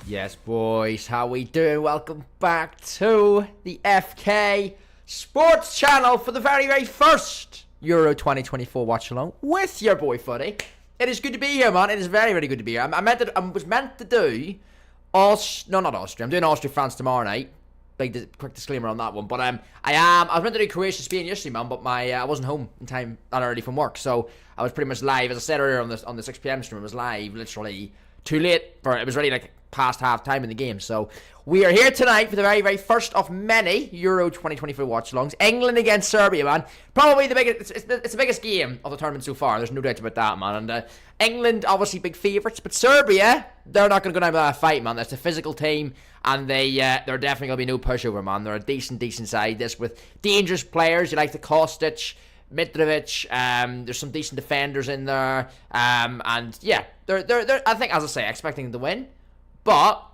Yes, boys, how we doing? Welcome back to the FK Sports channel for the very, very first Euro 2024 watch-along with your boy Footy. It is good to be here, man. It is very, very good to be here. I was meant to do not Austria. I'm doing Austria-France tomorrow night. Quick disclaimer on that one. But I was meant to do Croatia-Spain yesterday, man. But I wasn't home in time that early from work, so I was pretty much live. As I said earlier on the 6 p.m. stream, I was live literally too late for it was already like past half time in the game. So we are here tonight for the very, very first of many Euro 2024 watch-alongs. England against Serbia, man. Probably the biggest. It's the biggest game of the tournament so far. There's no doubt about that, man. And England obviously big favourites, but Serbia, they're not going to go down with that fight, man. That's a physical team, and they're definitely going to be no pushover, man. They're a decent side. This with dangerous players. You like the Kostic, Mitrovic, there's some decent defenders in there, and yeah, they're I think, as I say, expecting them to win, but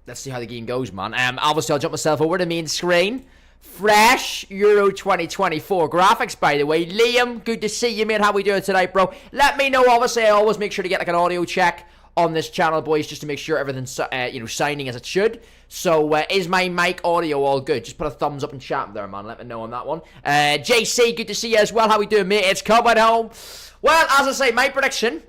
let's see how the game goes, man. Obviously I'll jump myself over to the main screen. Fresh Euro 2024 graphics, by the way. Liam, good to see you, mate. How we doing tonight, bro? Let me know. Obviously I always make sure to get like an audio check on this channel, boys, just to make sure everything's signing as it should. So is my mic audio all good? Just put a thumbs up in chat there, man. Let me know on that one. JC, good to see you as well. How we doing, mate? It's coming home. Well, as I say, my prediction,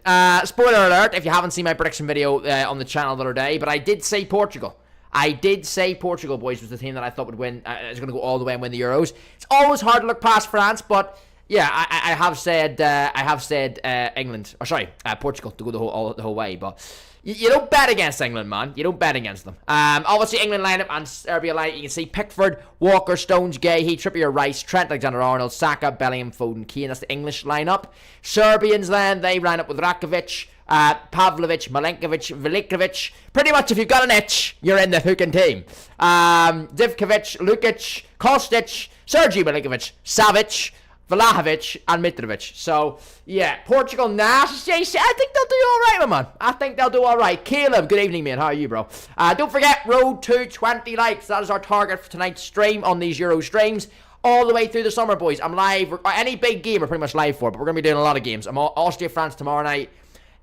spoiler alert if you haven't seen my prediction video on the channel the other day, but I did say Portugal. I did say Portugal, boys, was the team that I thought would win, is going to go all the way and win the Euros. It's always hard to look past France, but yeah, I have said England, or sorry, Portugal to go the whole way, but you don't bet against England, man. You don't bet against them. Obviously, England lineup and Serbia lineup. You can see Pickford, Walker, Stones, Gahey, Trippier, Rice, Trent Alexander-Arnold, Saka, Bellingham, Foden, Kane. That's the English lineup. Serbians then, they line up with Rakovic, Pavlovic, Milenkovic, Velikovic. Pretty much, if you've got an itch, you're in the fucking team. Divkovic, Lukic, Kostic, Sergej Milinkovic, Savic, Vlahovic and Mitrovic. So, yeah, Portugal, Nash, I think they'll do alright, my man. I think they'll do alright. Caleb, good evening, mate. How are you, bro? Don't forget, road to 20 likes. That is our target for tonight's stream on these Euro streams. All the way through the summer, boys. I'm live. Any big game we're pretty much live for, but we're going to be doing a lot of games. I'm Austria-France tomorrow night.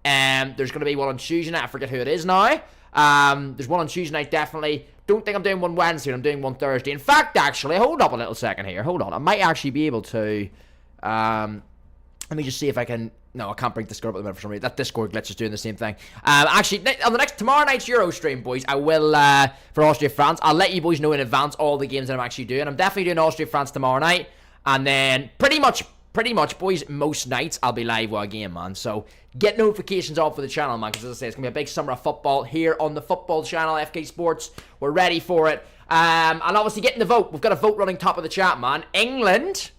There's going to be one on Tuesday night. I forget who it is now. There's one on Tuesday night, definitely. Don't think I'm doing one Wednesday, I'm doing one Thursday. In fact, actually, hold up a little second here. Hold on. I might actually be able to... let me just see if I can... No, I can't bring Discord up at the minute for some reason. That Discord glitch is doing the same thing. Actually, on the tomorrow night's Euro stream, boys, I will, for Austria-France, I'll let you boys know in advance all the games that I'm actually doing. I'm definitely doing Austria-France tomorrow night. And then, pretty much, boys, most nights, I'll be live with a game, man. So, get notifications off for the channel, man, because as I say, it's going to be a big summer of football here on the football channel, FK Sports. We're ready for it. And obviously, getting the vote. We've got a vote running top of the chat, man. England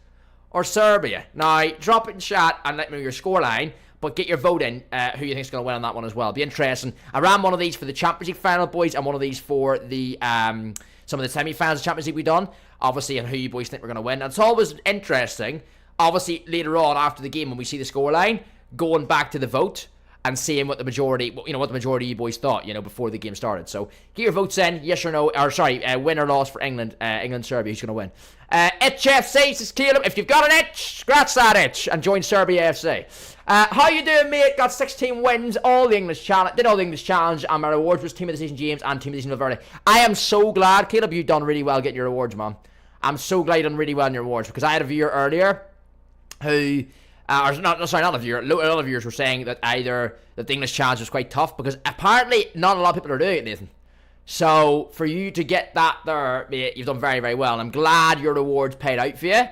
or Serbia? Now, drop it in chat and let me know your scoreline. But get your vote in, who you think is going to win on that one as well. Be interesting. I ran one of these for the Champions League final, boys, and one of these for the some of the semi-finals of Champions League we done. Obviously, and who you boys think we're going to win. And it's always interesting, obviously, later on after the game when we see the scoreline, going back to the vote and seeing what the majority, what the majority of you boys thought, before the game started. So get your votes in, yes or no, or sorry, win or loss for England, England, Serbia, who's going to win. Itch FC says, Caleb, if you've got an itch, scratch that itch and join Serbia FC. How you doing, mate? Got 16 wins, did all the English challenge, and my rewards was Team of the Season James and Team of the Season Valverde. I am so glad, Caleb, you've done really well getting your rewards, man. I'm so glad you've done really well in your rewards, because I had a viewer earlier who... not a viewer. A lot of viewers were saying that either that the English challenge was quite tough because apparently not a lot of people are doing it, Nathan. So for you to get that there, mate, you've done very, very well. And I'm glad your rewards paid out for you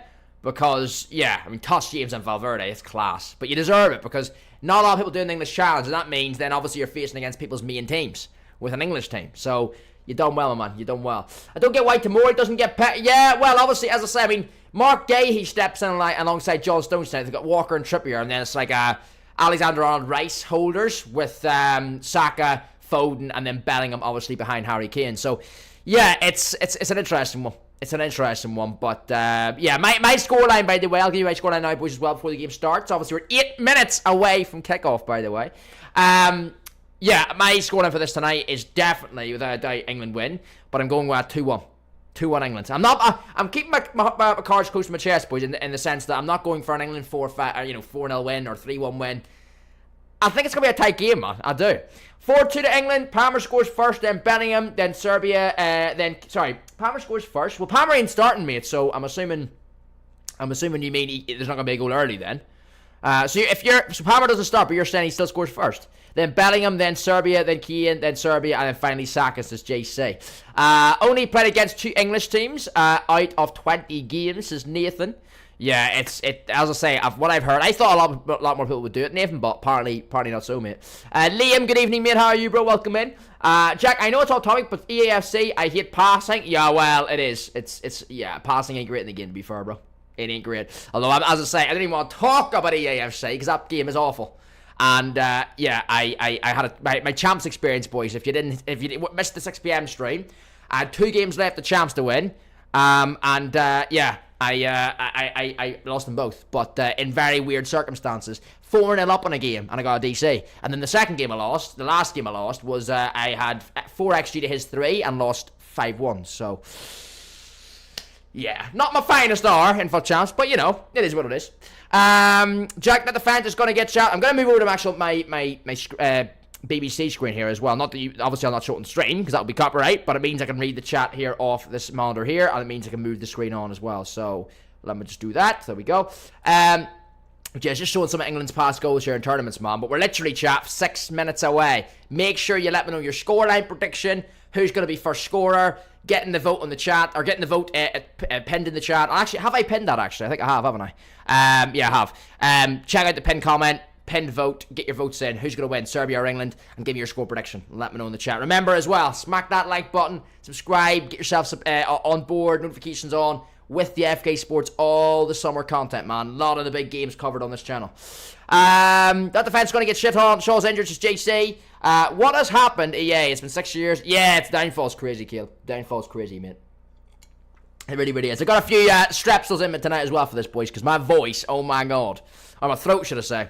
because, yeah, I mean, toss James and Valverde, it's class. But you deserve it because not a lot of people doing the English challenge, and that means then obviously you're facing against people's main teams with an English team. So you done well, man. You done well. I don't get why Tamori doesn't get yeah, well, obviously, as I say, I mean, Mark Gay, he steps in alongside John Stones tonight. They've got Walker and Trippier, and then it's like Alexander-Arnold Rice holders with Saka, Foden, and then Bellingham obviously behind Harry Kane. So, yeah, it's an interesting one. It's an interesting one, but yeah, my scoreline, by the way, I'll give you my scoreline now, boys, as well before the game starts. Obviously, we're 8 minutes away from kickoff, by the way. Yeah, my scoreline for this tonight is definitely, without a doubt, England win, but I'm going with 2-1. 2-1 England. I'm keeping my cards close to my chest, boys, in the sense that I'm not going for an England 4-0 win or 3-1 win. I think it's going to be a tight game, man. I do. 4-2 to England. Palmer scores first, then Bellingham, then Serbia, Palmer scores first. Well, Palmer ain't starting, mate, so I'm assuming you mean there's not going to be a goal early then. So Palmer doesn't start, but you're saying he still scores first. Then Bellingham, then Serbia, then Keane, then Serbia, and then finally Saka, says JC. Only played against 2 English teams out of 20 games, says Nathan. Yeah, as I say, what I've heard, I thought a lot more people would do it, Nathan, but apparently not so, mate. Liam, good evening, mate. How are you, bro? Welcome in. Jack, I know it's off topic, but EAFC, I hate passing. Yeah, well, it is. Yeah, passing ain't great in the game, to be fair, bro. It ain't great. Although, as I say, I didn't even want to talk about EAFC because that game is awful. And yeah, I had my champs experience, boys. If you missed the 6 p.m. stream, I had 2 games left, the champs to win. Yeah, I lost them both, but in very weird circumstances. 4-0 up on a game, and I got a DC. And then the second game I lost, the last game I lost, was I had 4 XG to his 3 and lost 5-1. So yeah, not my finest hour in FUT champs, but it is what it is. Jack, that the fans is going to get shot. I'm going to move over to my BBC screen here as well. Not that obviously I'll not show it on stream because that would be copyright, but it means I can read the chat here off this monitor here, and it means I can move the screen on as well. So let me just do that. There we go. Yeah, just showing some of England's past goals here in tournaments, man. But we're literally, chat, 6 minutes away. Make sure you let me know your scoreline prediction. Who's going to be first scorer? Getting the vote on the chat, or getting the vote pinned in the chat. Actually, have I pinned that, actually? I think I have, haven't I? Yeah, I have. Check out the pinned comment, pinned vote, get your votes in. Who's going to win, Serbia or England? And give me your score prediction. Let me know in the chat. Remember as well, smack that like button, subscribe, get yourself on board, notifications on, with the FK Sports, all the summer content, man. A lot of the big games covered on this channel. That defense going to get shit on. Shaw's injured, just JC. What has happened? EA, it's been 6 years. Yeah, it's downfall's crazy, Kiel. Downfall's crazy, mate. It really, really is. I got a few strepsils in me tonight as well for this, boys, because my voice, oh my god, or my throat, should I say,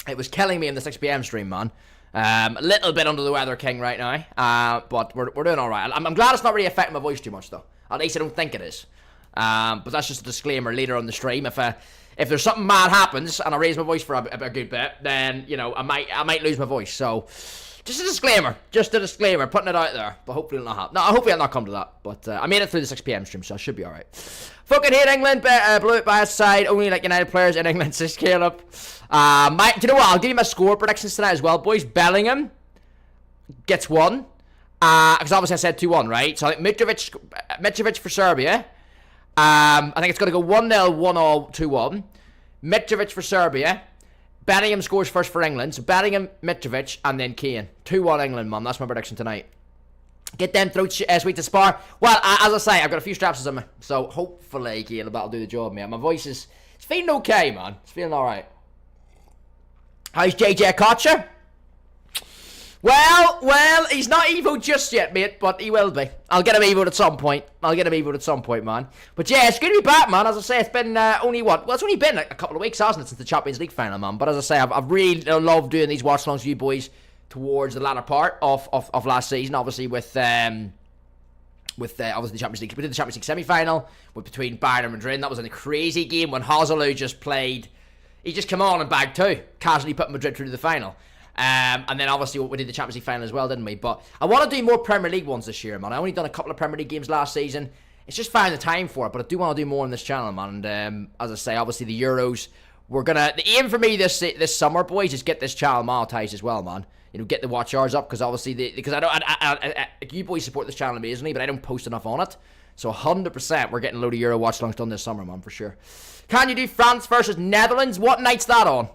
it was killing me in the 6 p.m. stream, man. A little bit under the weather, King, right now. But we're doing all right. I'm glad it's not really affecting my voice too much, though. At least I don't think it is. But that's just a disclaimer later on the stream. If there's something mad happens and I raise my voice for a good bit, then I might lose my voice. So just a disclaimer, putting it out there. But hopefully it'll not happen. No, hopefully it'll not come to that. But I made it through the 6 p.m. stream, so I should be all right. Fucking hate England, blew it by a side. Only like United players in England, says Caleb. Do you know what? I'll give you my score predictions tonight as well, boys. Bellingham gets 1. Because obviously I said 2-1, right? So I think Mitrovic for Serbia. I think it's going to go 1-0, 1-0, 2-1. Mitrovic for Serbia. Bellingham scores first for England. So Bellingham, Mitrovic, and then Kane. 2-1 England, man. That's my prediction tonight. Get them through sweet to spar. Well, as I say, I've got a few straps on me. So hopefully, Kane, that'll do the job, mate. My voice it's feeling okay, man. It's feeling alright. How's JJ Kocher? Well, he's not Evo just yet, mate, but he will be. I'll get him Evo'd at some point. Man. But yeah, it's good to be back, man. As I say, it's been only what? Well, it's only been a couple of weeks, hasn't it, since the Champions League final, man. But as I say, I've really loved doing these watch-alongs with you boys towards the latter part of last season, obviously with obviously the Champions League. We did the Champions League semi-final between Bayern and Madrid. That was a crazy game when Hazelu just played. He just came on and bagged two, casually put Madrid through to the final. And then obviously we did the Champions League final as well, didn't we? But I want to do more Premier League ones this year, man. I only done a couple of Premier League games last season. It's just finding the time for it, but I do want to do more on this channel, man. And as I say, obviously the Euros, the aim for me this summer, boys, is get this channel monetized as well, man. You know, get the watch hours up, because obviously you boys support this channel amazingly, but I don't post enough on it. So 100% we're getting a load of Euro watch-alongs done this summer, man, for sure. Can you do France versus Netherlands? What night's that on?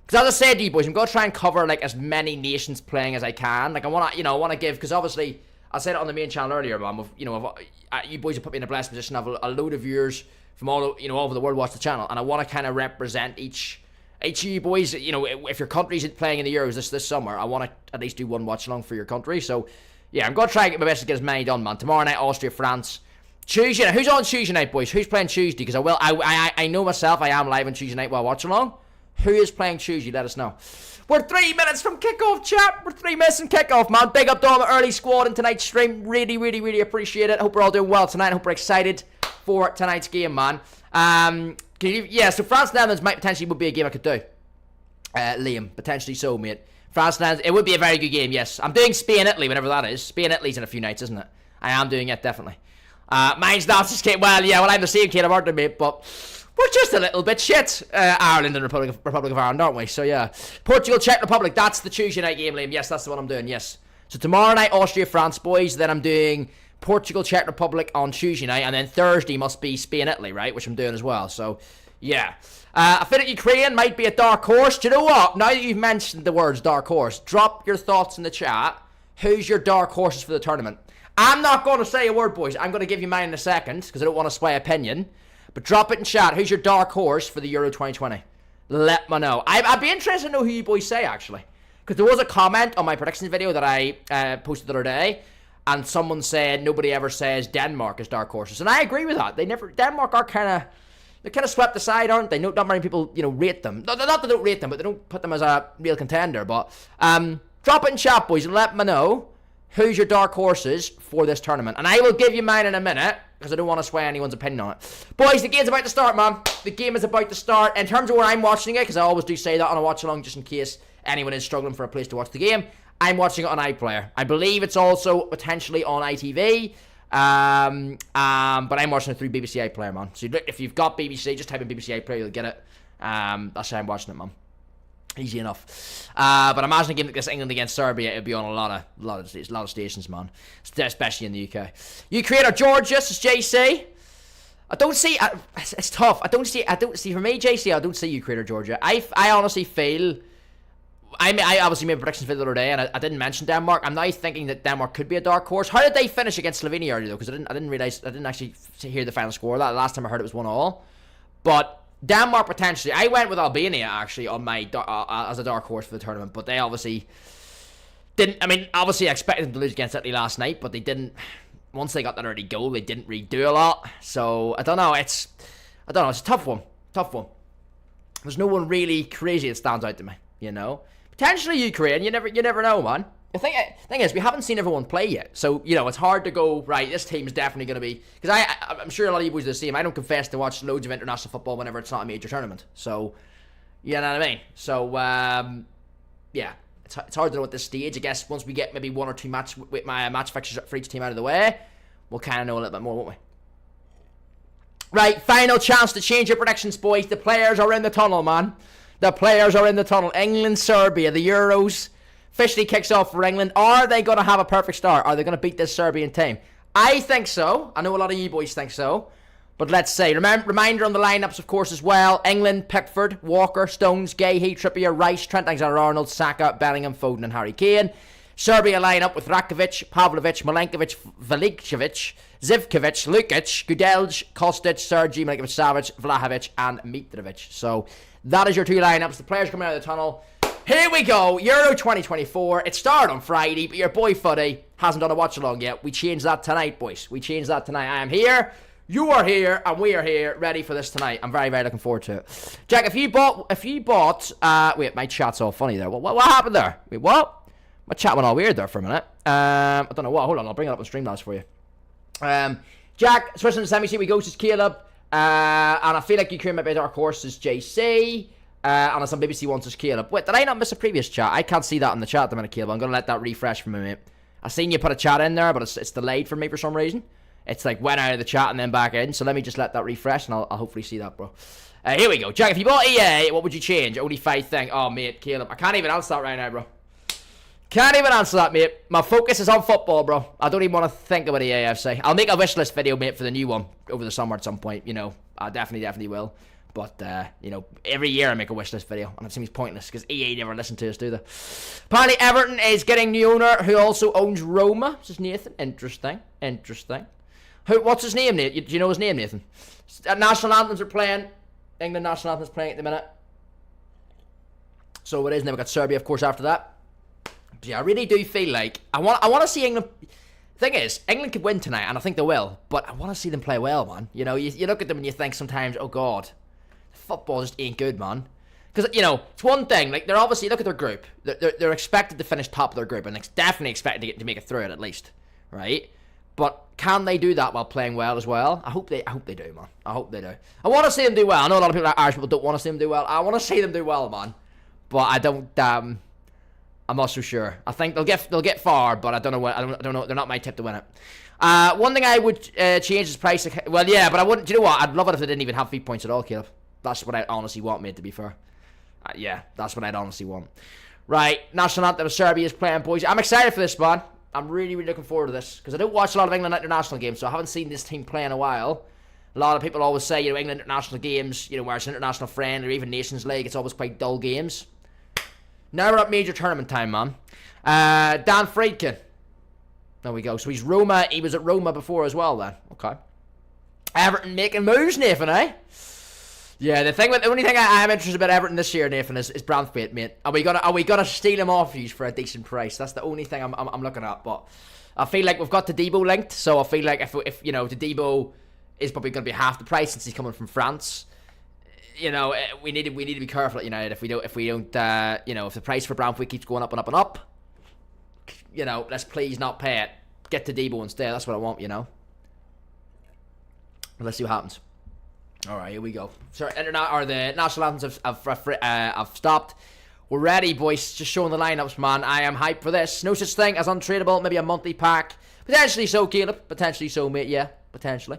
Because as I said to you boys, I'm going to try and cover like as many nations playing as I can. Like I want to give, because obviously I said it on the main channel earlier, man. You boys have put me in a blessed position. I have a load of viewers from all over the world watch the channel, and I want to kind of represent each of you boys. You know, if your country's playing in the Euros this summer, I want to at least do one watch along for your country. So yeah, I'm going to try and get my best to get as many done, man. Tomorrow night, Austria, France. Tuesday night. Who's on Tuesday night, boys? Who's playing Tuesday? Because I know myself, I am live on Tuesday night while watch along. Who is playing Tuesday? Let us know. We're 3 minutes from kickoff, chat. We're 3 minutes from kickoff, man. Big up to all the early squad in tonight's stream. Really, really, really appreciate it. Hope we're all doing well tonight. Hope we're excited for tonight's game, man. So France Netherlands might potentially would be a game I could do. Liam, potentially so, mate. France Netherlands, it would be a very good game, yes. I'm doing Spain Italy, whatever that is. Spain Italy's in a few nights, isn't it? I am doing it, definitely. Mine's not just kid. Well, yeah, I'm the same kid of Arthur, mate, but we're just a little bit shit. Ireland and Republic of Ireland, aren't we? So yeah, Portugal, Czech Republic. That's the Tuesday night game, Liam. Yes, that's the one I'm doing. Yes. So tomorrow night, Austria, France, boys. Then I'm doing Portugal, Czech Republic on Tuesday night, and then Thursday must be Spain, Italy, right? Which I'm doing as well. So yeah, I feel like Ukraine might be a dark horse. Do you know what? Now that you've mentioned the words dark horse, drop your thoughts in the chat. Who's your dark horses for the tournament? I'm not going to say a word, boys. I'm going to give you mine in a second because I don't want to sway opinion. But drop it in chat. Who's your dark horse for the Euro 2020? Let me know. I'd be interested to know who you boys say, actually. Because there was a comment on my predictions video that I posted the other day. And someone said nobody ever says Denmark is dark horses. And I agree with that. Denmark are they're kind of swept aside, aren't they? Not many people, rate them. Not that they don't rate them, but they don't put them as a real contender. But drop it in chat, boys, and let me know who's your dark horses for this tournament. And I will give you mine in a minute, because I don't want to sway anyone's opinion on it. Boys, the game's about to start, man. The game is about to start. In terms of where I'm watching it, because I always do say that on a watch-along, just in case anyone is struggling for a place to watch the game, I'm watching it on iPlayer. I believe it's also potentially on ITV, but I'm watching it through BBC iPlayer, man. So if you've got BBC, just type in BBC iPlayer, you'll get it. That's how I'm watching it, man. Easy enough. But imagine a game like this, England against Serbia, it'd be on a lot of stations, man. Especially in the UK. Ukraine or Georgia, this is JC. I don't see. It's tough. I don't see. For me, JC, I don't see Ukraine or Georgia. I honestly feel. I obviously made a predictions video the other day, and I didn't mention Denmark. I'm now thinking that Denmark could be a dark horse. How did they finish against Slovenia earlier though? Because I didn't realize. I didn't actually hear the final score. That last time I heard it was 1-1. But Denmark potentially. I went with Albania actually on my as a dark horse for the tournament, but they obviously didn't. I mean, obviously I expected them to lose against Italy last night, but they didn't. Once they got that early goal, they didn't really do a lot. So I don't know. It's a tough one. There's no one really crazy that stands out to me. Potentially Ukraine. You never know, man. The thing is, we haven't seen everyone play yet, so it's hard to go right. This team is definitely going to be, because I'm sure a lot of you boys are the same. I don't confess to watch loads of international football whenever it's not a major tournament. So, you know what I mean. So, yeah, it's hard to know at this stage. I guess once we get maybe one or two match fixtures for each team out of the way, we'll kind of know a little bit more, won't we? Right, final chance to change your predictions, boys. The players are in the tunnel, man. The players are in the tunnel. England, Serbia, the Euros officially kicks off for England. Are they going to have a perfect start? Are they going to beat this Serbian team? I think so. I know a lot of you boys think so. But let's say, reminder on the lineups, of course, as well. England, Pickford, Walker, Stones, Gahey, Trippier, Rice, Trent Alexander-Arnold, Saka, Bellingham, Foden and Harry Kane. Serbia lineup with Rakovic, Pavlovic, Milenkovic, Velikcevic, Zivkovic, Lukic, Gudelj, Kostic, Sergi, Milinkovic-Savic, Vlahovic and Mitrovic. So that is your two lineups. The players coming out of the tunnel. Here we go, Euro 2024. It started on Friday, but your boy Fuddy hasn't done a watch-along yet. We changed that tonight, boys. We changed that tonight. I am here, you are here, and we are here, ready for this tonight. I'm very, very looking forward to it. Jack, if you bought, wait, my chat's all funny there. What happened there? Wait, what? My chat went all weird there for a minute. I don't know what. Hold on, I'll bring it up on Streamlabs for you. Jack, Switzerland semi-seat, we go to Caleb. And I feel like Ukraine might be dark horse is JC. And some BBC wants us Caleb. Wait, did I not miss a previous chat? I can't see that in the chat at the minute, Caleb. I'm going to let that refresh for a minute. I seen you put a chat in there, but it's delayed for me for some reason. It's like went out of the chat and then back in. So let me just let that refresh and I'll hopefully see that, bro. Here we go. Jack, if you bought EA, what would you change? Only 5 thing. Oh, mate, Caleb. I can't even answer that right now, bro. Can't even answer that, mate. My focus is on football, bro. I don't even want to think about EA FC. I'll make a wish list video, mate, for the new one over the summer at some point. You know, I definitely will. But, you know, every year I make a wish list video, and it seems pointless, because EA never listen to us, do they? Apparently Everton is getting new owner, who also owns Roma. This is Nathan. Interesting. What's his name, Nathan? Do you know his name, Nathan? National anthems are playing. England national anthems playing at the minute. So it is, and then we've got Serbia, of course, after that. But yeah, I really do feel like, I want to see England. Thing is, England could win tonight, and I think they will, but I want to see them play well, man. You know, you look at them and you think sometimes, oh, God, football just ain't good, man. Because, you know, it's one thing, like, they're obviously, look at their group. They're expected to finish top of their group, and it's definitely expected to make it through it, at least, right? But can they do that while playing well as well? I hope they do, man. I hope they do. I want to see them do well. I know a lot of people, Irish people, don't want to see them do well. I want to see them do well, man. But I don't, I'm not so sure. I think they'll get far, but I don't know. I don't know. They're not my tip to win it. One thing I would change is price. Well, yeah, but I wouldn't. Do you know what? I'd love it if they didn't even have 3 points at all, Caleb. That's what I honestly want, mate. To be fair, yeah, that's what I'd honestly want. Right, national anthem of Serbia is playing, boys. I'm excited for this, man. I'm really, really looking forward to this because I don't watch a lot of England international games, so I haven't seen this team play in a while. A lot of people always say, you know, England international games, you know, where it's an international friend or even Nations League, it's always quite dull games. Now we're at major tournament time, man. Dan Friedkin. There we go. So he's Roma. He was at Roma before as well, then. Okay. Everton making moves, Nathan, eh? Yeah, the only thing I am interested about Everton this year, Nathan, is Branthwaite, mate. Are we gonna steal him off you for a decent price? That's the only thing I'm looking at. But I feel like we've got Todibo linked, so I feel like if you know, Todibo is probably gonna be half the price since he's coming from France. You know, we need to be careful at United if we don't, you know, if the price for Branthwaite keeps going up and up and up, you know, let's please not pay it. Get to Debo instead. That's what I want, you know. Let's see what happens. All right, here we go. So, the national anthems have stopped. We're ready, boys. Just showing the lineups, man. I am hyped for this. No such thing as untradeable. Maybe a monthly pack. Potentially so, Caleb. Potentially so, mate. Yeah, potentially.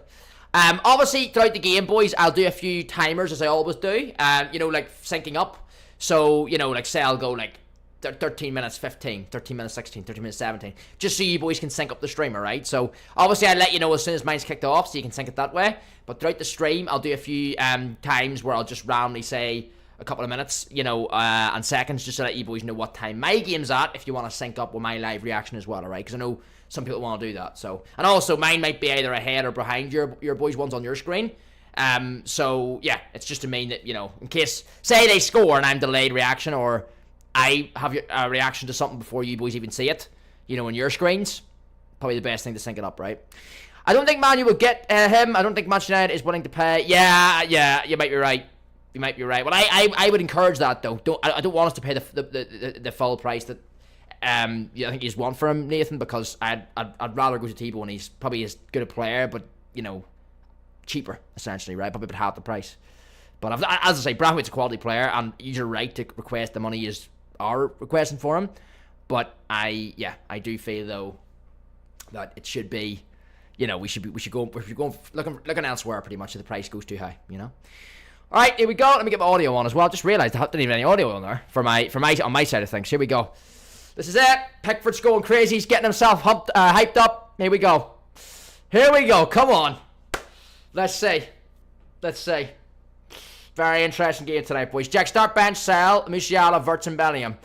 Obviously, throughout the game, boys, I'll do a few timers, as I always do. You know, like, syncing up. So, you know, like, say I'll go, like, 13 minutes 15, 13 minutes 16, 13 minutes 17. Just so you boys can sync up the stream, alright? So, obviously, I'll let you know as soon as mine's kicked off, so you can sync it that way. But throughout the stream, I'll do a few times where I'll just randomly say a couple of minutes, you know, and seconds, just to let you boys know what time my game's at, if you want to sync up with my live reaction as well, alright? Because I know some people want to do that, so. And also, mine might be either ahead or behind your boys' ones on your screen. So, yeah, it's just to mean that, you know, in case, say they score and I'm delayed reaction, or I have a reaction to something before you boys even see it, you know, on your screens, probably the best thing to sync it up, right? I don't think Man U will get him. I don't think Manchester United is willing to pay. Yeah, you might be right. You might be right. Well, I would encourage that, though. I don't want us to pay the full price that I think he's want for him, Nathan, because I'd rather go to Tebow, and he's probably as good a player, but, you know, cheaper, essentially, right? Probably about half the price. But as I say, Branthwaite's a quality player, and you're right to request the money you are requesting for him. But I do feel, though, that it should be, you know, we should go looking elsewhere pretty much if the price goes too high, you know. All right, here we go. Let me get my audio on as well. I just realised I didn't even have any audio on there for my on my side of things. Here we go. This is it. Pickford's going crazy. He's getting himself hyped up. Here we go. Come on. Let's see. Very interesting game tonight, boys. Jack, start, bench, sell, Musiala, Wirtz, and Bellingham.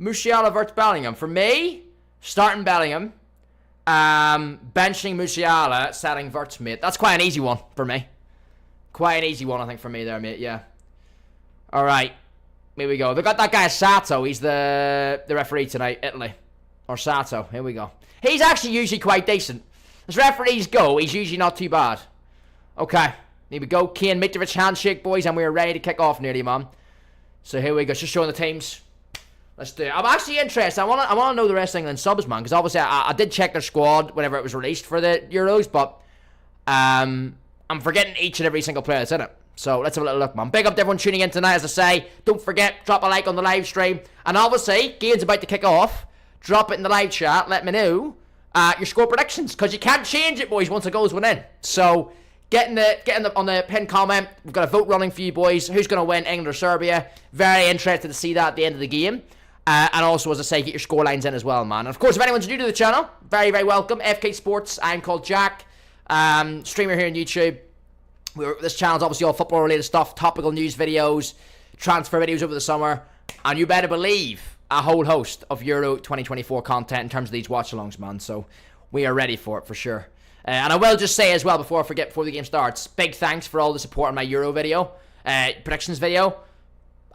Musiala, Wirtz, Bellingham. For me, starting Bellingham, benching Musiala, selling Wirtz, mate. That's quite an easy one for me. Quite an easy one, I think, for me there, mate, yeah. Alright. Here we go. They got that guy Sato. He's the referee tonight, Italy. Or Sato. Here we go. He's actually usually quite decent. As referees go, he's usually not too bad. Okay. Here we go. Kane Mitrovic handshake, boys, and we're ready to kick off nearly, man. So here we go. Just showing the teams. Let's do it. I'm actually interested. I want to know the rest of England subs, man, because obviously I did check their squad whenever it was released for the Euros, but I'm forgetting each and every single player that's in it. So let's have a little look, man. Big up to everyone tuning in tonight, as I say. Don't forget, drop a like on the live stream. And obviously, game's about to kick off. Drop it in the live chat. Let me know your score predictions, because you can't change it, boys, once the goals went in. So get in the on the pinned comment. We've got a vote running for you, boys. Who's going to win, England or Serbia? Very interested to see that at the end of the game. And also, as I say, get your score lines in as well, man. And of course, if anyone's new to the channel, very, very welcome. FK Sports. I'm called Jack. Streamer here on YouTube. This channel's obviously all football related stuff, topical news videos, transfer videos over the summer, and you better believe a whole host of Euro 2024 content in terms of these watch-alongs, man. So we are ready for it for sure. And I will just say as well before I forget, before the game starts, big thanks for all the support on my Euro video, predictions video.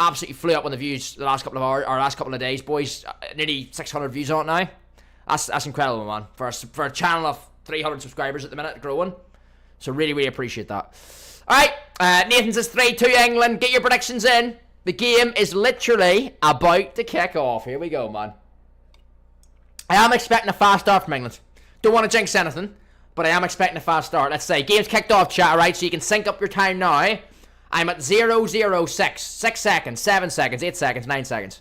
Absolutely flew up on the views the last couple of hours, or last couple of days, boys. Nearly 600 views on it now. That's incredible, man. For a channel of 300 subscribers at the minute, growing. So really, really appreciate that. Alright, Nathan says 3-2 England. Get your predictions in. The game is literally about to kick off. Here we go, man. I am expecting a fast start from England. Don't want to jinx anything, but I am expecting a fast start. Let's say game's kicked off, chat, alright? So you can sync up your time now. I'm at 0:06. 6 seconds, 7 seconds, 8 seconds, 9 seconds.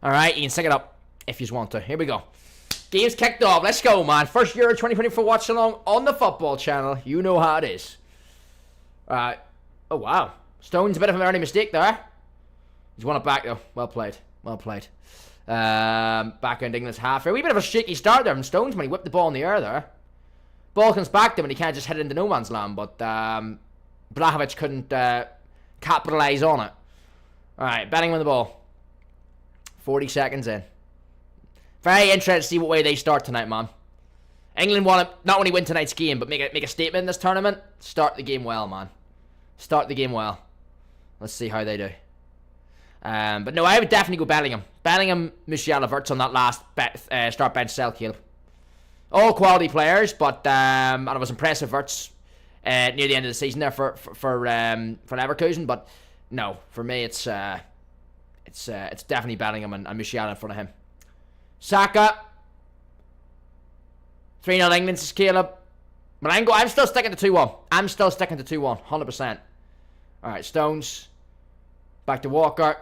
Alright, you can sync it up if you want to. Here we go. Game's kicked off. Let's go, man. First Euro 2024 watch along on the football channel. You know how it is. Oh, wow. Stone's a bit of an early mistake there. He's won it back, though. Well played. Well played. Back in England's half here. A wee bit of a shaky start there from Stones when he whipped the ball in the air there. Ball comes back to him and he can't just hit it into no man's land, but Blahovic couldn't capitalise on it. Alright, Bellingham with the ball. 40 seconds in. Very interested to see what way they start tonight, man. England want to not only win tonight's game, but make a statement in this tournament. Start the game well, man. Start the game well. Let's see how they do. But no, I would definitely go Bellingham. Bellingham, Musiala, Wirtz on that last start bench sell, Caleb. All quality players, but and it was impressive Wirtz near the end of the season there for Leverkusen. But no, for me it's definitely Bellingham and Musiala in front of him. Saka. 3-0 England, says Caleb. But I'm still sticking to 2-1. I'm still sticking to 2-1, 100%. Alright, Stones. Back to Walker.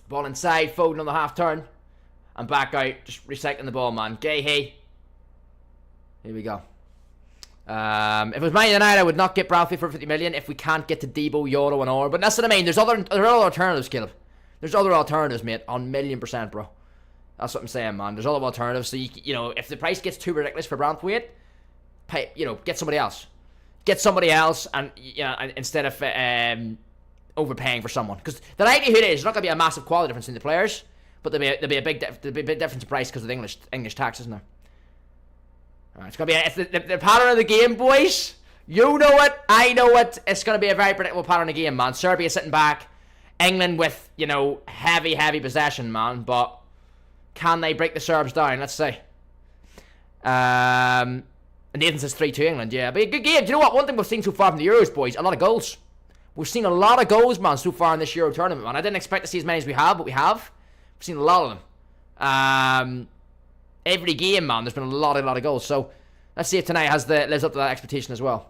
Ball inside, Foden on the half turn. And back out, just recycling the ball, man. Gahey. Here we go. If it was Man United, I would not get Bradley for 50 million if we can't get to Debo, Yoro, and Orr. But that's what I mean. There are other alternatives, Caleb. There's other alternatives, mate. On 1,000,000%, bro. That's what I'm saying, man. There's other alternatives. So, you know, if the price gets too ridiculous for Branthwaite, get somebody else. Get somebody else, and instead of overpaying for someone. Because the likelihood is there's not going to be a massive quality difference in the players, but there'll be a big difference in price because of the English tax, isn't there? All right, it's going to be the pattern of the game, boys. You know it. I know it. It's going to be a very predictable pattern of the game, man. Serbia sitting back. England with, heavy possession, man. But can they break the Serbs down? Let's see. Nathan says 3-2 England. Yeah, but a good game. Do you know what? One thing we've seen so far from the Euros, boys, a lot of goals. We've seen a lot of goals, man, so far in this Euro tournament, man. I didn't expect to see as many as we have, but we have. We've seen a lot of them. Every game, man, there's been a lot of goals. So let's see if tonight lives up to that expectation as well.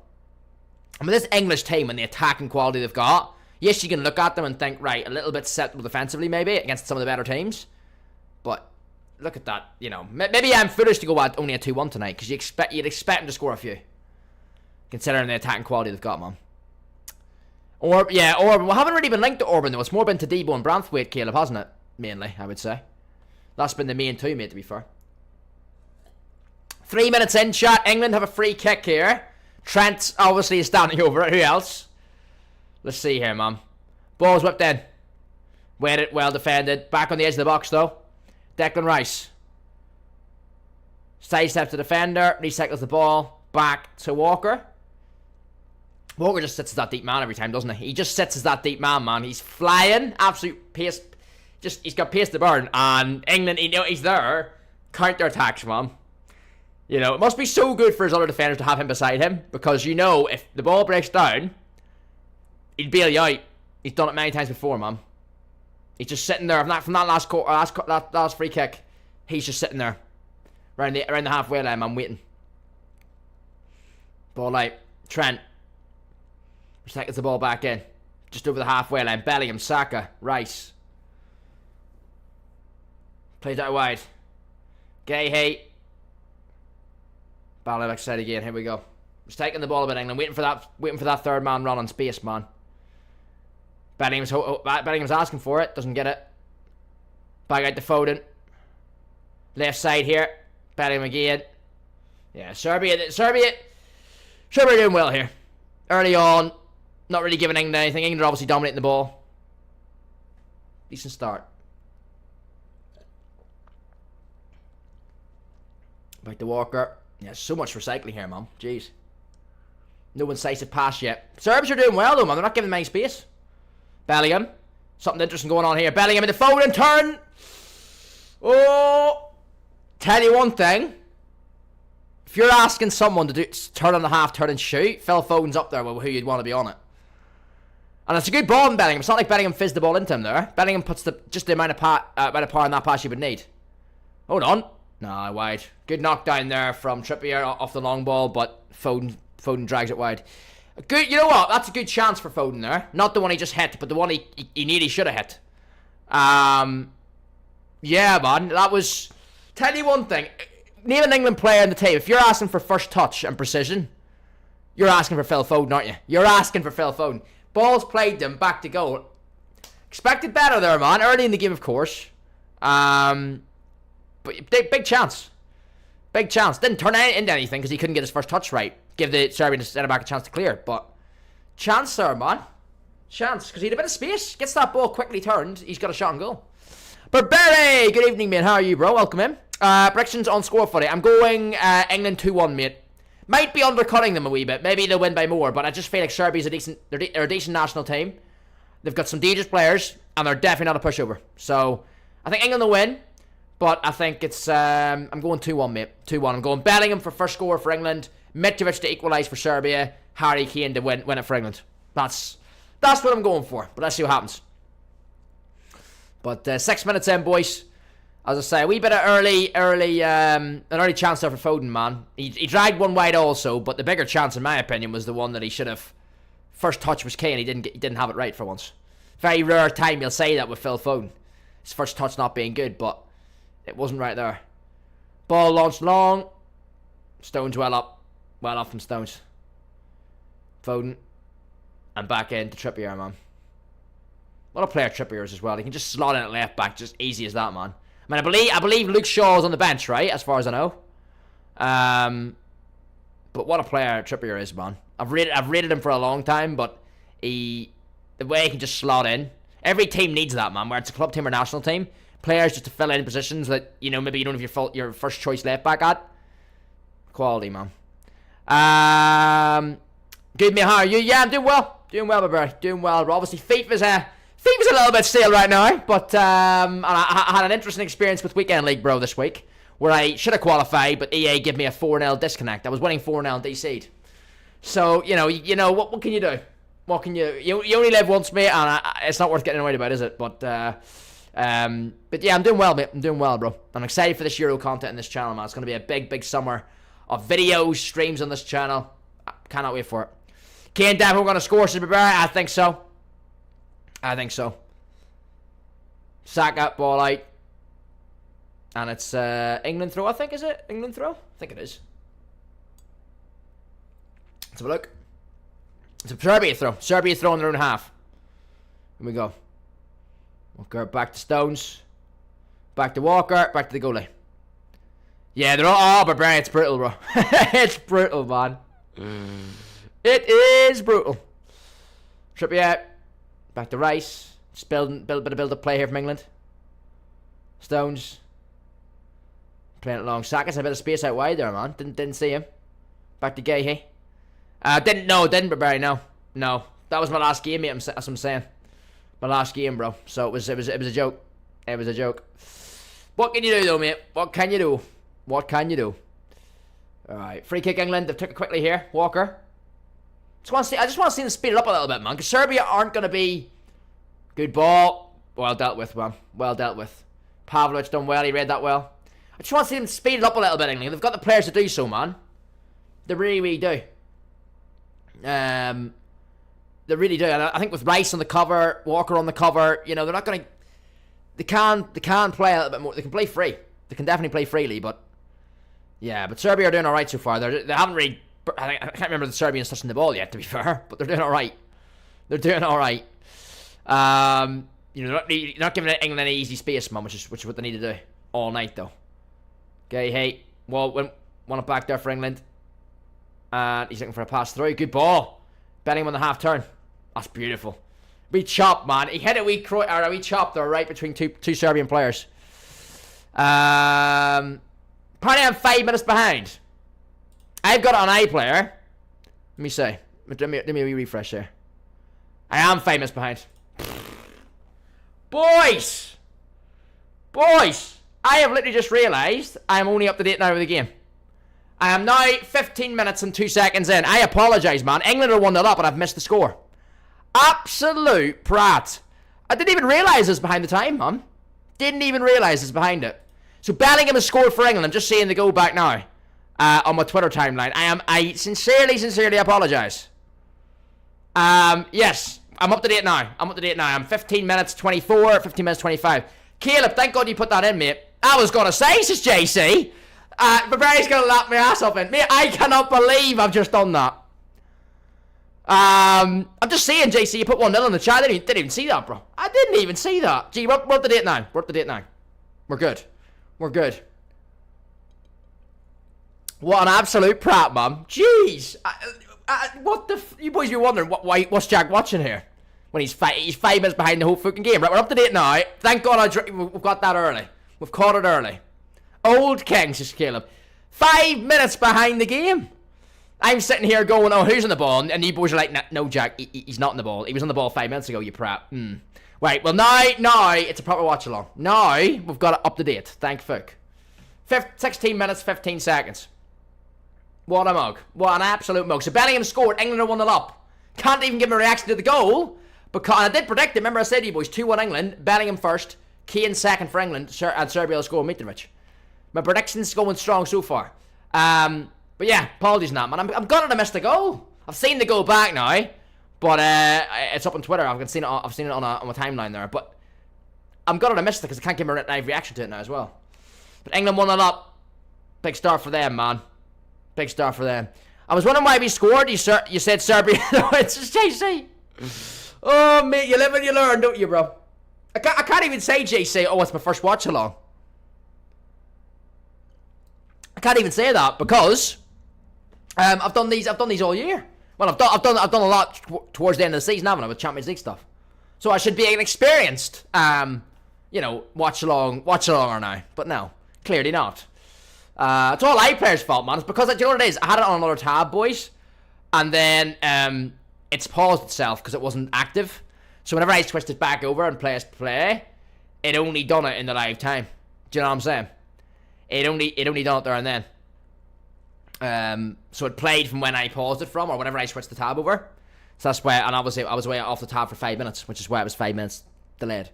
I mean, this English team and the attacking quality they've got, yes, you can look at them and think, right, a little bit susceptible defensively maybe against some of the better teams. But look at that, maybe I'm foolish to go at only a 2-1 tonight, because you'd expect them to score a few, considering the attacking quality they've got, man. Orban. We haven't really been linked to Orban, though. It's more been to Debo and Branthwaite, Caleb, hasn't it? Mainly, I would say. That's been the main two, mate, to be fair. 3 minutes in, chat. England have a free kick here. Trent, obviously, is standing over it. Who else? Let's see here, man. Ball's whipped in. Waited, well defended. Back on the edge of the box, though. Declan Rice. Sidesteps the defender. Recycles the ball. Back to Walker. Walker just sits as that deep man every time, doesn't he? He just sits as that deep man. He's flying, absolute pace. Just he's got pace to burn, and England, he's there, counter attacks, man. It must be so good for his other defenders to have him beside him, because if the ball breaks down, he'd bail you out. He's done it many times before, man. He's just sitting there from that last free kick. He's just sitting there, around the halfway line, man, waiting. Ball out, Trent. Gets the ball back in, just over the halfway line. Bellingham, Saka, Rice. Plays out wide. Gay. Ball back side again. Here we go. Just taking the ball a bit, England. Waiting for that third man run on space, man. Bellingham's asking for it. Doesn't get it. Back out to Foden. Left side here. Bellingham again. Yeah, Serbia doing well here. Early on, not really giving England anything. England are obviously dominating the ball. Decent start. Back to Walker. Yeah, so much recycling here, man. Jeez. No incisive pass yet. Serbs are doing well, though, man. They're not giving many space. Bellingham. Something interesting going on here. Bellingham into Foden. Turn. Oh. Tell you one thing. If you're asking someone to turn on the half, turn and shoot, Phil Foden's up there with who you'd want to be on it. And it's a good ball in Bellingham. It's not like Bellingham fizzed the ball into him there. Bellingham puts just the amount of power in that pass you would need. Hold on. Nah, wide. Good knockdown there from Trippier off the long ball, but Foden drags it wide. Good. You know what? That's a good chance for Foden there. Not the one he just hit, but the one he nearly should have hit. Yeah, man. That was... Tell you one thing. Name an England player in the team. If you're asking for first touch and precision, you're asking for Phil Foden, aren't you? You're asking for Phil Foden. Balls played them back to goal. Expected better there, man. Early in the game, of course. But big chance. Big chance. Didn't turn into anything because he couldn't get his first touch right. Give the Serbian centre-back a chance to clear. But chance there, man. Chance. Because he had a bit of space. Gets that ball quickly turned. He's got a shot on goal. Burberry! Good evening, mate. How are you, bro? Welcome in. Predictions on score footy. I'm going England 2-1, mate. Might be undercutting them a wee bit. Maybe they'll win by more, but I just feel like Serbia's a decent national team. They've got some dangerous players, and they're definitely not a pushover. So, I think England will win, but I think it's... I'm going 2-1, mate. 2-1. I'm going Bellingham for first score for England, Mitrovic to equalise for Serbia, Harry Kane to win it for England. That's what I'm going for, but let's see what happens. But 6 minutes in, boys. As I say, a wee bit of an early chance there for Foden, man. He dragged one wide also, but the bigger chance, in my opinion, was the one that he should have. First touch was Kane. He didn't have it right for once. Very rare time you'll say that with Phil Foden. His first touch not being good, but it wasn't right there. Ball launched long. Stones well up from Stones. Foden. And back into Trippier, man. What a player Trippier is as well. He can just slot in at left back, just easy as that, man. I mean, I believe Luke Shaw is on the bench, right? As far as I know. But what a player Trippier is, man. I've rated him for a long time, but the way he can just slot in. Every team needs that, man. Whether it's a club team or national team, players just to fill in positions that maybe you don't have your first choice left back at. Quality, man. Good, mate. How are you? Yeah, I'm doing well. Doing well, Barry. Doing well. But obviously, FIFA's a little bit stale right now, but I had an interesting experience with Weekend League, bro, this week, where I should have qualified, but EA gave me a 4-0 disconnect. I was winning 4-0 and DC'd. So, what can you do? What can you only live once, mate, and it's not worth getting annoyed about, is it? But yeah, I'm doing well, mate. I'm doing well, bro. I'm excited for this Euro content in this channel, man. It's going to be a big summer of videos, streams on this channel. I cannot wait for it. Kane definitely going to score, I think so. Saka, ball out. And it's England throw, I think, is it? England throw? I think it is. Let's have a look. It's a Serbia throw. Serbia throw in their own half. Here we go. Walker back to Stones. Back to Walker. Back to the goalie. Yeah, they're all... Oh, but Brian, it's brutal, bro. It's brutal, man. It is brutal. Trippier. Back to Rice. Just build a bit of build-up play here from England. Stones. Playing it long. Saka's a bit of space out wide there, man. Didn't see him. Back to Gahey. Didn't prepare. No. That was my last game, mate. That's what I'm saying. My last game, bro. So it was a joke. It was a joke. What can you do, though, mate? What can you do? All right, free kick England. They've took it quickly here. Walker. I just want to see them speed it up a little bit, man. Because Serbia aren't going to be... Good ball. Well dealt with, man. Well dealt with. Pavlovic done well. He read that well. I just want to see them speed it up a little bit, England. They've got the players to do so, man. They really, really do. They really do. And I think with Rice on the cover, Walker on the cover, you know, they're not going to... They can play a little bit more. They can play free. They can definitely play freely, but... Yeah, but Serbia are doing alright so far. They haven't really... I can't remember the Serbians touching the ball yet, to be fair, but they're doing alright. They're doing alright. You know, you're not giving England any easy space, man, which is what they need to do all night, though. Okay, hey, well, want it back there for England. And he's looking for a pass through. Good ball. Bellingham on the half turn. That's beautiful. We chopped, man. He hit a wee chop there, right between two Serbian players. Apparently I'm 5 minutes behind. I've got it on iPlayer. Let me see. Let me a wee refresh there. I am 5 minutes behind. Boys! I have literally just realised I am only up to date now with the game. I am now 15 minutes and 2 seconds in. I apologise, man. England are 1-0 up and I've missed the score. Absolute prat. I didn't even realise it's behind the time, man. Didn't even realise it's behind it. So Bellingham has scored for England. I'm just seeing the goal back now. On my Twitter timeline. I sincerely apologise. Yes. I'm up to date now. I'm 15 minutes 24, 15 minutes 25. Caleb, thank God you put that in, mate. I was going to say, says JC. Barry's going to lap my ass up in. Mate, I cannot believe I've just done that. I'm just saying, JC, you put 1-0 in the chat. I didn't even see that, bro. I didn't even see that. Gee, we're up to date now. We're good. What an absolute prat, man. Jeez. What the... You boys be wondering, what's Jack watching here? When he's 5 minutes behind the whole fucking game. Right, we're up to date now. Thank God we've got that early. We've caught it early. Old King, says Caleb. 5 minutes behind the game. I'm sitting here going, oh, who's on the ball? And you boys are like, no, Jack, he's not on the ball. He was on the ball 5 minutes ago, you prat. Right, well, now, it's a proper watch-along. Now, we've got it up to date. Thank fuck. 16 minutes, 15 seconds. What a mug. What an absolute mug. So Bellingham scored. England are 1-0 up. Can't even give him a reaction to the goal. Because I did predict it. Remember I said to you boys, 2-1 England. Bellingham first. Kane second for England. And Serbia will score Mitrovic. My prediction's going strong so far. But yeah, apologies on that, man. I'm gonna miss the goal. I've seen the goal back now. But it's up on Twitter. I've seen it on my timeline there. But I'm gonna miss it because I can't give him a live reaction to it now as well. But England 1-0 up. Big start for them, man. Big start for them. I was wondering why we scored. You said Serbia. No, it's just JC. Oh, mate, you live and you learn, don't you, bro? I can't even say JC. Oh, it's my first watch along. I can't even say that because I've done these all year. Well, I've done a lot towards the end of the season, haven't I, with Champions League stuff. So I should be an experienced, watch along now. But no, clearly not. It's all iPlayer's fault, man. It's because, you know what it is? I had it on another tab, boys. And then it's paused itself because it wasn't active. So whenever I switched it back over and pressed play, it only done it in the live time. Do you know what I'm saying? It only done it there and then. So it played from when I paused it from, or whenever I switched the tab over. So that's why, and obviously I was way off the tab for 5 minutes, which is why it was 5 minutes delayed.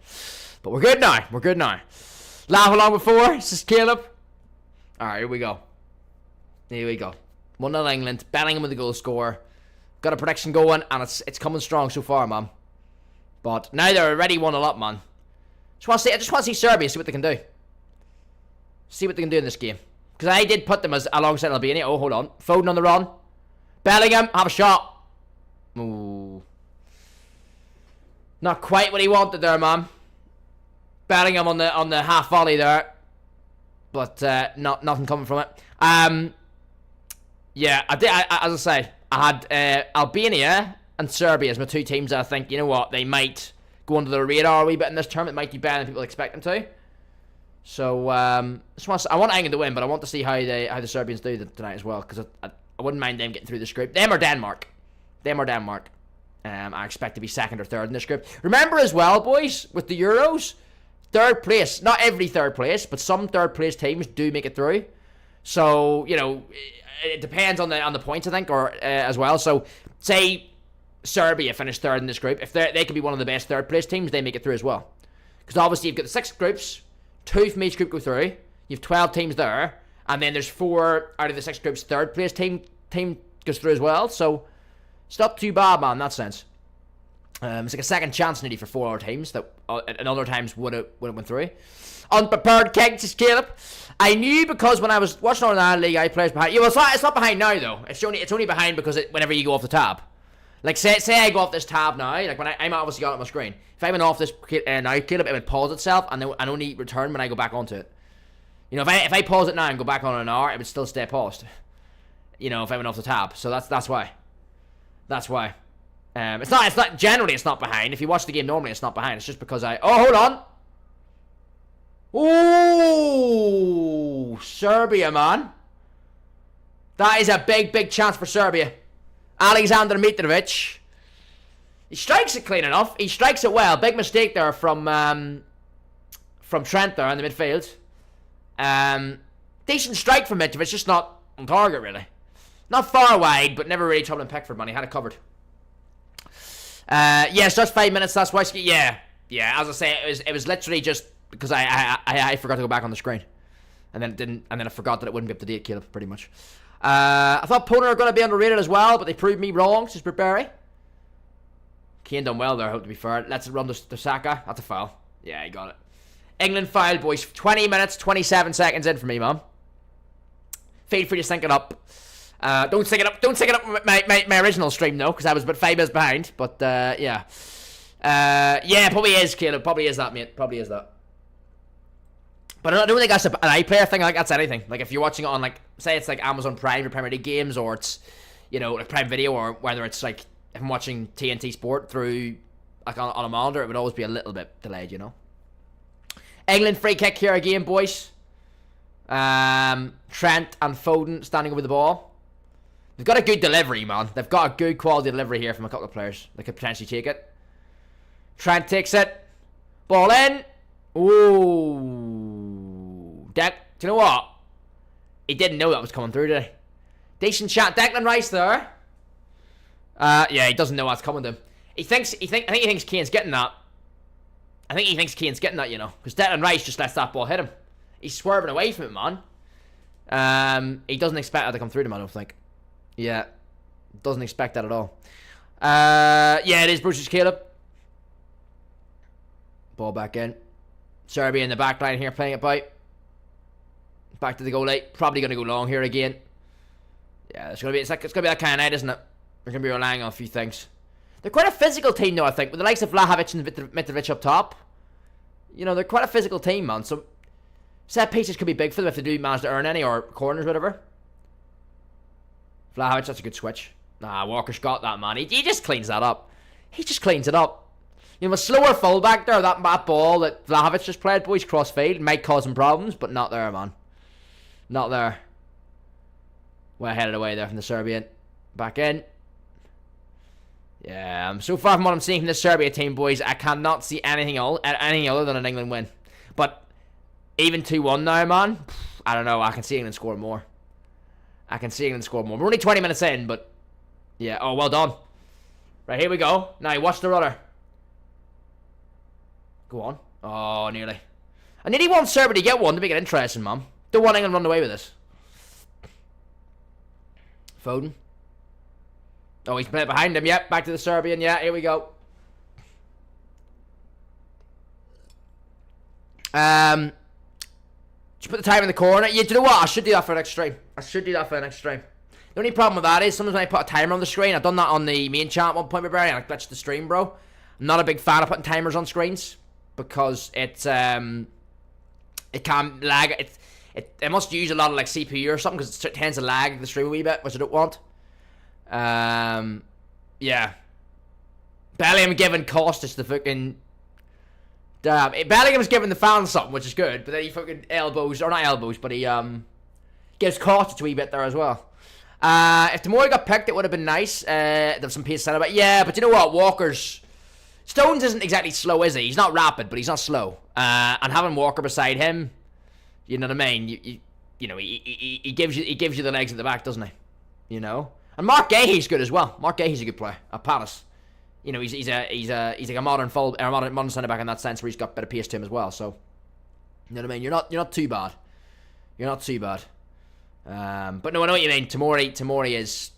But we're good now. Laugh along before, this is Caleb. Alright, here we go. 1-0 England. Bellingham with the goal score. Got a prediction going, and it's coming strong so far, man. But now they're already 1-0 up, man. I just want to see Serbia, see what they can do. See what they can do in this game. Because I did put them as alongside Albania. Oh, hold on. Foden on the run. Bellingham, have a shot. Ooh. Not quite what he wanted there, man. Bellingham on the half volley there. But nothing coming from it. Yeah, I did. As I say, I had Albania and Serbia as my two teams that I think, you know what, they might go under the radar a wee bit in this tournament. It might be better than people expect them to. So I want England to win, but I want to see how the Serbians do tonight as well, because I wouldn't mind them getting through this group. Them or Denmark. I expect to be second or third in this group. Remember as well, boys, with the Euros, third place. Not every third place, but some third place teams do make it through. So, you know, it depends on the points, I think, or as well. So, say Serbia finished third in this group. If they could be one of the best third place teams, they make it through as well. Because obviously you've got the 6 groups, 2 from each group go through. You have 12 teams there, and then there's 4 out of the 6 groups third place team goes through as well. So it's not too bad, man, in that sense. It's like a second chance nearly for 4 other teams that at other times would have went through. Unprepared kicks is Caleb. I knew because when I was watching on the league, I played behind. Yeah, well, it's not behind now though. It's only behind because whenever you go off the tab. Like say I go off this tab now, like when I'm obviously got it on my screen. If I went off this now, Caleb, it would pause itself and only return when I go back onto it. You know, if I pause it now and go back on an hour, it would still stay paused. You know, if I went off the tab, so that's why. That's why. It's not generally it's not behind. If you watch the game normally, it's not behind. It's just because hold on. Ooh, Serbia, man. That is a big chance for Serbia. Alexander Mitrovic. He strikes it clean enough. He strikes it well. Big mistake there from Trent there in the midfield. Decent strike from Mitrovic, just not on target really. Not far wide, but never really troubling Pickford, man. He had it covered. Yes, just 5 minutes. That's why. Yeah. As I say, it was literally just because I forgot to go back on the screen, and then it didn't, and then I forgot that it wouldn't be up to date, Caleb, pretty much. I thought Poner are going to be underrated as well, but they proved me wrong. Just Barry. Kane done well there, I hope to be fair. Let's run to Saka. That's a foul. Yeah, he got it. England foul, boys. 20 minutes, 27 seconds in for me, man. Feel free to sync it up. Don't sync it up. Don't sync it up with my original stream though, because I was about 5 minutes behind. But yeah, probably is, Caleb. Probably is that, mate. Probably is that. But I don't think that's an iPlayer thing. Like that's anything. Like if you're watching it on like, say it's like Amazon Prime or Premier League games, or it's, you know, like Prime Video, or whether it's like if I'm watching TNT Sport through like on a monitor, it would always be a little bit delayed, you know. England free kick here again, boys. Trent and Foden standing over the ball. They've got a good delivery, man. They've got a good quality delivery here from a couple of players. They could potentially take it. Trent takes it. Ball in. Ooh. Do you know what? He didn't know that was coming through, did he? Decent shot. Declan Rice there. Yeah, he doesn't know what's coming to him. I think he thinks Kane's getting that. I think he thinks Kane's getting that, you know. Because Declan Rice just lets that ball hit him. He's swerving away from it, man. He doesn't expect that to come through to him, I don't think. Yeah. Doesn't expect that at all. Yeah, it is Bruce's Caleb. Ball back in. Serbia in the back line here playing it by. Back to the goal late. Probably going to go long here again. Yeah, it's gonna be that kind of night, isn't it? We're going to be relying on a few things. They're quite a physical team, though, I think, with the likes of Vlahovic and Mitrovic up top. You know, they're quite a physical team, man. So, set pieces could be big for them if they do manage to earn any, or corners, whatever. Vlahovic, that's a good switch. Nah, Walker's got that, man. He just cleans that up. He just cleans it up. You know, a slower fullback there, that ball that Vlahovic just played, boys, crossfield, might cause him problems, but not there, man. Not there. Well headed away there from the Serbian. Back in. Yeah, so far from what I'm seeing from this Serbia team, boys, I cannot see anything other than an England win. But even 2-1 now, man, I don't know. I can see England score more. We're only 20 minutes in, but yeah. Oh, well done. Right, here we go. Now, watch the rudder. Go on. Oh, nearly. I nearly want Serbia to get one to make it interesting, man. Don't want England to run away with this. Foden. Oh, he's playing behind him. Yep, back to the Serbian. Yeah, here we go. Just put the time in the corner. Yeah, do you know what? I should do that for next stream. The only problem with that is sometimes when I put a timer on the screen, I've done that on the main chat at one point, my brother, and I glitched the stream, bro. I'm not a big fan of putting timers on screens because it can lag. It must use a lot of like CPU or something because it tends to lag the stream a wee bit, which I don't want. Yeah. Bellingham giving Costas the fucking. Damn, Bellingham's giving the fans something, which is good, but then he fucking elbows, or not elbows, but he gives Costas a wee bit there as well. If Tamori got picked, it would have been nice. There's some pace centre back. Yeah, but you know what? Stones isn't exactly slow, is he? He's not rapid, but he's not slow. And having Walker beside him, you know what I mean? You know, he gives you the legs at the back, doesn't he? You know. And Mark Gahey's good as well. Mark Gahey's a good player at Palace. You know, he's like a modern centre back in that sense, where he's got better pace to him as well. So, you know what I mean? You're not too bad. You're not too bad. But no, I know what you mean. Tamori is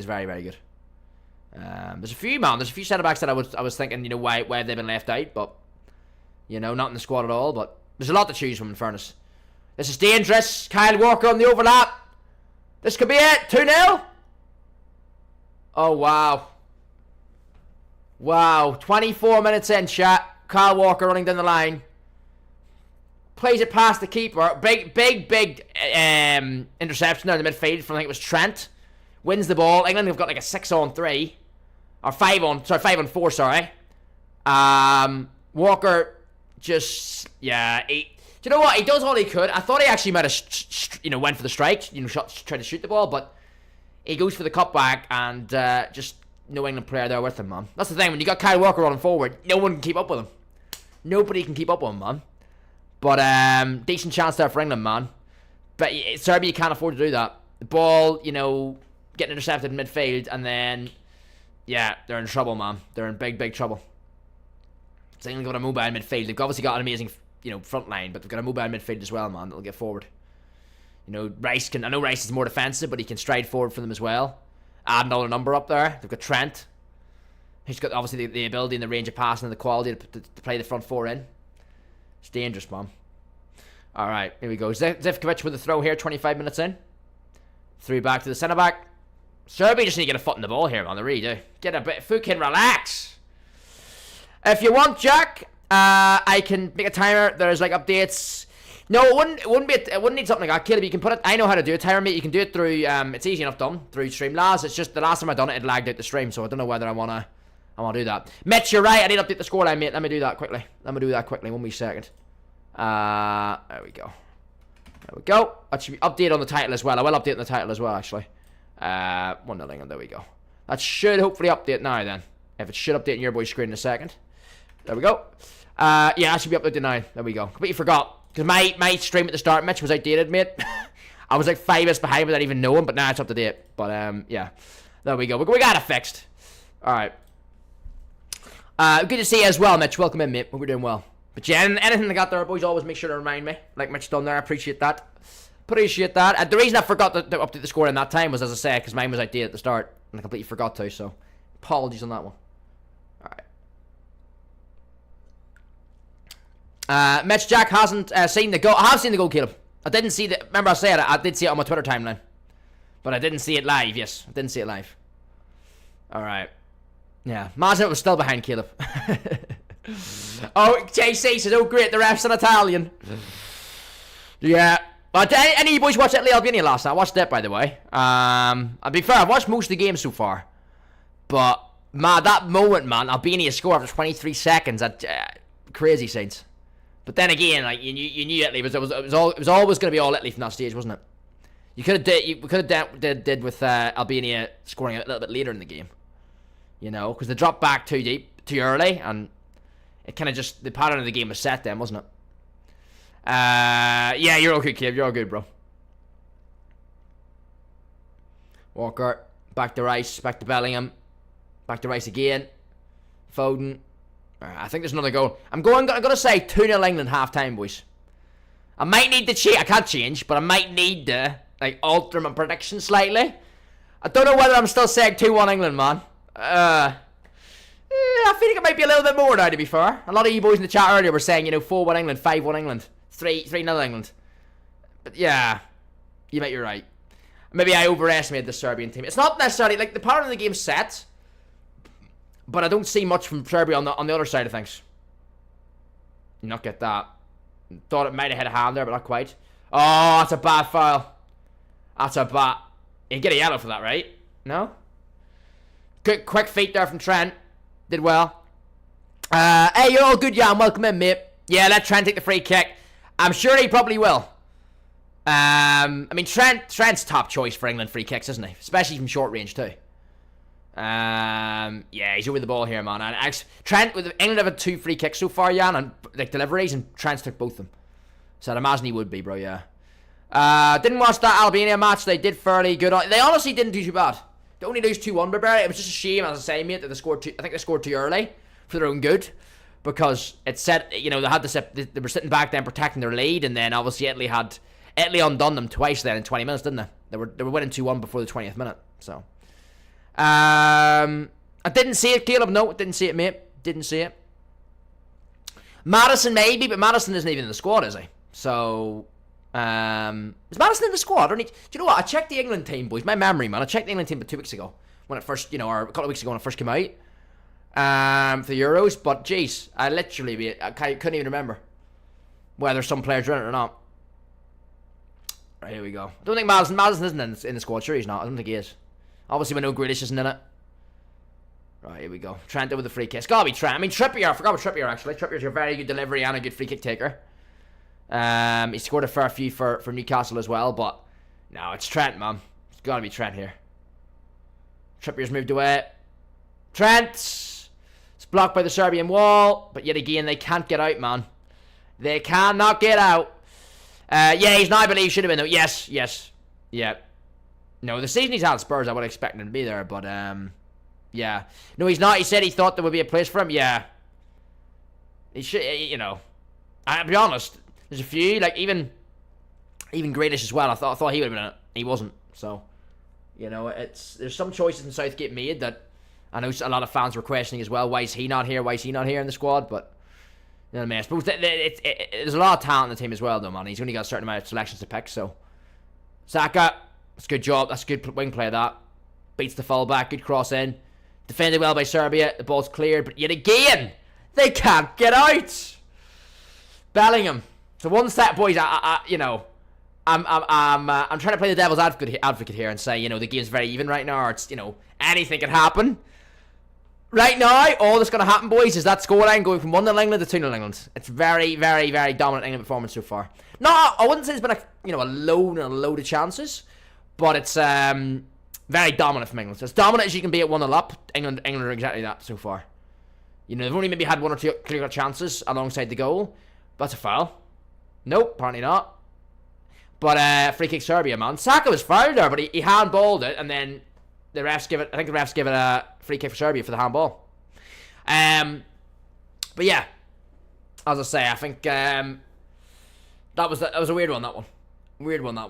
very, very good. There's a few centre backs that I was thinking, you know, why have they been left out? But you know, not in the squad at all. But there's a lot to choose from, in fairness. This is dangerous. Kyle Walker on the overlap. This could be it. 2-0. Oh wow. Wow. 24 minutes in, chat. Kyle Walker running down the line. Plays it past the keeper. Big interception there in the midfield from, I think it was Trent. Wins the ball. England have got like a 6-on-3. Or 5-on-4, sorry. Walker just, yeah. Do you know what? He does all he could. I thought he actually might have, went for the strike. Tried to shoot the ball, but he goes for the cutback and just no England player there with him, man. That's the thing. When you got Kyle Walker running forward, no one can keep up with him. Nobody can keep up with him, man. But decent chance there for England, man. But Serbia can't afford to do that. The ball, getting intercepted in midfield, and then, yeah, they're in trouble, man. They're in big, big trouble. So England got a mobile midfield. They've obviously got an amazing, front line, but they've got a mobile midfield as well, man. That'll get forward. I know Rice is more defensive, but he can stride forward for them as well. Add another number up there. They've got Trent. He's got obviously the ability and the range of passing and the quality to play the front four in. It's dangerous, man. Alright, here we go. Zivkovic with a throw here, 25 minutes in. Through back to the centre back. Serbia just need to get a foot in the ball here, man. They really do. Get a bit. Fucking relax. If you want, Jack, I can make a timer. There's like updates. No, it wouldn't need something like that. Caleb, you can put it. I know how to do a timer, mate. You can do it through. It's easy enough done through Streamlabs. It's just the last time I done it, it lagged out the stream, so I don't know whether I wanna do that. Mitch, you're right. I need to update the scoreline, mate. Let me do that quickly. 1 wee second. There we go. There we go. That should be updated on the title as well. I will update on the title as well, actually. 1-0 England. There we go. That should hopefully update now. Then, if it should update on your boy's screen in a second. There we go. Yeah, that should be updated now. There we go. Completely forgot. Because my stream at the start, Mitch, was outdated, mate. I was like 5 minutes behind without even knowing, but now it's up to date. But, yeah. There we go. We got it fixed. Alright. Good to see you as well, Mitch. Welcome in, mate. Hope we're doing well. But yeah, anything they got there, boys, always make sure to remind me. Like Mitch done there. I appreciate that. Appreciate that. The reason I forgot to update the score in that time was, as I said, because mine was outdated at the start. And I completely forgot to, so apologies on that one. Alright. Mitch Jack hasn't seen the goal. I have seen the goal, Caleb. I didn't see the. Remember, I said I did see it on my Twitter timeline, but I didn't see it live. Yes, I didn't see it live. All right. Yeah, imagine it was still behind Caleb. Oh, JC says, "Oh, great, the ref's in Italian." Yeah. But any of you boys watch Italy Albania last night? I watched that, by the way. I'll be fair, I've watched most of the game so far, but man, that moment, man, Albania score after 23 seconds, crazy Saints. But then again, like you knew Italy it was always going to be all Italy from that stage, wasn't it? We could have did with Albania scoring a little bit later in the game, because they dropped back too deep, too early, and it kind of just the pattern of the game was set then, wasn't it? Yeah, you're all good, kid. You're all good, bro. Walker back to Rice, back to Bellingham, back to Rice again. Foden. I think there's another goal. I'm gonna say 2-0 England half time, boys. I might need to change. I can't change, but I might need to alter my prediction slightly. I don't know whether I'm still saying 2-1 England, man. I feel like it might be a little bit more now, to be fair. A lot of you boys in the chat earlier were saying, 4-1 England, 5-1 England, 3-0 England. But yeah, you might be right. Maybe I overestimated the Serbian team. It's not necessarily the pattern of the game's set. But I don't see much from Serbia on the other side of things. Not get that. Thought it might have hit a hand there, but not quite. Oh, that's a bad foul. That's a bad. You can get a yellow for that, right? No? Quick feet there from Trent. Did well. Hey, you're all good, Jan. Welcome in, mate. Yeah, let Trent take the free kick. I'm sure he probably will. I mean, Trent's top choice for England free kicks, isn't he? Especially from short range too. Yeah, he's over the ball here, man. And Trent, with England have had 2 free kicks so far, Jan, and like deliveries, and Trent's took both of them. So I'd imagine he would be, bro. Yeah. Didn't watch that Albania match. They did fairly good. They honestly didn't do too bad. They only lose 2-1, but it was just a shame, as I say, mate, that they scored I think they scored too early for their own good, because it said, you know, they were sitting back then protecting their lead, and then obviously Italy undone them twice then in 20 minutes, didn't they? They were winning 2-1 before the 20th minute. So, I didn't see it, Caleb. No, didn't see it, mate. Didn't see it. Madison maybe, but Madison isn't even in the squad, is he? So, is Madison in the squad? Do you know what? I checked the England team, boys. My memory, man. I checked the England team 2 weeks ago when it first, or a couple of weeks ago when it first came out, for the Euros. But jeez, I couldn't even remember whether some players are in it or not. Right, here we go. I don't think Madison isn't in the squad. Sure, he's not. I don't think he is. Obviously, we know Grealish isn't in it. Right, here we go. Trent with the free kick. It's gotta be Trent. I mean, Trippier. I forgot about Trippier, actually. Trippier's a very good delivery and a good free kick taker. He scored a fair few for Newcastle as well, but no, it's Trent, man. It's gotta be Trent here. Trippier's moved away. Trent! It's blocked by the Serbian wall, but yet again, they can't get out, man. They cannot get out. Yeah, he's not, I believe, should have been, though. Yes. Yeah. No, the season he's had at Spurs, I would expect him to be there, but, yeah. No, he's not. He said he thought there would be a place for him. Yeah. He should, I'll be honest. There's a few, like, even Grealish as well. I thought he would have been in it. He wasn't. So, there's some choices in Southgate made that I know a lot of fans were questioning as well. Why is he not here? Why is he not here in the squad? But, you know what I mean? I suppose there's a lot of talent in the team as well, though, man. He's only got a certain amount of selections to pick, so. Saka, that's a good job. That's a good wing play, that. Beats the fullback. Good cross in. Defended well by Serbia. The ball's cleared, but yet again, they can't get out. Bellingham. So one step, boys. I'm trying to play the devil's advocate here and say, the game's very even right now, or it's, anything can happen. Right now, all that's going to happen, boys, is that scoreline going from 1-0 England to 2-0 England. It's very, very, very dominant England performance so far. No, I wouldn't say it's been a load of chances, but it's very dominant from England. So as dominant as you can be at 1-0 up, England are exactly that so far. They've only maybe had 1 or 2 clear chances alongside the goal. That's a foul. Nope, apparently not. But free kick Serbia, man. Saka was fouled there, but he handballed it, and then the refs give it a free kick for Serbia for the handball. But yeah, as I say, I think that was a weird one. That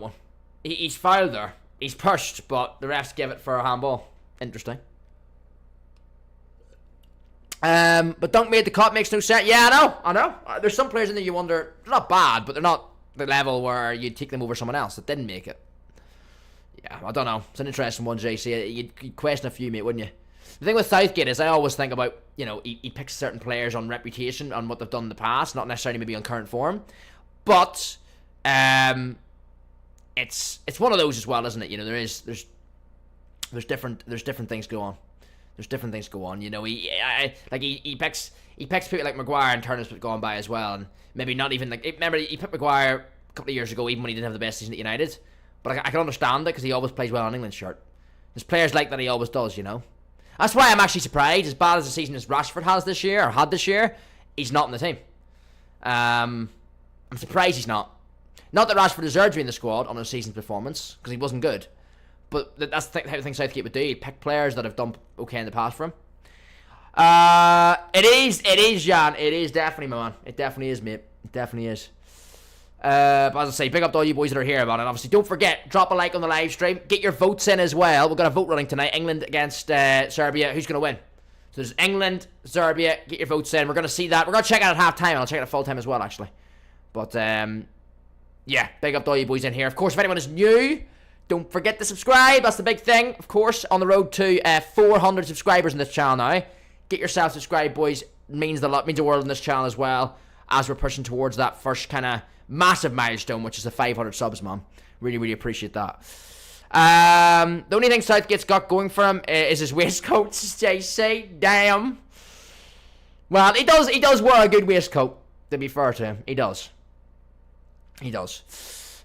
one. He's fouled there. He's pushed, but the refs give it for a handball. Interesting. But Dunk made the cut, makes no sense. Yeah, I know. There's some players in there you wonder, they're not bad, but they're not the level where you'd take them over someone else that didn't make it. Yeah, I don't know. It's an interesting one, JC. You'd question a few, mate, wouldn't you? The thing with Southgate is I always think about, he picks certain players on reputation, on what they've done in the past, not necessarily maybe on current form. But, it's one of those as well, isn't it? There's different things go on. There's different things go on. He picks people like Maguire and Turner's gone by as well, and maybe not even remember he picked Maguire a couple of years ago, even when he didn't have the best season at United. But I can understand it because he always plays well on England's shirt. There's players like that he always does, That's why I'm actually surprised. As bad as the season as Rashford had this year, he's not in the team. I'm surprised he's not. Not that Rashford deserved to be in the squad on his season's performance because he wasn't good. But that's the type of thing Southgate would do. He'd pick players that have done okay in the past for him. It is, Jan. It is definitely, my man. It definitely is, mate. It definitely is. But as I say, big up to all you boys that are here about it. Obviously, don't forget, drop a like on the live stream. Get your votes in as well. We've got a vote running tonight. England against Serbia. Who's going to win? So there's England, Serbia. Get your votes in. We're going to see that. We're going to check it at half-time, and I'll check it at full-time as well, actually. But, yeah, big up to all you boys in here. Of course, if anyone is new, don't forget to subscribe. That's the big thing. Of course, on the road to 400 subscribers in this channel now. Get yourself subscribed, boys. It means the world in this channel as well, as we're pushing towards that first kind of massive milestone, which is the 500 subs, man. Really, really appreciate that. The only thing Southgate's got going for him is his waistcoat, JC. Damn. Well, he does wear a good waistcoat, to be fair to him. He does.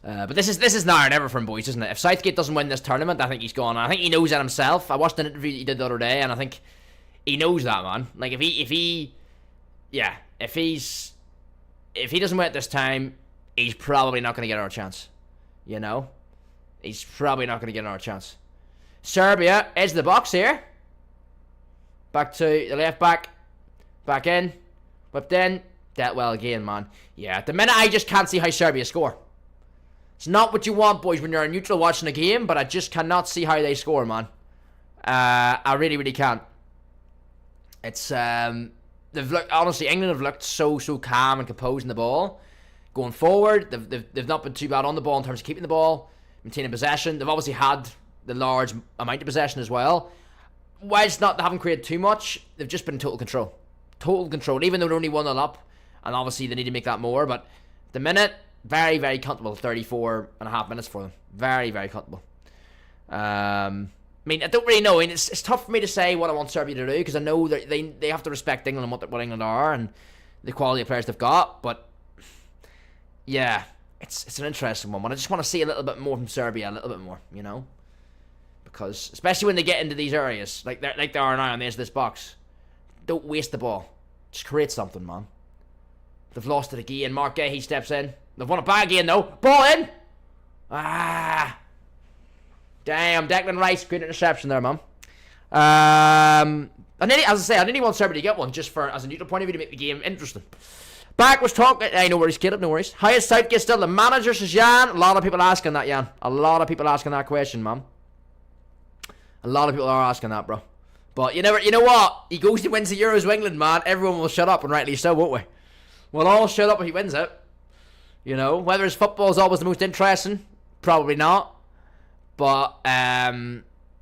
But this is now or never from boys, isn't it? If Southgate doesn't win this tournament, I think he's gone. I think he knows that himself. I watched an interview he did the other day, and I think he knows that, man. Like if he doesn't win it this time, he's probably not going to get another chance. You know, he's probably not going to get another chance. Serbia edge of the box here. Back to the left back, back in, whipped in, dealt well again, man. Yeah, at the minute I just can't see how Serbia score. It's not what you want, boys, when you're a neutral watching a game, but I just cannot see how they score, man. I really, really can't. It's, they've looked, honestly, England have looked so calm and composed in the ball. Going forward, they've not been too bad on the ball in terms of keeping the ball, maintaining possession. They've obviously had the large amount of possession as well. Whilst they haven't created too much, they've just been in total control. Total control, even though they're only 1-0 up. And obviously they need to make that more, but at the minute, very, very comfortable. 34.5 minutes for them. Very, very comfortable. I mean, I don't really know. I mean, it's tough for me to say what I want Serbia to do, because I know that they have to respect England and what England are and the quality of players they've got. But yeah, it's an interesting one. I just want to see a little bit more from Serbia, a little bit more, you know, because especially when they get into these areas like they are now on the edge of this box, don't waste the ball. Just create something, man. They've lost it again. Mark Gay, he steps in. They've won it back again, though. Ball in! Damn, Declan Rice, great interception there, man. As I say, I didn't want Serbia to get one, just for, as a neutral point of view, to make the game interesting. Back was talking, no worries, Caleb, no worries. How is Southgate still the manager, says Jan? A lot of people asking that, Jan. A lot of people asking that question, man. A lot of people are asking that, bro. But you know what? He goes to wins the Euros with England, man. Everyone will shut up, and rightly so, won't we? We'll all shut up if he wins it. You know, whether his football is always the most interesting, probably not. But yeah,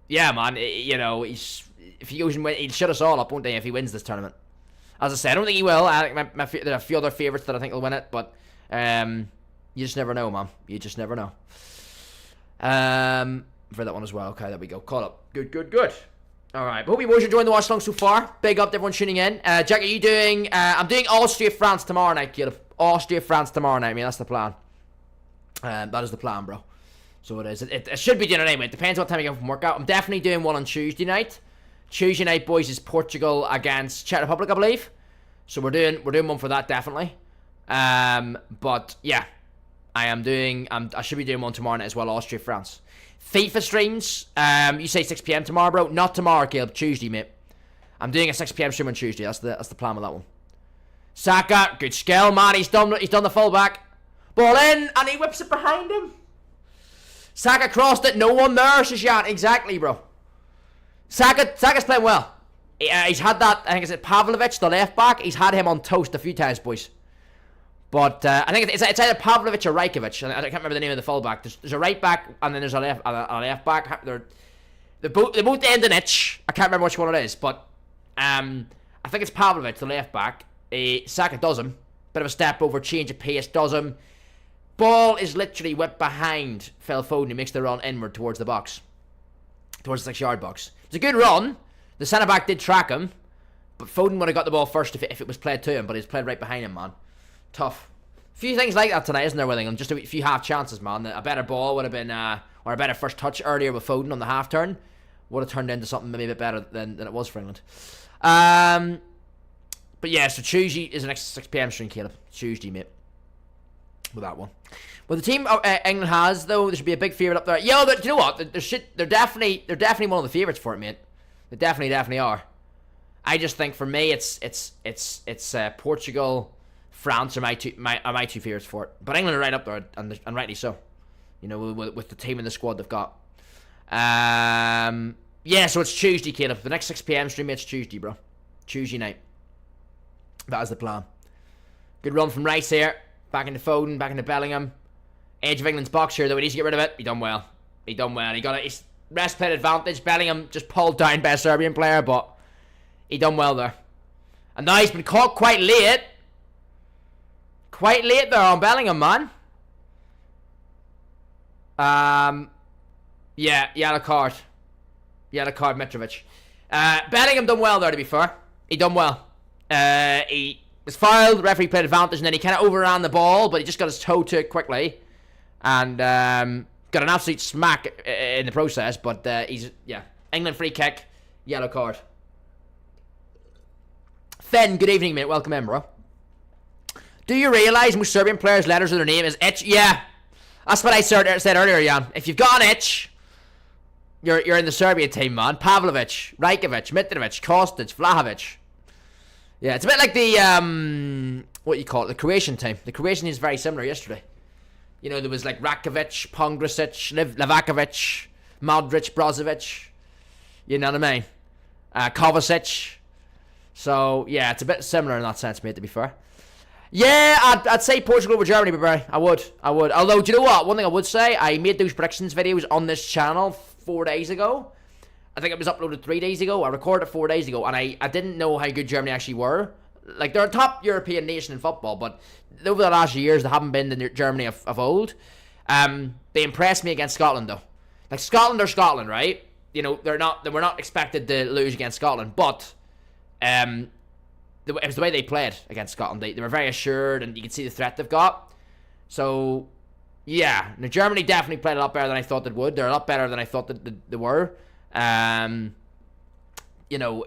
man, you know, if he goes and wins, he'll shut us all up, won't he, if he wins this tournament? As I said, I don't think he will. I think there are a few other favourites that I think will win it, but you just never know, man. You just never know. For that one as well. Okay, there we go. Caught up. Good. Alright, hope you boys are enjoying the watch along so far. Big up to everyone tuning in. Jack, are you doing... I'm doing Austria-France tomorrow night, Caleb. Austria-France tomorrow night, I mean, that's the plan. That is the plan, bro. So it is. It should be doing it anyway. It depends what time I get from workout. I'm definitely doing one on Tuesday night. Tuesday night, boys, is Portugal against Czech Republic, I believe. So we're doing one for that, definitely. But, yeah. I should be doing one tomorrow night as well, Austria-France. FIFA streams, you say 6 p.m. tomorrow, bro? Not tomorrow, Caleb. Tuesday, mate. I'm doing a 6 p.m. stream on Tuesday. That's the plan with that one. Saka, good skill, man. He's done the fullback. Ball in, and he whips it behind him. Saka crossed it. No one there, Shishan. Exactly, bro. Saka's playing well. He's had that, I think it's Pavlovic, the left back. He's had him on toast a few times, boys. But I think it's either Pavlovic or Rajkovic. I can't remember the name of the fullback. There's a right back and then there's a left back. They're both end in itch. I can't remember which one it is, but I think it's Pavlovic, the left back. Saka does him. Bit of a step over, change of pace, does him. Ball is literally whipped behind Phil Foden, who makes the run inward towards the box, towards the 6-yard box. It's a good run. The centre back did track him, but Foden would have got the ball first if it was played to him, but he's played right behind him, man. Tough. A few things like that tonight, isn't there, with England? Just a few half chances, man. A better ball would have been, or a better first touch earlier with Foden on the half turn would have turned into something maybe a bit better than it was for England. But yeah, so Tuesday is the next 6 p.m. stream, Caleb. Tuesday, mate. With that one. Well, the team England has, though, there should be a big favourite up there. Yo, do you know what? They're definitely one of the favourites for it, mate. They definitely are. I just think for me, it's Portugal, France are my two favourites for it. But England are right up there, and rightly so. You know, with the team and the squad they've got. Yeah, so it's Tuesday, Caleb. The next 6 p.m. stream, it's Tuesday, bro. Tuesday night. That is the plan. Good run from Rice here. Back into Foden, back into Bellingham. Edge of England's box here, though. He needs to get rid of it. He done well. He got his rest play advantage. Bellingham just pulled down by a Serbian player, but he done well there. And now he's been caught quite late. Quite late there on Bellingham, man. Yeah, yellow card. Yellow card, Mitrovic. Bellingham done well there, to be fair. He done well. He was fouled, referee played advantage, and then he kind of overran the ball, but he just got his toe to it quickly. And got an absolute smack in the process. But England free kick, yellow card. Fen, good evening, mate. Welcome in, bro. Do you realise most Serbian players' letters of their name is itch? Yeah. That's what I said earlier, Jan. If you've got an itch, you're in the Serbian team, man. Pavlovic, Rajkovic, Mitrovic, Kostic, Vlahovic. Yeah, it's a bit like the, what you call it, the Croatian team. The Croatian team is very similar yesterday. You know, there was like Rakovic, Pongrasic, Livakovic, Modric, Brozovic. You know what I mean? Kovacic. So, yeah, it's a bit similar in that sense, mate, to be fair. Yeah, I'd say Portugal over Germany, but I would. Although, do you know what? One thing I would say, I made those predictions videos on this channel 4 days ago. I think it was uploaded 3 days ago. I recorded it 4 days ago, and I didn't know how good Germany actually were. Like, they're a top European nation in football, but over the last years, they haven't been the Germany of old. They impressed me against Scotland, though. Like, Scotland are Scotland, right? You know, they were not expected to lose against Scotland, but it was the way they played against Scotland. They were very assured, and you can see the threat they've got. So, yeah. Now, Germany definitely played a lot better than I thought they would. They're a lot better than I thought that they were. You know,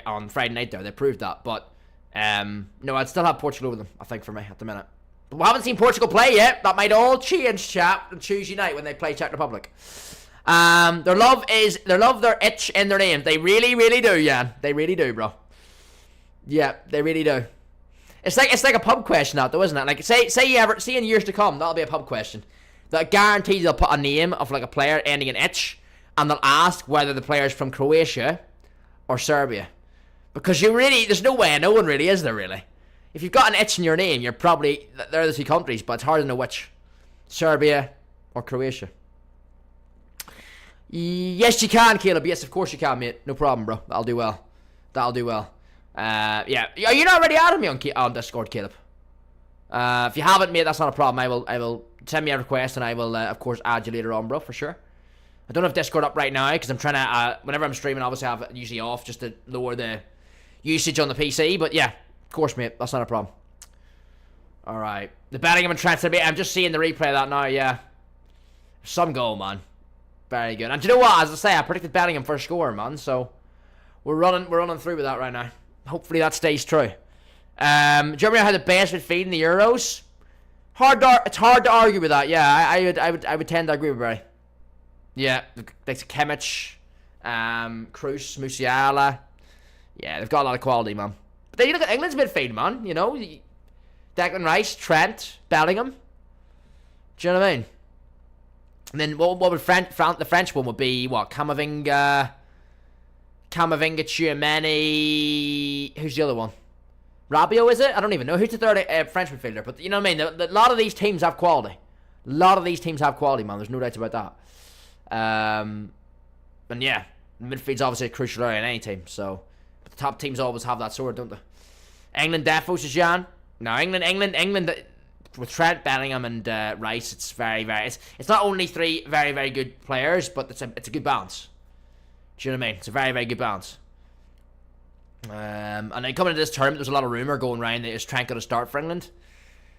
on Friday night there, they proved that. But, no, I'd still have Portugal over them, I think, for me, at the minute. But we haven't seen Portugal play yet. That might all change, chat, on Tuesday night when they play Czech Republic. Their love, their itch in their name. They really, really do, Jan. They really do, bro. Yeah, they really do. It's like a pub question, that though, isn't it? Like, say in years to come, that'll be a pub question. That guarantees they'll put a name of like a player ending in itch, and they'll ask whether the player's from Croatia or Serbia, because there's no way, no one really is there really. If you've got an itch in your name, you're probably they're the two countries, but it's hard to know which, Serbia or Croatia. Yes, you can, Caleb. Yes, of course you can, mate. No problem, bro. That'll do well. Yeah. Are you not already adding me on Discord, Caleb? If you haven't, mate, that's not a problem. I will send me a request, and I will, of course, add you later on, bro, for sure. I don't have Discord up right now because I'm trying to. Whenever I'm streaming, obviously I have it usually off just to lower the usage on the PC. But yeah, of course, mate, that's not a problem. All right, the Bellingham and Trent. I'm just seeing the replay of that now. Yeah, some goal, man. Very good. And do you know what? As I say, I predicted Bellingham first scorer, man. So we're running through with that right now. Hopefully that stays true. Germany had the best midfield in the Euros. It's hard to argue with that. Yeah, I would tend to agree with Barry. Yeah, like Kimmich, Kroos, Musiala. Yeah, they've got a lot of quality, man. But then you look at England's midfield, man. You know, Declan Rice, Trent, Bellingham. Do you know what I mean? And then what would the French one would be? What? Camavinga, Tchouameni. Who's the other one? Rabiot, is it? I don't even know. Who's the third French midfielder? But you know what I mean? A lot of these teams have quality. A lot of these teams have quality, man. There's no doubts about that. And yeah, midfield's obviously a crucial area in any team. So, but the top teams always have that sort, don't they? England defos is Jan. No, England. With Trent, Bellingham, and Rice, it's very, very. It's not only three very, very good players, but it's a good balance. Do you know what I mean? It's a very, very good balance. And then coming into this tournament, there's a lot of rumour going around that is Trent going to start for England.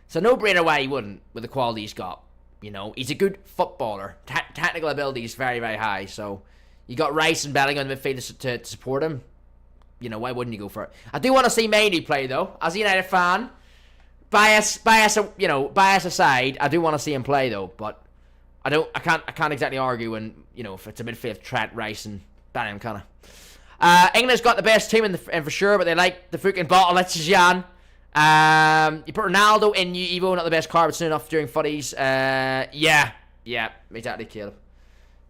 It's a no-brainer why he wouldn't, with the quality he's got. You know, he's a good footballer. Technical ability is very, very high. So you got Rice and Bellingham in the midfield to support him. You know, why wouldn't you go for it? I do want to see Mainey play though, as a United fan. Bias aside, I do want to see him play though, but I can't exactly argue when, you know, if it's a midfield Trent, Rice, and Bellingham, kind of. England's got the best team in for sure, but they like the fucking bottle. That's Jan. You put Ronaldo in Evo, not the best card, but soon enough during footies. Yeah, exactly, Caleb.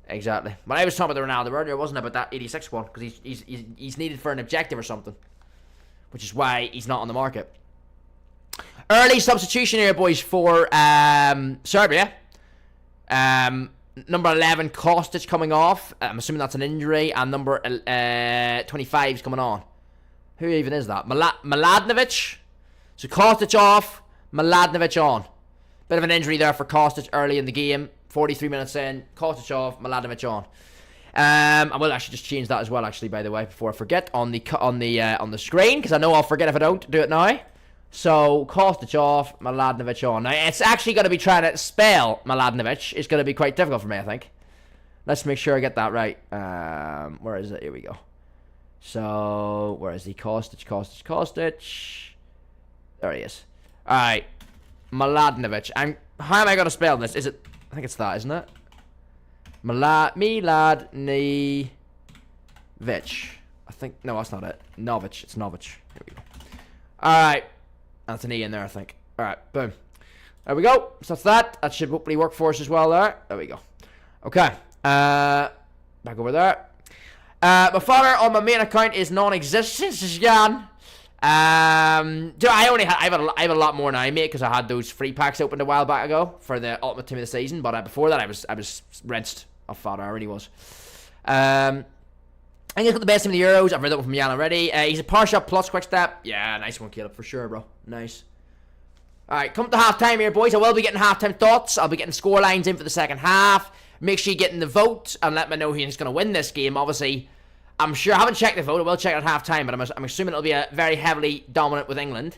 Exactly. But I was talking about the Ronaldo earlier, wasn't it, about that 86 one, because he's needed for an objective or something, which is why he's not on the market. Early substitution here, boys, for Serbia. Number 11, Kostic coming off. I'm assuming that's an injury. And number 25 is coming on. Who even is that? Mladenovic. So Kostic off, Mladenovic on. Bit of an injury there for Kostic early in the game. 43 minutes in, Kostic off, Mladenovic on. I will actually just change that as well, actually, by the way, before I forget on the screen, because I know I'll forget if I don't do it now. So, Kostic off, Mladenovic on. Now, it's actually going to be trying to spell Mladenovic. It's going to be quite difficult for me, I think. Let's make sure I get that right. Where is it? Here we go. So, where is he? Kostic. There he is. Alright. Mladenovic. How am I going to spell this? Is it... I think it's that, isn't it? Mladenovic. I think... No, that's not it. Novic. It's Novic. Here we go. Alright. That's an E in there, I think. Alright, boom. There we go. So that's that. That should hopefully work for us as well there. There we go. Okay. Back over there. My father on my main account is non-existent. This is Jan. Dude, I have a lot more now, mate, because I had those free packs opened a while back ago for the ultimate team of the season. But before that, I was rinsed off father. I really was. I think he's got the best team in the Euros. I've read that one from Jan already. He's a power shot plus quick step. Yeah, nice one, Caleb, for sure, bro. Nice. Alright, come to half-time here, boys. I will be getting half-time thoughts. I'll be getting score lines in for the second half. Make sure you get in the vote and let me know who's going to win this game. Obviously, I'm sure I haven't checked the vote. I will check it at half-time, but I'm assuming it'll be a very heavily dominant with England.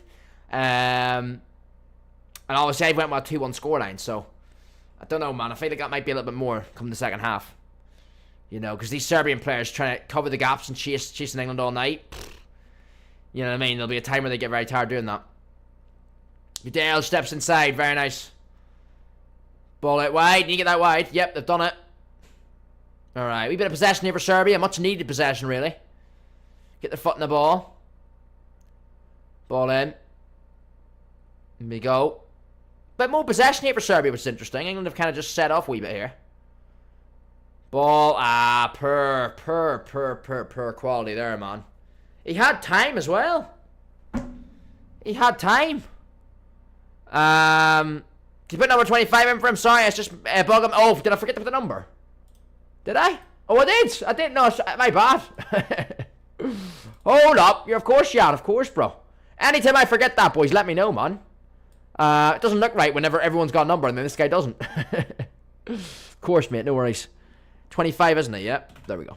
And obviously, I went with a 2-1 scoreline, so I don't know, man. I feel like that might be a little bit more come the second half. You know, because these Serbian players trying to cover the gaps and chasing England all night. You know what I mean? There'll be a time where they get very tired doing that. Vidal steps inside. Very nice. Ball out wide. Need to get that wide. Yep, they've done it. Alright, wee bit of possession here for Serbia. Much needed possession, really. Get their foot in the ball. Ball in. Here we go. Bit more possession here for Serbia, which is interesting. England have kind of just set off a wee bit here. Ball. Per quality there, man. He had time as well. He had time. Can you put number 25 in for him? Sorry, I just bug him. Oh, did I forget to put the number? Did I? Oh, I did. I didn't know. My bad. Hold up. Of course, yeah. Of course, bro. Anytime I forget that, boys, let me know, man. It doesn't look right whenever everyone's got a number and then this guy doesn't. Of course, mate. No worries. 25, isn't it? Yep. There we go.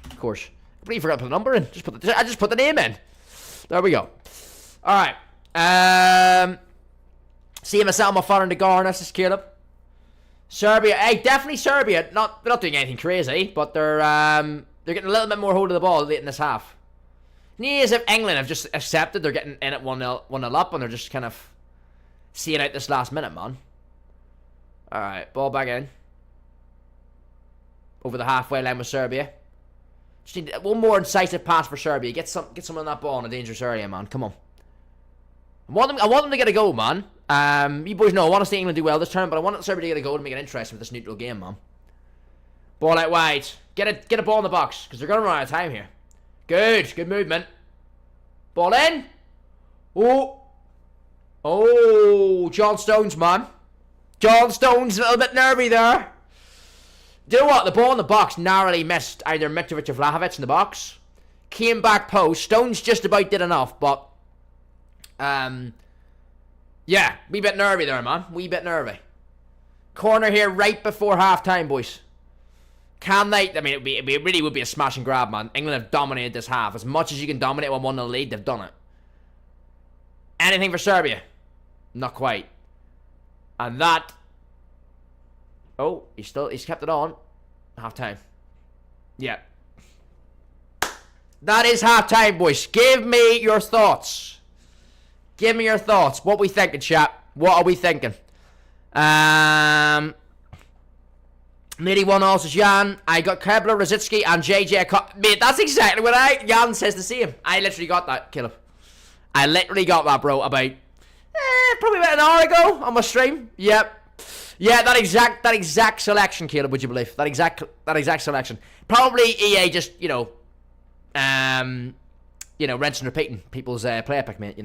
Of course. I completely forgot to put the number in. I just put the name in. There we go. Alright. See myself, my father in the garden. This is Caleb. Serbia. Hey, definitely Serbia. They're not doing anything crazy, but they're getting a little bit more hold of the ball late in this half. Near as if England have just accepted they're getting in at 1-0 up and they're just kind of seeing out this last minute, man. Alright, ball back in. Over the halfway line with Serbia. Just need one more incisive pass for Serbia. Get some on that ball in a dangerous area, man. Come on. I want them to get a goal, man. You boys know I want to see England do well this turn, but I want Serbia to get a goal to make it interesting with this neutral game, man. Ball out wide. Get a ball in the box, because they're going to run out of time here. Good movement. Ball in. Oh, John Stones, man. John Stones a little bit nervy there. Do you know what? The ball in the box narrowly missed either Mitrovic or Vlahovic in the box. Came back post. Stones just about did enough, but yeah, wee bit nervy there, man. Wee bit nervy. Corner here right before half-time, boys. Can they? I mean, it really would be a smash and grab, man. England have dominated this half. As much as you can dominate when 1-0 lead, they've done it. Anything for Serbia? Not quite. And that... Oh, he's kept it on. Half-time. Yeah. That is half-time, boys. Give me your thoughts. Give me your thoughts. What we thinking, chat? What are we thinking? Maybe one also Jan. I got Kebler, Rosicki, and JJ. Mate, that's exactly what Jan says the same. I literally got that, Caleb. I literally got that, bro, about... probably about an hour ago on my stream. Yep. Yeah, that exact selection, Caleb, would you believe? That exact selection. Probably EA just, rinsing and repeating people's player pick, mate,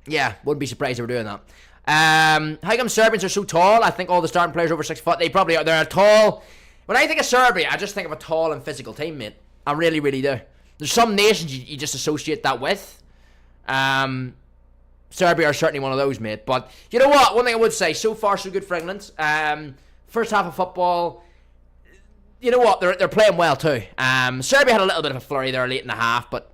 Yeah, wouldn't be surprised if we're doing that. How come Serbians are so tall? I think all the starting players are over 6 foot. They probably are. They're a tall... When I think of Serbia, I just think of a tall and physical team, mate. I really, really do. There's some nations you just associate that with. Serbia are certainly one of those, mate. But you know what? One thing I would say, so far so good for England. First half of football, you know what? They're playing well too. Serbia had a little bit of a flurry there late in the half, but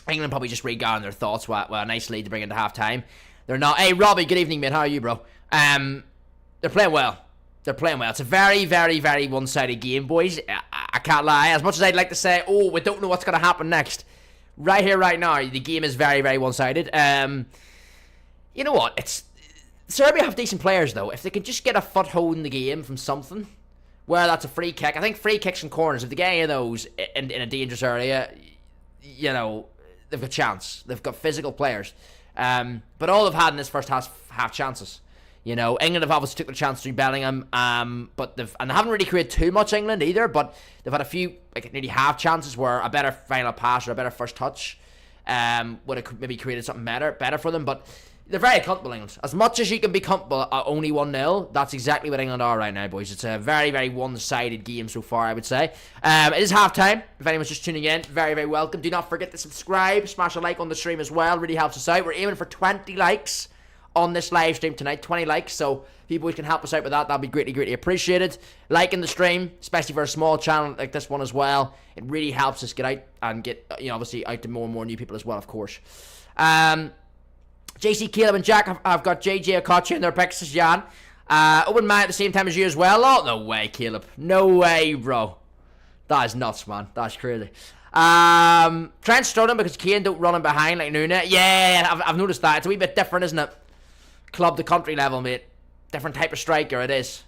England probably just regathered their thoughts with a nice lead to bring into half-time. They're not... Hey, Robbie, good evening, mate. How are you, bro? They're playing well. They're playing well. It's a very, very, very one-sided game, boys. I can't lie. As much as I'd like to say, oh, we don't know what's going to happen next. Right here, right now, the game is very, very one-sided. You know what? Serbia have decent players, though. If they could just get a foothold in the game from something, where that's a free kick. I think free kicks and corners, if they get any of those in a dangerous area, you know, they've got a chance. They've got physical players. But all they've had in this first half chances. You know, England have obviously took their chance through Bellingham, but they haven't really created too much, England, either, but they've had a few, like nearly half chances where a better final pass or a better first touch would have maybe created something better for them, but they're very comfortable, England. As much as you can be comfortable at only 1-0, that's exactly what England are right now, boys. It's a very, very one-sided game so far, I would say. It is half-time. If anyone's just tuning in, very, very welcome. Do not forget to subscribe, smash a like on the stream as well. Really helps us out. We're aiming for 20 likes on this live stream tonight, 20 likes, so people can help us out with that. That'll be greatly, greatly appreciated. Liking the stream, especially for a small channel like this one as well, it really helps us get out and get, you know, obviously out to more and more new people as well, of course. JC, Caleb, and Jack, I've got JJ Okocha in their picks as Jan. Open mine at the same time as you as well. Oh, no way, Caleb. No way, bro. That is nuts, man. That's crazy. Trent struggling because Kane don't run him behind like Nunes. Yeah, I've noticed that. It's a wee bit different, isn't it? Club to country level, mate. Different type of striker it is.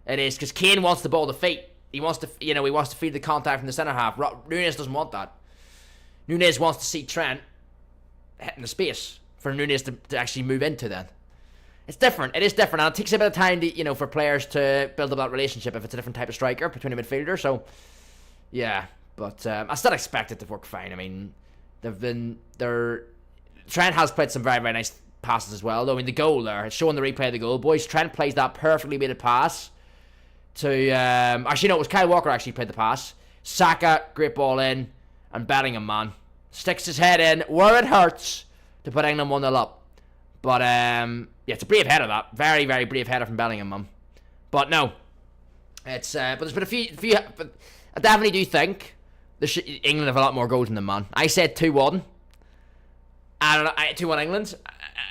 It is, because Kane wants the ball to feet. He wants to, you know, he wants to feed the contact from the centre half. Nunes doesn't want that. Nunes wants to see Trent hitting the space for Nunes to actually move into then. It's different. It is different. And it takes a bit of time to, you know, for players to build up that relationship if it's a different type of striker between a midfielder. So, yeah. But I still expect it to work fine. I mean, Trent has played some very, very nice passes as well, though. I mean, the goal there, it's showing the replay of the goal, boys. Trent plays that perfectly made a pass to, actually, no, it was Kyle Walker actually played the pass. Saka, great ball in, and Bellingham, man, sticks his head in where it hurts to put England 1-0 up. But, yeah, it's a brave header, that. Very, very brave header from Bellingham, man. But, no. It's, but there's been a few but I definitely do think England have a lot more goals than them, man. I said 2-1. I don't know, 2-1 England.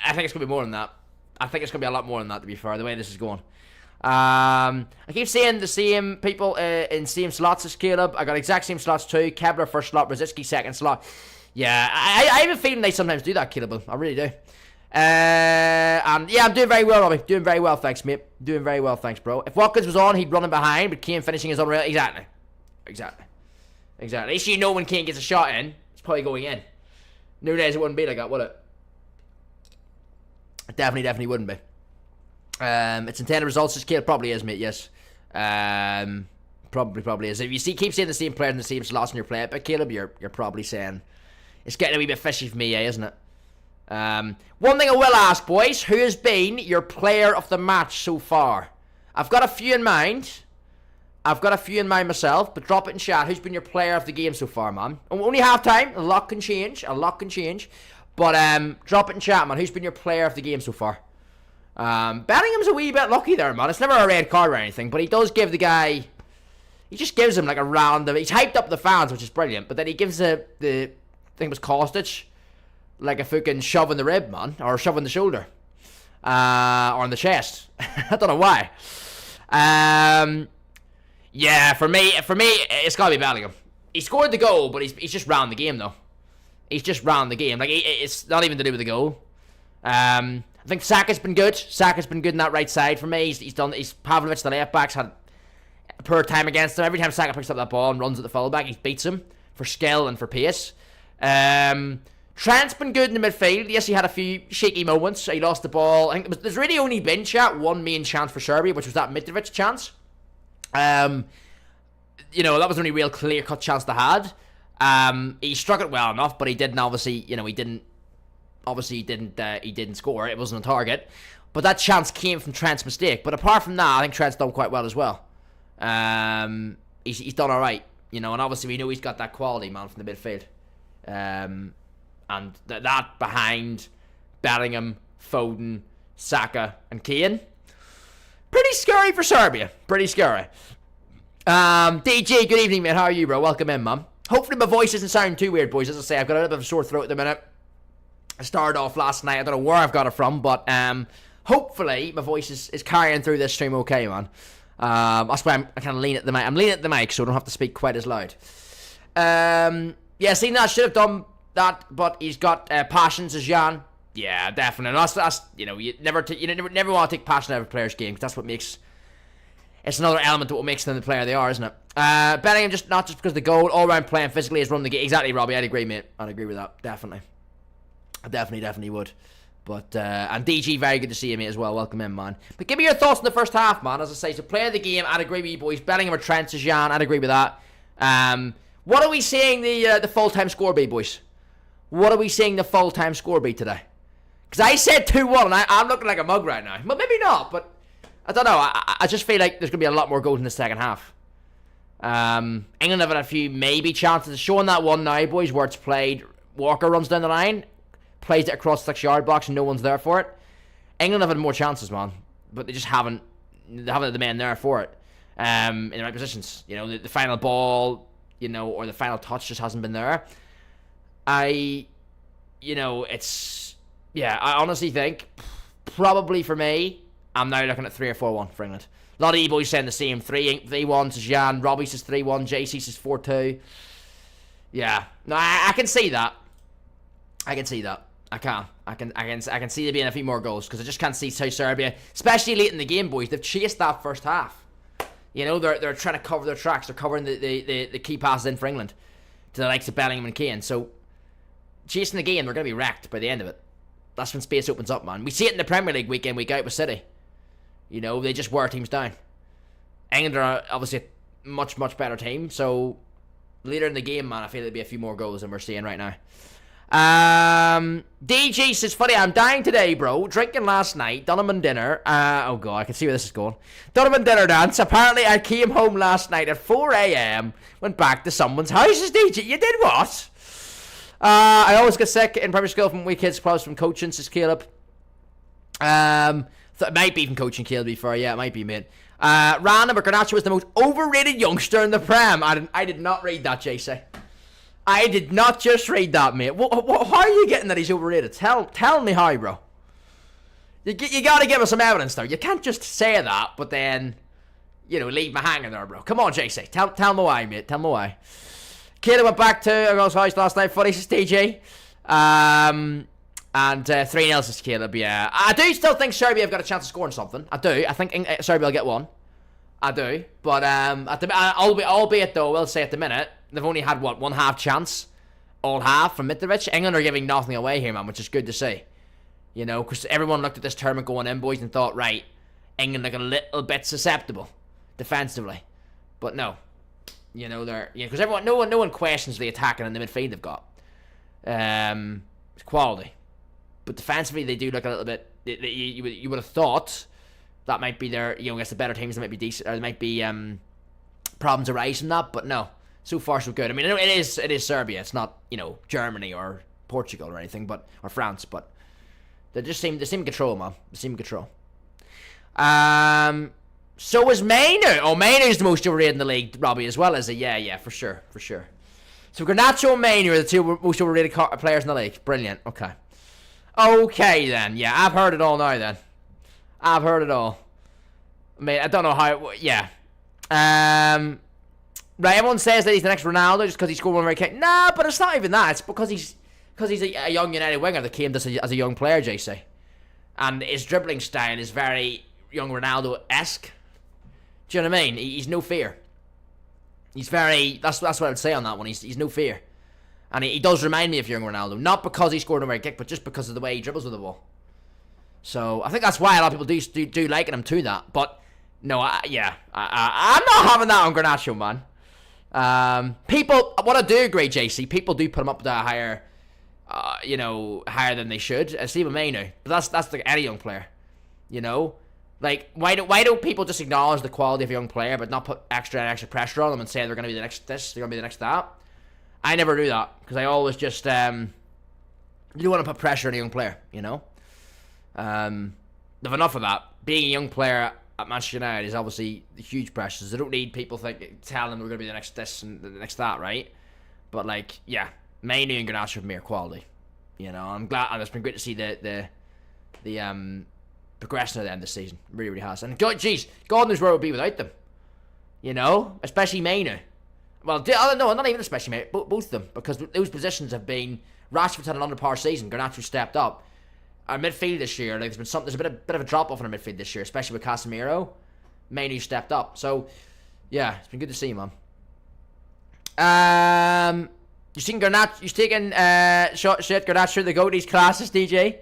I think it's going to be more than that. I think it's going to be a lot more than that, to be fair, the way this is going. I keep saying the same people in same slots as Caleb. I got exact same slots too. Kebler first slot, Brzezinski second slot. Yeah, I have a feeling they sometimes do that, Caleb. I really do. And yeah, I'm doing very well, Robbie. Doing very well, thanks, mate. Doing very well, thanks, bro. If Watkins was on, he'd run him behind, but Kane finishing is unreal. Exactly. At least you know when Kane gets a shot in, it's probably going in. Nowadays it wouldn't be like that, would it? It definitely wouldn't be. It's intended results. This Caleb probably is, mate. Yes, probably is. If you keep saying the same players in the same slots in your play, but Caleb, you're probably saying it's getting a wee bit fishy for me, isn't it? One thing I will ask, boys: who has been your player of the match so far? I've got a few in mind. Myself, but drop it in chat. Who's been your player of the game so far, man? Only half time. A lot can change. But drop it in chat, man. Who's been your player of the game so far? Bellingham's a wee bit lucky there, man. It's never a red card or anything, but he does give the guy. He just gives him like a round of. He's hyped up the fans, which is brilliant. But then he gives the I think it was Kostic, like a fucking shove in the rib, man, or shove in the shoulder, or in the chest. I don't know why. Yeah, for me, it's gotta be Bellingham. He scored the goal, but he's just round the game though. He's just round the game. Like it's not even to do with the goal. I think Saka's been good. In that right side for me. He's Pavlovic, the left back's had a poor time against him. Every time Saka picks up that ball and runs at the fullback, he beats him for skill and for pace. Trent's been good in the midfield. Yes, he had a few shaky moments. He lost the ball. I think there's really only been one main chance for Serbia, which was that Mitrovic chance. You know, that was the only real clear-cut chance they had. He struck it well enough, but he didn't he didn't score. It wasn't a target. But that chance came from Trent's mistake. But apart from that, I think Trent's done quite well as well. He's done alright, you know, and obviously we know he's got that quality, man, from the midfield. And that behind Bellingham, Foden, Saka, and Kane. Pretty scary for Serbia. Pretty scary. DJ, good evening, mate. How are you, bro? Welcome in, man. Hopefully my voice doesn't sound too weird, boys. As I say, I've got a little bit of a sore throat at the minute. I started off last night. I don't know where I've got it from, but hopefully my voice is carrying through this stream okay, man. That's why I kind of lean at the mic. I'm leaning at the mic so I don't have to speak quite as loud. Yeah, seen that. Should have done that, but he's got passions as Jan. Yeah, definitely. That's you know, you never want to take passion out of a player's game, because that's what makes. It's another element of what makes them the player they are, isn't it? Bellingham, just not just because of the goal, all round playing physically has run the game. Exactly, Robbie. I'd agree, mate. I'd agree with that. Definitely. I definitely would. But and DG, very good to see you, mate, as well. Welcome in, man. But give me your thoughts in the first half, man. As I say, so player of the game, I'd agree with you, boys. Bellingham or Trent, Jan, I'd agree with that. What are we seeing the full-time score be, boys? What are we seeing the full-time score be today? Because I said 2-1, and I'm looking like a mug right now. But maybe not, but I don't know. I just feel like there's going to be a lot more goals in the second half. England have had a few maybe chances. Showing that one now, boys, where it's played. Walker runs down the line, plays it across the 6-yard box, and no one's there for it. England have had more chances, man, but they just haven't had the men there for it in the right positions. You know, the final ball, you know, or the final touch just hasn't been there. I honestly think probably for me, I'm now looking at 3 or 4-1 for England. A lot of e-boys saying the same. 3-1 to Jan. Robbie says 3-1. JC says 4-2. Yeah. No, I can see that. I can see that. I can see there being a few more goals, because I just can't see South Serbia, especially late in the game, boys. They've chased that first half. You know, they're trying to cover their tracks. They're covering the key passes in for England to the likes of Bellingham and Kane. So chasing the game, they're going to be wrecked by the end of it. That's when space opens up, man. We see it in the Premier League week in, week out with City. You know, they just wear teams down. England are obviously a much, much better team. So later in the game, man, I feel there'll be a few more goals than we're seeing right now. DG says, funny, I'm dying today, bro. Drinking last night, Donovan dinner. Oh god, I can see where this is going. Donovan dinner dance. Apparently, I came home last night at 4 a.m. Went back to someone's house. Says DG, you did what? I always get sick in primary school from weak kids, probably from coaching, says Caleb. It might be from coaching, Caleb, before. Yeah, it might be, mate. Random, but Garnacho was the most overrated youngster in the Prem. I did not read that, JC. I did not just read that, mate. How are you getting that he's overrated? Tell me how, bro. You got to give us some evidence, though. You can't just say that, but then, you know, leave me hanging there, bro. Come on, JC. Tell me why, mate. Tell me why. Caleb went back to a girl's house last night. Funny, says TJ. And 3-0 says Caleb, yeah. I do still think Serbia have got a chance of scoring something. I do. I think Serbia will get one. I do. But albeit though, we'll say at the minute, they've only had, what, one half chance? All half from Mitrovic. England are giving nothing away here, man, which is good to see. You know, because everyone looked at this tournament going in, boys, and thought, right, England look a little bit susceptible defensively. But no. You know, because no one questions the attacking and the midfield they've got. It's quality. But defensively, they do look a little bit. You would have thought that might be their, you know, against the better teams, there might be decent, or there might be problems arise from that. But no, so far so good. I mean, it is Serbia. It's not, you know, Germany or Portugal or anything, or France. But they seem in control, man. They seem in control. So is Mainu. Oh, Mainu's the most overrated in the league, Robbie, as well, is he? Yeah, for sure. So Garnacho and Mainu are the two most overrated players in the league. Brilliant. Okay, then. Yeah, I've heard it all now, then. I've heard it all. I mean, I don't know how... Yeah. Right, everyone says that he's the next Ronaldo just because he scored one very kick. Nah, but it's not even that. It's because he's a young United winger that came as a young player, JC. And his dribbling style is very young Ronaldo-esque. Do you know what I mean? He's no fear. He's very... That's what I would say on that one. He's no fear. And he does remind me of young Ronaldo. Not because he scored a very kick, but just because of the way he dribbles with the ball. So, I think that's why a lot of people do liken him to that. But, no, I'm not having that on Garnacho, man. People... What I do agree, JC, people do put him up to a higher... higher than they should. Steve Mainu. But that's like any young player. You know? Like, why don't people just acknowledge the quality of a young player, but not put extra pressure on them and say they're going to be the next this, they're going to be the next that? I never do that, because I always just, you don't want to put pressure on a young player, you know? They've enough of that. Being a young player at Manchester United is obviously huge pressure. They don't need people telling them we're going to be the next this and the next that, right? But, like, yeah, Mainu and Garnacho have mere quality. You know, I'm glad, and it's been great to see the progression of them this season. It really, really has. And, geez, God knows where it would be without them. You know, especially Mainu. Well, no, not even especially Mainu, both of them, because those positions have been, Rashford's had an under-par season, Garnacho stepped up. Our midfield this year, like, there's a bit of a drop-off in our midfield this year, especially with Casemiro. Mainu stepped up. So, yeah, it's been good to see, man. You've taken Garnacho the Goatees classes, DJ.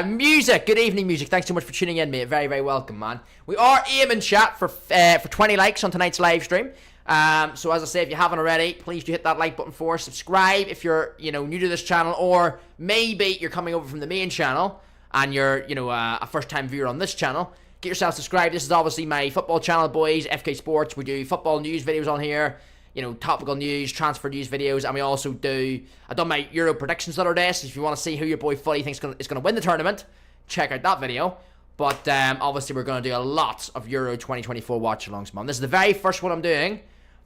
Music, good evening, music. Thanks so much for tuning in, mate. Very, very welcome, man. We are aiming, chat, for 20 likes on tonight's live stream. So as I say, if you haven't already, please do hit that like button for us. Subscribe if you're, new to this channel, or maybe you're coming over from the main channel and you're, a first-time viewer on this channel. Get yourself subscribed. This is obviously my football channel, boys. FK Sports. We do football news videos on here. Topical news, transfer news videos, and we also I've done my Euro predictions the other day, so if you want to see who your boy Fuddy thinks is going to win the tournament, check out that video. But obviously we're going to do a lot of Euro 2024 watch-alongs, man. This is the very first one I'm doing,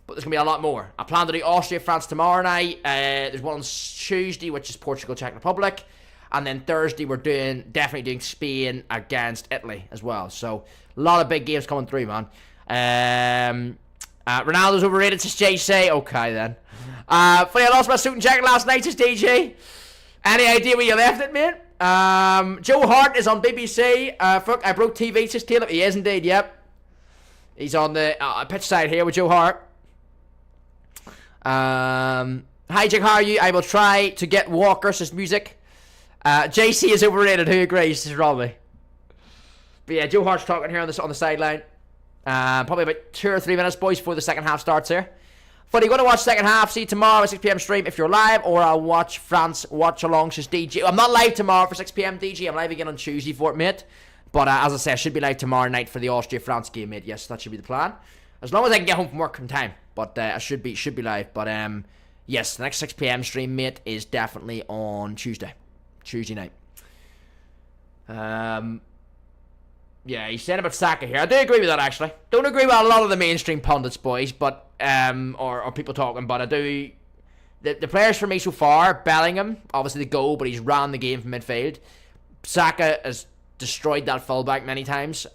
but there's going to be a lot more. I plan to do Austria, France tomorrow night. There's one on Tuesday, which is Portugal, Czech Republic. And then Thursday we're definitely doing Spain against Italy as well. So a lot of big games coming through, man. Ronaldo's overrated, says JC. Okay, then. Funny, I lost my suit and jacket last night, says DJ. Any idea where you left it, mate? Joe Hart is on BBC. Fuck, I broke TV, says Taylor. He is indeed, yep. He's on the pitch side here with Joe Hart. Hi, Jake, how are you? I will try to get Walker, says music. JC is overrated. Who agrees? Says Robbie. But yeah, Joe Hart's talking here on the sideline. Probably about 2 or 3 minutes, boys, before the second half starts here. But you're going to watch second half. See you tomorrow at 6 p.m. stream if you're live, or I'll watch France watch along, says DJ. I'm not live tomorrow for 6 p.m. DJ. I'm live again on Tuesday for it, mate. But as I say, I should be live tomorrow night for the Austria-France game, mate. Yes, that should be the plan. As long as I can get home from work in time. But I should be live. But yes, the next 6 p.m. stream, mate, is definitely on Tuesday night. Yeah, he's saying about Saka here. I do agree with that, actually. Don't agree with a lot of the mainstream pundits, boys, but or people talking, but I do. The players for me so far, Bellingham, obviously the goal, but he's ran the game from midfield. Saka has destroyed that fullback many times.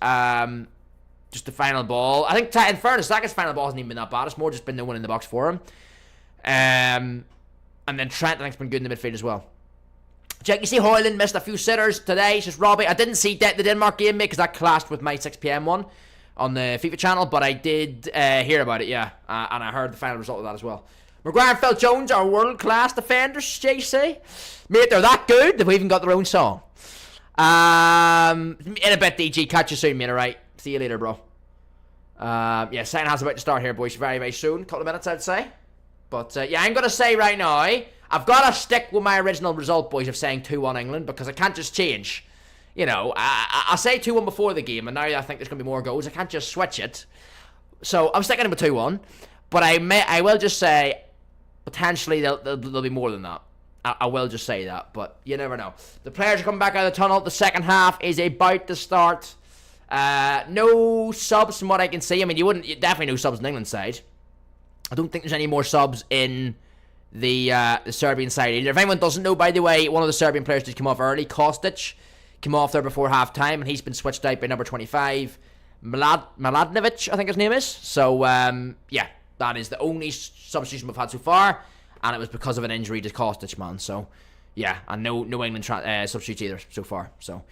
Just the final ball. I think, in fairness, Saka's final ball hasn't even been that bad. It's more just been no one in the box for him. And then Trent, I think, has been good in the midfield as well. Check, you see Hoyland missed a few sitters today, says Robbie. I didn't see the Denmark game, mate, because that clashed with my 6 p.m. one on the FIFA channel, but I did hear about it, yeah. And I heard the final result of that as well. Maguire and Phil Jones are world-class defenders, JC. Mate, they're that good, they've even got their own song. In a bit, DG. Catch you soon, mate, alright? See you later, bro. Yeah, second half's about to start here, boys, very, very soon. Couple of minutes, I'd say. But, yeah, I'm going to say right now, I've got to stick with my original result, boys, of saying 2-1 England, because I can't just change. I say 2-1 before the game, and now I think there's going to be more goals. I can't just switch it. So I'm sticking with 2-1, but I will just say, potentially, there'll be more than that. I will just say that, but you never know. The players are coming back out of the tunnel. The second half is about to start. No subs from what I can see. I mean, definitely no subs in England's side. I don't think there's any more subs in the Serbian side either. If anyone doesn't know, by the way, one of the Serbian players did come off early. Kostic came off there before half-time, and he's been switched out by number 25, Mladenovic, I think his name is. So, yeah, that is the only substitution we've had so far, and it was because of an injury to Kostic, man. So, yeah, and no England substitutes either so far. So,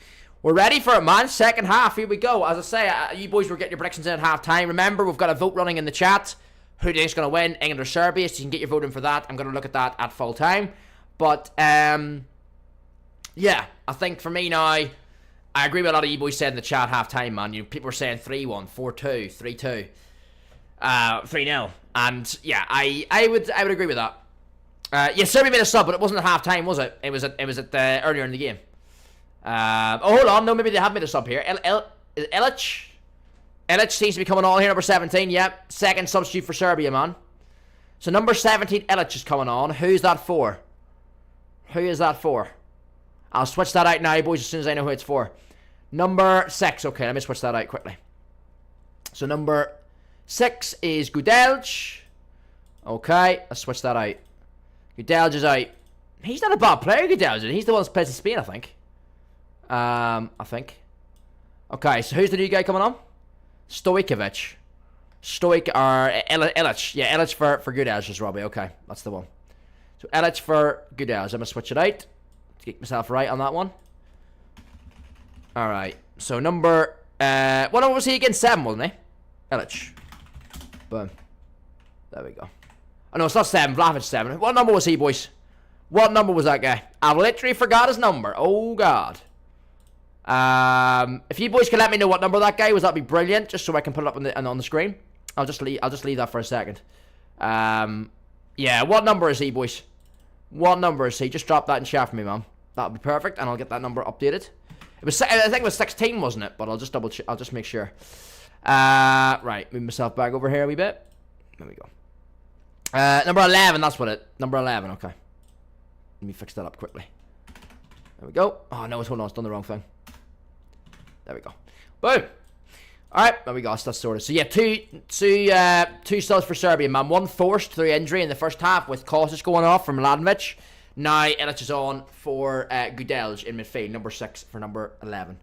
we're ready for it, man. Second half, here we go. As I say, you boys were getting your predictions in at half-time. Remember, we've got a vote running in the chat. Who do you think's going to win, England or Serbia? So you can get your vote in for that. I'm going to look at that at full time. But, yeah, I think for me now, I agree with a lot of you boys said in the chat half time, man. People were saying 3-1, 4-2, 3-2, 3-0. And, yeah, I would agree with that. Yeah, Serbia made a sub, but it wasn't at half time, was it? It was at earlier in the game. Hold on. No, maybe they have made a sub here. Ilic? Ilic seems to be coming on here, number 17, yep. Second substitute for Serbia, man. So number 17, Ilic is coming on. Who's that for? Who is that for? I'll switch that out now, boys, as soon as I know who it's for. Number 6, okay, let me switch that out quickly. So number 6 is Gudelj. Okay, let's switch that out. Gudelj is out. He's not a bad player, Gudelj. He's the one that plays in Spain, I think. Okay, so who's the new guy coming on? Stojkovic. Ilic. Yeah, Ilic for Gudelj is Robbie. Okay, that's the one. So Ilic for Gudelj. I'm going to switch it out to get myself right on that one. Alright, so number... what number was he again? 7, wasn't he? Ilic. Boom. There we go. Oh, no, it's not 7. Vlahovic 7. What number was he, boys? What number was that guy? I literally forgot his number. Oh, God. If you boys can let me know what number that guy was, that'd be brilliant, just so I can put it up on the screen. I'll just leave that for a second. Yeah, what number is he, boys? What number is he? Just drop that in chat for me, man. That'll be perfect, and I'll get that number updated. It was, I think it was 16, wasn't it? But I'll just I'll just make sure. Right, move myself back over here a wee bit. There we go. Number 11, that's what it. Number 11, okay. Let me fix that up quickly. There we go. Oh no, hold on, it's done the wrong thing. There we go. Boom. Alright, there we go, so that's sorted. So yeah, two subs for Serbia, man. One forced through injury in the first half with Kostic going off from Mladenovic. Now Ilic is on for Gudelj in midfield, number 6 for number 11.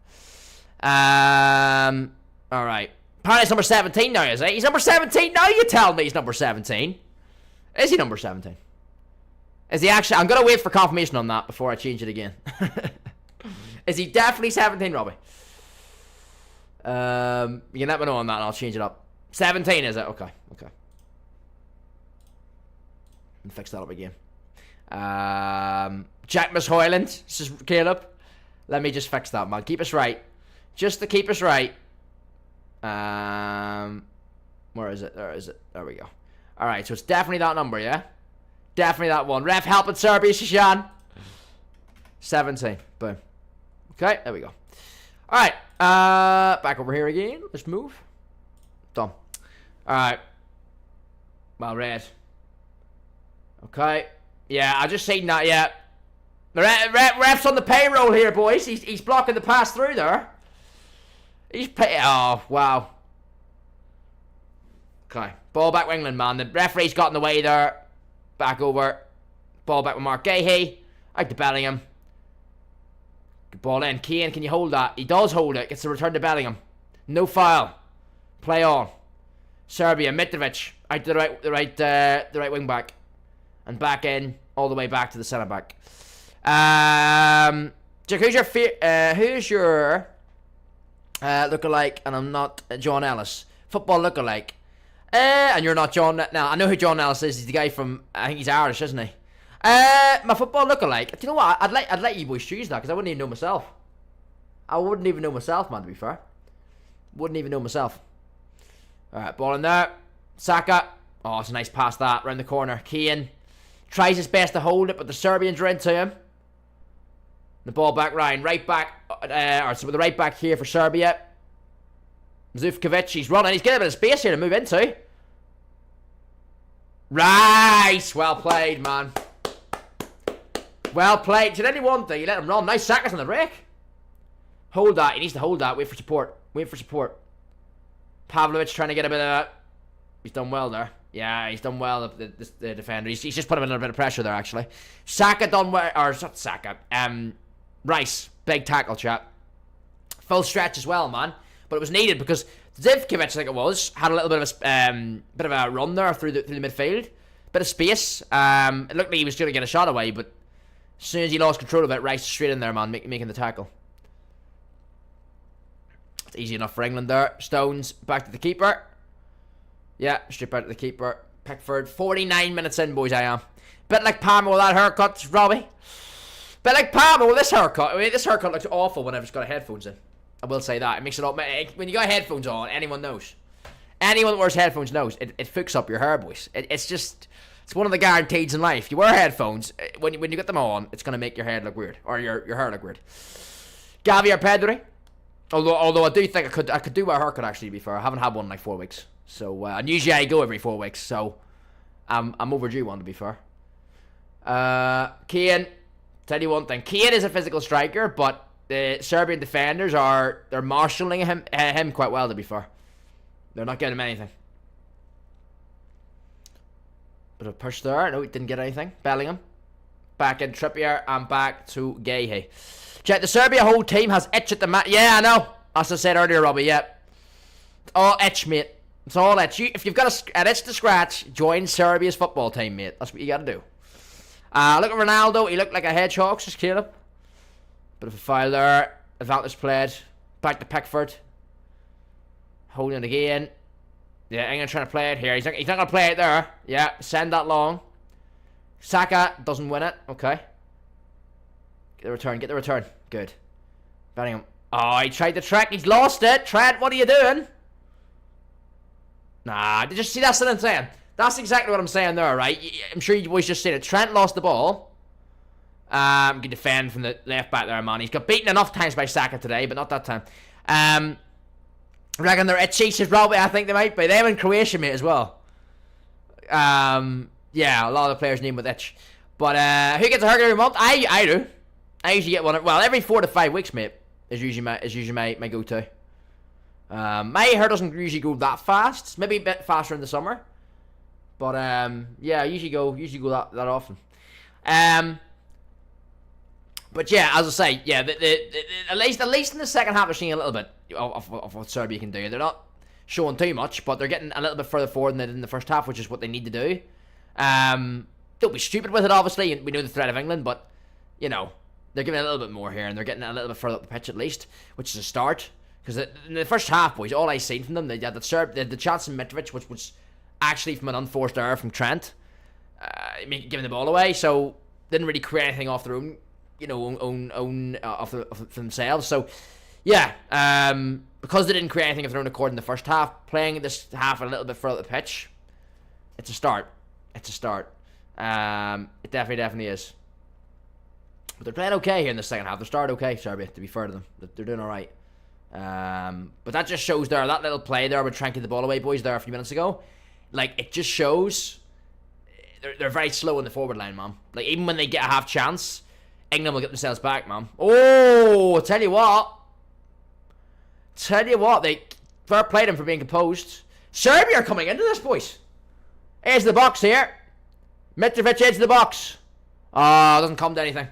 Alright. Apparently it's number 17 now, is it? He's number 17 now, you tell me he's number 17. Is he number 17? Is he actually... I'm going to wait for confirmation on that before I change it again. Is he definitely 17, Robbie? You can let me know on that and I'll change it up. 17, is it? Okay. And fix that up again. Jack Hoyland. This is Caleb. Let me just fix that, man. Keep us right. Just to keep us right. Where is it? There is it. There we go. Alright, so it's definitely that number, yeah? Definitely that one. Ref, help in Serbia, Shishan. 17. Boom. Okay, there we go. Alright, back over here again. Let's move. Done. Alright. Well, red. Okay. Yeah, I just seen that, yeah. The ref's on the payroll here, boys. He's blocking the pass through there. Oh, wow. Okay. Ball back with England, man. The referee's got in the way there. Back over. Ball back with Mark Gahey. Out to Bellingham. Good ball in. Kane, can you hold that? He does hold it. Gets the return to Bellingham. No foul. Play on. Serbia. Mitrovic. Out to the right wing back. And back in. All the way back to the centre back. Jack, who's your lookalike? And I'm not John Ellis. Football lookalike. And you're not John. Now I know who John Ellis is. He's the guy from. I think he's Irish, isn't he? My football lookalike. Do you know what? I'd let you boys choose that because I wouldn't even know myself. I wouldn't even know myself, man. To be fair, wouldn't even know myself. All right, ball in there. Saka. Oh, it's a nice pass that round the corner. Kane tries his best to hold it, but the Serbians are into him. The ball back, Ryan. Right back. So with the right back here for Serbia. Zivkovic, he's running. He's getting a bit of space here to move into. Rice! Well played, man. Well played. Did anyone think you let him run? Nice Saka's on the break. Hold that. He needs to hold that. Wait for support. Wait for support. Pavlovic trying to get a bit of... He's done well there. Yeah, he's done well, the defender. He's just put him under a bit of pressure there, actually. Saka done well... Or, not Saka. Rice. Big tackle, chap. Full stretch as well, man. But it was needed because Zivkovic, I think it was, had a little bit of a run there through the midfield. Bit of space. It looked like he was going to get a shot away, but as soon as he lost control of it, Rice straight in there, man, making the tackle. It's easy enough for England there. Stones back to the keeper. Yeah, straight back to the keeper. Pickford, 49 minutes in, boys, I am. Bit like Palmer with that haircut, Robbie. Bit like Palmer with this haircut. I mean, this haircut looks awful whenever it's got headphones in. I will say that. It makes it all... When you got headphones on, anyone knows. Anyone that wears headphones knows. It fucks up your hair, boys. It's just... It's one of the guarantees in life. You wear headphones, when you get them on, it's going to make your head look weird. Or your hair look weird. Gavi or Pedri. Although I do think I could do my haircut, actually, to be fair. I haven't had one in like 4 weeks. So, and usually I go every 4 weeks. So, I'm overdue one, to be fair. Kane. Tell you one thing. Kane is a physical striker, but... The Serbian defenders they're marshalling him quite well, to be fair. They're not getting him anything. Bit of a push there. No, he didn't get anything. Bellingham. Back in Trippier and back to Gahey. Check, the Serbia whole team has itch at the mat. Yeah, I know. As I said earlier, Robbie, yeah. It's all itch, mate. It's all itch. If you've got an itch to scratch, join Serbia's football team, mate. That's what you got to do. Look at Ronaldo. He looked like a hedgehog. Just Caleb. Bit of a foul there. Advantage played. Back to Pickford. Holding it again. Yeah, England trying to play it here. He's not going to play it there. Yeah, send that long. Saka doesn't win it. Okay. Get the return. Get the return. Good. Bellingham. Oh, he tried to track. He's lost it. Trent, what are you doing? Nah, did you see? That's what I'm saying. That's exactly what I'm saying there, right? I'm sure you boys just seen it. Trent lost the ball. Good defend from the left back there, man. He's got beaten enough times by Saka today, but not that time. I reckon they're itchy, says Robbie. I think they might be. They have in Croatia, mate, as well. Yeah, a lot of the players need with itch. But who gets a haircut every month? I do. I usually get one. Well, every 4 to 5 weeks, mate. Is usually my go-to. My hair doesn't usually go that fast. It's maybe a bit faster in the summer. But yeah, I usually go that often. But yeah, as I say, yeah, at least in the second half, they're seeing a little bit of what Serbia can do. They're not showing too much, but they're getting a little bit further forward than they did in the first half, which is what they need to do. Don't be stupid with it, obviously. We know the threat of England, but you know they're giving a little bit more here, and they're getting a little bit further up the pitch at least, which is a start. Because in the first half, boys, all I seen from them, they had the chance in Mitrovic, which was actually from an unforced error from Trent, giving the ball away. So didn't really create anything off their own, you know, for themselves. So yeah, because they didn't create anything of their own accord in the first half, playing this half a little bit further up the pitch, it's a start. It's a start. It definitely is. But they're playing okay here in the second half. They started okay, Serbia, to be fair to them. They're doing alright. But that just shows there, that little play there with trying to get the ball away, boys, there a few minutes ago. Like, it just shows they're very slow in the forward line, man. Like, even when they get a half chance, England will get themselves back, man. Oh, tell you what, they fair play them for being composed. Serbia are coming into this, boys. Here's the box here. Mitrovic edge of the box. Oh, doesn't come to anything.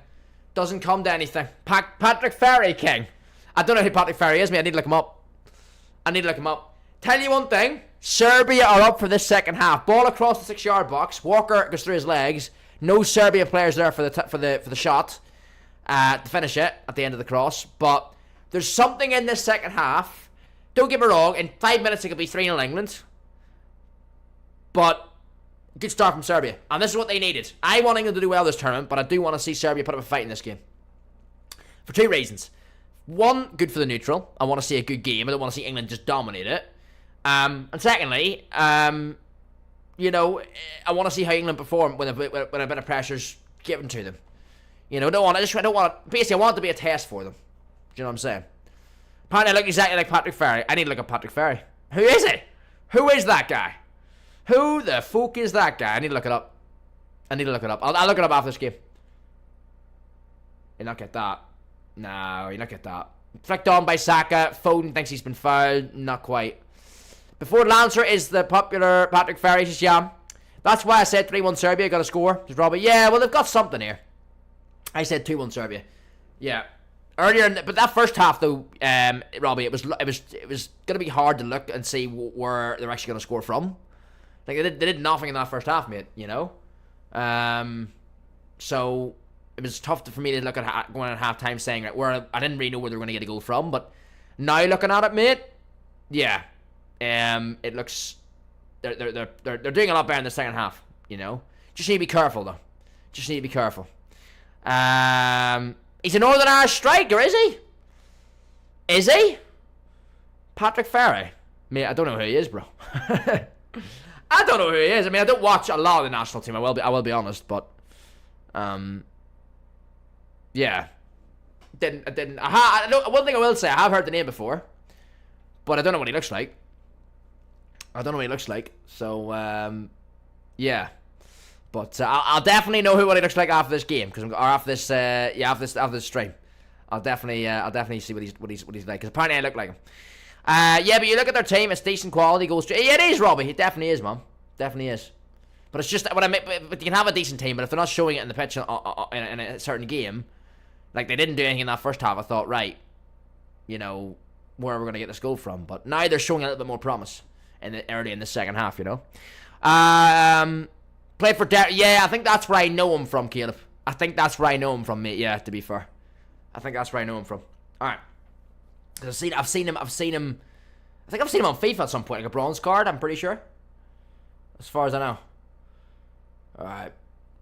Doesn't come to anything. Patrick Ferry, king. I don't know who Patrick Ferry is, mate. I need to look him up. Tell you one thing. Serbia are up for this second half. Ball across the 6-yard box. Walker goes through his legs. No Serbia players there for the shot to finish it at the end of the cross. But there's something in this second half. Don't get me wrong. In 5 minutes it could be 3-0 England. But good start from Serbia. And this is what they needed. I want England to do well this tournament, but I do want to see Serbia put up a fight in this game. For 2 reasons. One, good for the neutral. I want to see a good game. I don't want to see England just dominate it. And secondly, you know, I want to see how England perform when a bit of pressure's given to them. You know, basically I want it to be a test for them. Do you know what I'm saying? Apparently I look exactly like Patrick Ferry. I need to look at Patrick Ferry. Who is it? Who is that guy? Who the fuck is that guy? I need to look it up. I'll look it up after this game. You'll not get that. No, you'll not get that. Flicked on by Saka. Foden thinks he's been fouled. Not quite. Before Lancer is the popular Patrick Ferry. Says, yeah. That's why I said 3-1 Serbia. Got a score. Says Robbie. Yeah, well, they've got something here. I said 2-1 Serbia. Yeah. Earlier, but that first half, though, Robbie, it was going to be hard to look and see where they're actually going to score from. Like, they did nothing in that first half, mate, you know? So it was tough for me to look at going at halftime saying, right, I didn't really know where they were going to get a goal from, but now looking at it, mate, yeah, it looks, they're doing a lot better in the second half, you know? Just need to be careful, though. Just need to be careful. He's a Northern Irish striker, is he? Is he? Patrick Ferry? Mate, I don't know who he is, bro. I don't know who he is. I mean, I don't watch a lot of the national team. I will be honest, but yeah, didn't. One thing I will say, I have heard the name before, but I don't know what he looks like. So yeah, but I'll definitely know what he looks like after this game, or after this stream. I'll definitely see what he's like, because apparently I look like him. Yeah, but you look at their team, it's decent quality, goes straight. Yeah, it is, Robbie. It definitely is, man. Definitely is. But it's just that but you can have a decent team, but if they're not showing it in the pitch in a certain game, like they didn't do anything in that first half, I thought, right, you know, where are we going to get this goal from? But now they're showing a little bit more promise early in the second half, you know. Played for yeah, I think that's where I know him from, Caleb. I think that's where I know him from, mate. Yeah, to be fair, I think that's where I know him from. All right, I've seen him. I think I've seen him on FIFA at some point, like a bronze card. I'm pretty sure, as far as I know. All right,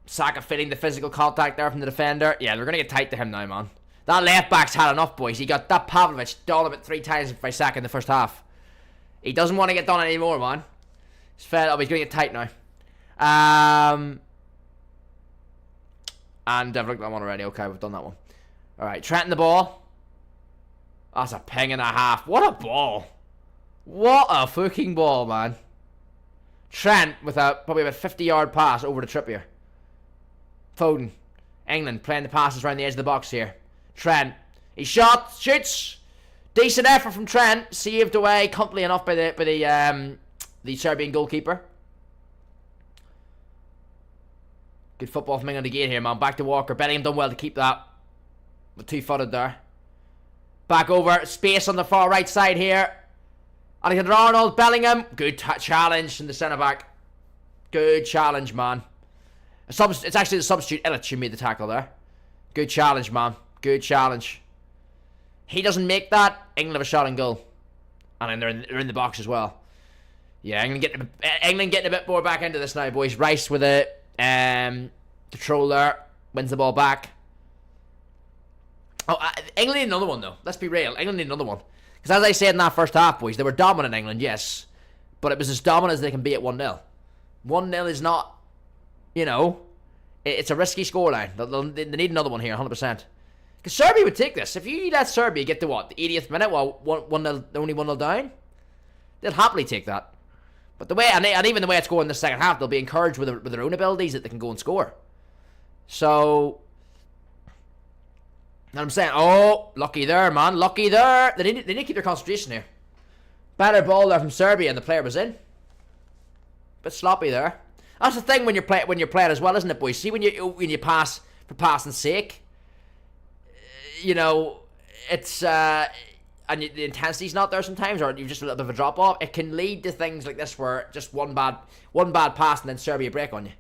Saka fitting the physical contact there from the defender. Yeah, they're gonna get tight to him now, man. That left back's had enough, boys. He got that Pavlovic done about 3 times by Saka in the first half. He doesn't want to get done anymore, man. He's fed up. He's gonna get tight now. And I've looked at that one already. Okay, we've done that one. Alright, Trent in the ball. That's a ping and a half. What a ball. What a fucking ball, man. Trent with probably about 50-yard pass over to Trippier. Foden. England playing the passes around the edge of the box here. Trent. He shoots. Decent effort from Trent. Saved away comfortably enough by the Serbian goalkeeper. Good football from England again here, man. Back to Walker. Bellingham done well to keep that. But 2-footed there. Back over. Space on the far right side here. Alexander-Arnold. Bellingham. Good challenge from the centre-back. Good challenge, man. It's actually the substitute Illich who made the tackle there. Good challenge, man. Good challenge. He doesn't make that. England have a shot on goal. And then they're in the box as well. Yeah, England getting a bit more back into this now, boys. Rice with a control there. Wins the ball back. Oh, England need another one, though. Let's be real. England need another one. Because as I said in that first half, boys, they were dominant, England, yes. But it was as dominant as they can be at 1-0. 1-0 is not, you know, it's a risky scoreline. They need another one here, 100%. Because Serbia would take this. If you let Serbia get to what, the 80th minute, well, only 1-0 down, they'll happily take that. But the way, and even the way it's going in the second half, they'll be encouraged with their own abilities that they can go and score. So, and I'm saying, oh, lucky there, man, lucky there. They need to keep their concentration here. Better ball there from Serbia, and the player was in. Bit sloppy there. That's the thing when you're playing as well, isn't it, boys? See, when you pass for passing's sake, you know, it's and the intensity's not there sometimes, or you've just a little bit of a drop off. It can lead to things like this where just one bad pass and then Serbia break on you.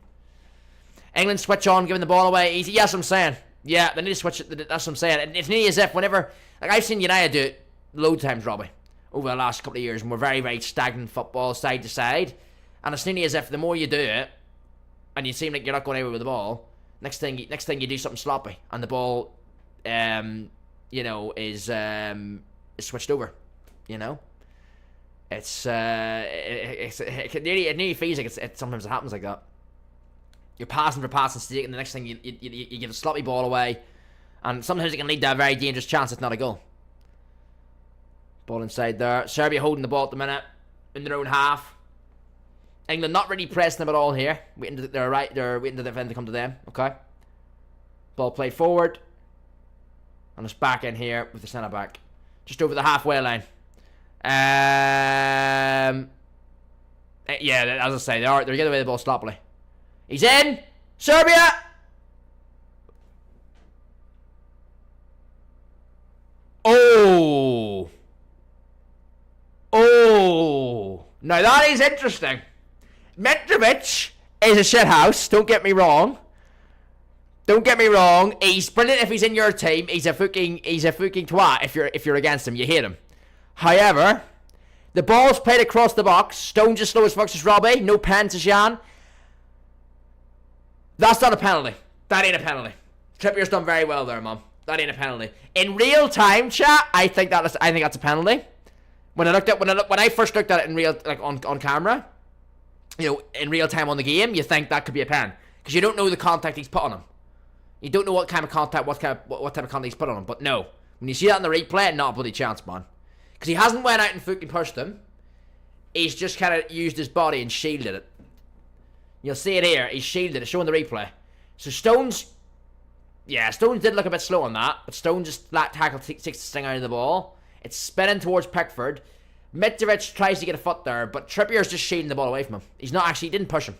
England switch on, giving the ball away easy. Yes, I'm saying. Yeah, they need to switch it. That's what I'm saying. And it's nearly as if whenever, like I've seen United do it loads of times, Robbie, over the last couple of years, and we're very, very stagnant football, side to side. And it's nearly as if the more you do it, and you seem like you're not going anywhere with the ball, next thing you do something sloppy, and the ball, you know, is switched over. You know, it nearly feels like it sometimes it happens like that. You're passing for passing sake, and the next thing you give a sloppy ball away, and sometimes it can lead to a very dangerous chance. It's not a goal. Ball inside there. Serbia holding the ball at the minute in their own half. England not really pressing them at all here. They're waiting to the defender to come to them. Okay. Ball played forward, and it's back in here with the centre back, just over the halfway line. Yeah, as I say, they're getting away the ball sloppily. He's in! Serbia! Oh! Oh! Now that is interesting. Mitrovic is a shithouse, don't get me wrong. Don't get me wrong. He's brilliant if he's in your team. He's a fucking twat if you're against him. You hate him. However, the ball's played across the box. Stones as slow as fuck as Robbie. No pen to Jan. That's not a penalty. That ain't a penalty. Trippier's done very well there, man. That ain't a penalty. In real time, chat, I think that's a penalty. When I first looked at it in real, like on camera, you know, in real time on the game, you think that could be a pen because you don't know the contact he's put on him. You don't know what kind of contact, what type of contact he's put on him. But no, when you see that in the replay, not a bloody chance, man. Because he hasn't went out and fucking pushed him. He's just kind of used his body and shielded it. You'll see it here. He's shielded it, showing the replay. So Stones did look a bit slow on that, but Stones just flat tackle takes the sting out of the ball. It's spinning towards Pickford. Mitrovic tries to get a foot there, but Trippier's just shielding the ball away from him. He didn't push him.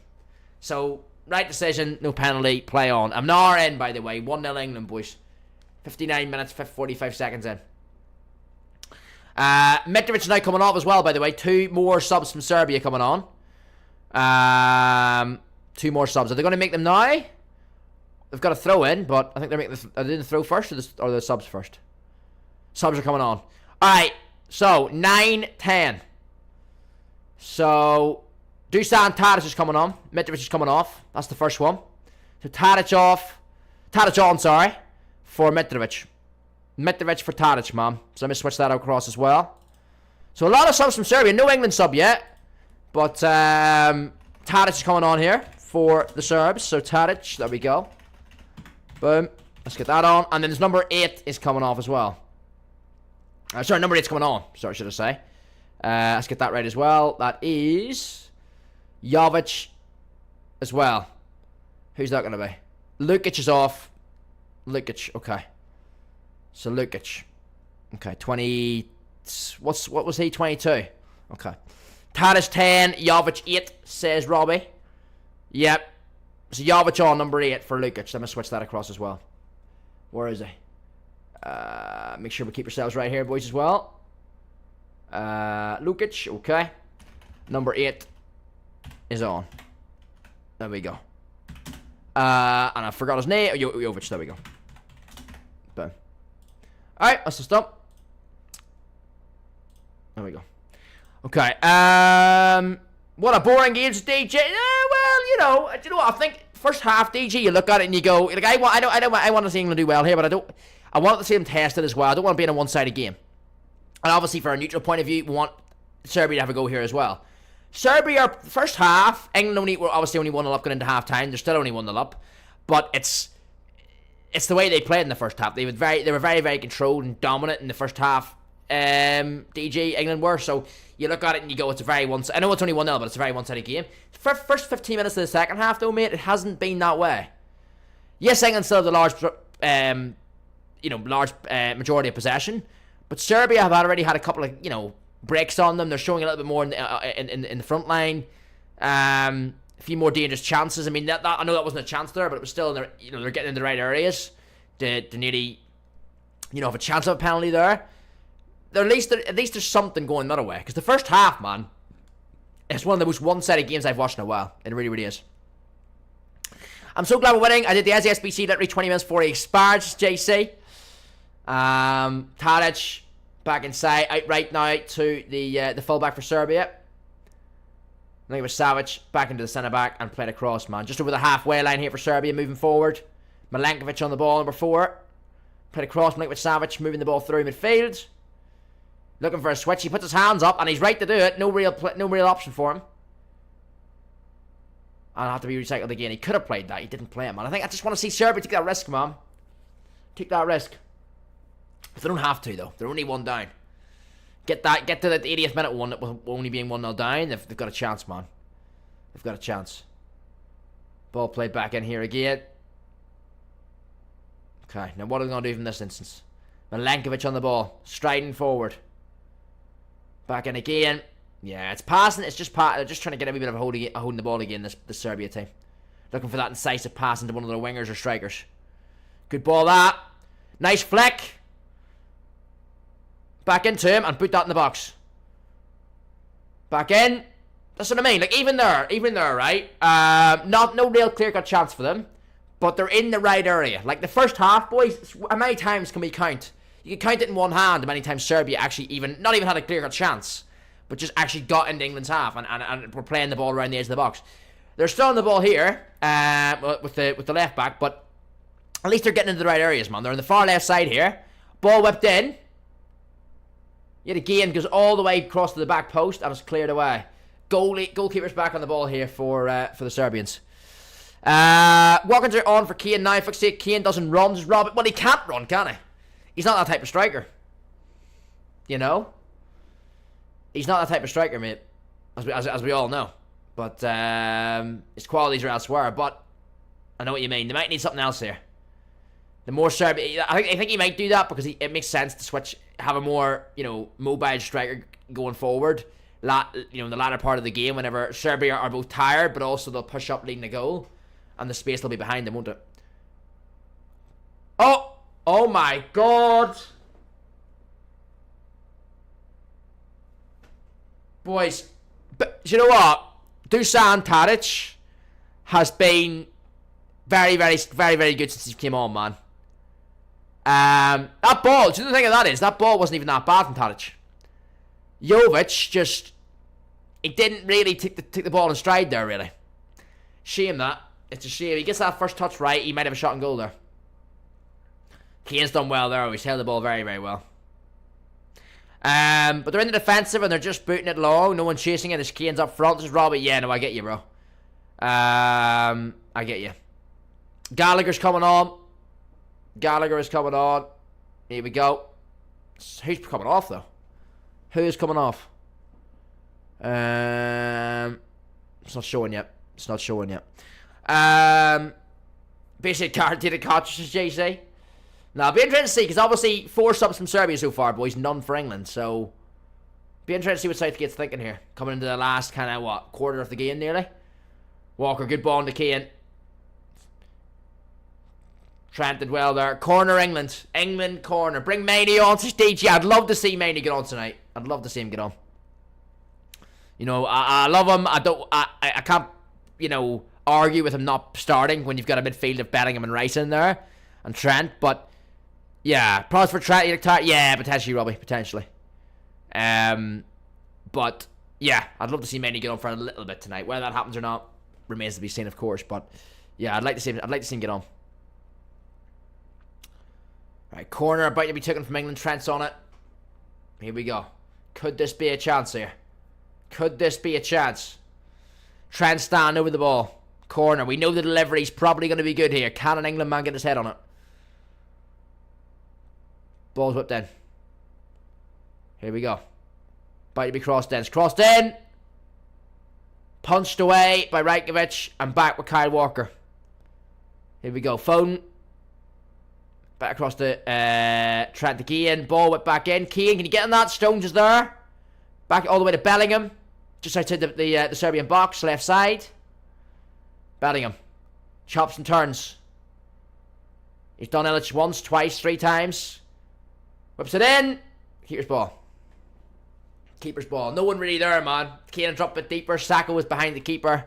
So, right decision, no penalty, play on. I'm now in, by the way. 1-0 England, boys. 59 minutes, 45 seconds in. Mitrovic now coming off as well, by the way. 2 more subs from Serbia coming on. 2 more subs. Are they going to make them now? They've got a throw in, but I think they're making are they the throw first or the subs first? Subs are coming on. Alright, so 9-10. So Dusan Tadic is coming on. Mitrovic is coming off. That's the first one. So Tadic on, sorry, for Mitrovic. Mitrovic for Tadic, man. So let me switch that across as well. So a lot of subs from Serbia. No England sub yet. But Tadic is coming on here for the Serbs. So Tadic, there we go. Boom. Let's get that on. And then there's number 8 is coming off as well. Sorry, number 8's coming on. Sorry, should I say. Let's get that right as well. That is Jovic as well. Who's that going to be? Lukic is off. Lukic, okay. So Lukic. Okay, 20... What was he? 22. Okay. Tadic 10, Jovic 8, says Robbie. Yep. So Jovic on number 8 for Lukic. Let me switch that across as well. Where is he? Make sure we keep yourselves right here, boys, as well. Lukic, okay. Number 8 is on. There we go. And I forgot his name. Jovic, there we go. Boom. Alright, that's the stop. There we go. Okay. What a boring game, DJ. Well, you know what? I think first half, DG, you look at it and you go, like, I want to see England do well here, but I want to see them tested as well. I don't want to be in a one-sided game. And obviously, for a neutral point of view, we want Serbia to have a go here as well. Serbia, first half, England were obviously only 1-0 up going into half-time. They're still only 1-0 up. But it's the way they played in the first half. They were very, very controlled and dominant in the first half. DG, England were. So you look at it and you go, it's a very I know it's only 1-0, but it's a very one-sided game. First 15 minutes of the second half, though, mate, it hasn't been that way. Yes, England still have the large majority of possession, but Serbia have already had a couple of breaks on them. They're showing a little bit more in the front line. A few more dangerous chances. I mean, that I know that wasn't a chance there, but it was still in they're getting in the right areas to nearly have a chance of a penalty there. At least there's something going that way, because the first half, man, it's one of the most one-sided games I've watched in a while. It really, really is. I'm so glad we're winning. I did the SSBC literally 20 minutes before he expired, JC. Tadic back inside, out right now to the fullback for Serbia. I think it was Savic back into the centre back and played across, man. Just over the halfway line here for Serbia, moving forward. Milenkovic on the ball, number 4. Played across, Milenkovic Savic moving the ball through midfield. Looking for a switch. He puts his hands up and he's right to do it. No real option for him. I'll have to be recycled again. He could have played that. He didn't play it, man. I just want to see Serbia take that risk, man. Take that risk. But they don't have to, though. They're only 1 down. Get to the 80th minute one, only being 1-0 down. They've got a chance, man. They've got a chance. Ball played back in here again. Okay, now what are they going to do from this instance? Milenkovic on the ball. Striding forward. Back in again. Yeah, it's passing. It's just they're just trying to get a wee bit of holding the ball again, the Serbia team. Looking for that incisive pass into one of their wingers or strikers. Good ball, that. Nice flick. Back into him and put that in the box. Back in. That's what I mean. Like, even there, right? No real clear-cut chance for them. But they're in the right area. Like, the first half, boys, how many times can we count? You can count it in one hand how many times Serbia actually not even had a clear-cut chance, but just actually got into England's half and were playing the ball around the edge of the box. They're still on the ball here with the left back, but at least they're getting into the right areas, man. They're on the far left side here. Ball whipped in. Yet again, goes all the way across to the back post and it's cleared away. Goalkeeper's back on the ball here for the Serbians. Watkins are on for Kane now. If I say Kane doesn't run, just rob it. Well, he can't run, can he? He's not that type of striker. You know? He's not that type of striker, mate. As we all know. But his qualities are elsewhere. But I know what you mean. They might need something else here. The more Serbia... I think he might do that because it makes sense to switch... Have a more, mobile striker going forward. the latter part of the game, whenever Serbia are both tired, but also they'll push up leading the goal, and the space will be behind them, won't it? Oh my God. Boys, but you know what? Dusan Tadic has been very, very, very, very good since he came on, man. That ball, do you know the thing of that is, that ball wasn't even that bad from Tadic. Jovic he didn't really take the ball in stride there, really. Shame that. It's a shame. He gets that first touch right, he might have a shot on goal there. Kane's done well there. He's held the ball very, very well. But they're in the defensive and they're just booting it long. No one chasing it. There's Kane's up front. This is Robbie. Yeah, no, I get you, bro. I get you. Gallagher's coming on. Gallagher is coming on. Here we go. Who's coming off, though? Who is coming off? It's not showing yet. It's not showing yet. Basically, guaranteed cartridges, JC. Now, it'll be interesting to see, because obviously 4 subs from Serbia so far, boys. None for England, so be interesting to see what Southgate's thinking here. Coming into the last kind of, quarter of the game nearly. Walker, good ball into Kane. Trent did well there. Corner England. England corner. Bring Maney on to stage. Yeah, I'd love to see Maney get on tonight. I'd love to see him get on. You know, I love him. I can't, argue with him not starting when you've got a midfield of Bellingham and Rice in there. And Trent, but yeah, problems for Trent. Yeah, potentially, Robbie, potentially. But yeah, I'd love to see Manny get on for a little bit tonight. Whether that happens or not remains to be seen, of course. But yeah, I'd like to see him get on. All right, corner about to be taken from England. Trent's on it. Here we go. Could this be a chance here? Could this be a chance? Trent stand over the ball. Corner. We know the delivery's probably going to be good here. Can an England man get his head on it? Ball's whipped in. Here we go. About to be crossed in. It's crossed in. Punched away by Rajkovic. And back with Kyle Walker. Here we go. Foden. Back across to Trent to Keane. Ball whipped back in. Keane, can you get on that? Stones is there. Back all the way to Bellingham. Just outside the Serbian box. Left side. Bellingham. Chops and turns. He's done Illich once, twice, 3 times. Whips it in. Keeper's ball. Keeper's ball. No one really there, man. Kane dropped a bit deeper. Saka was behind the keeper.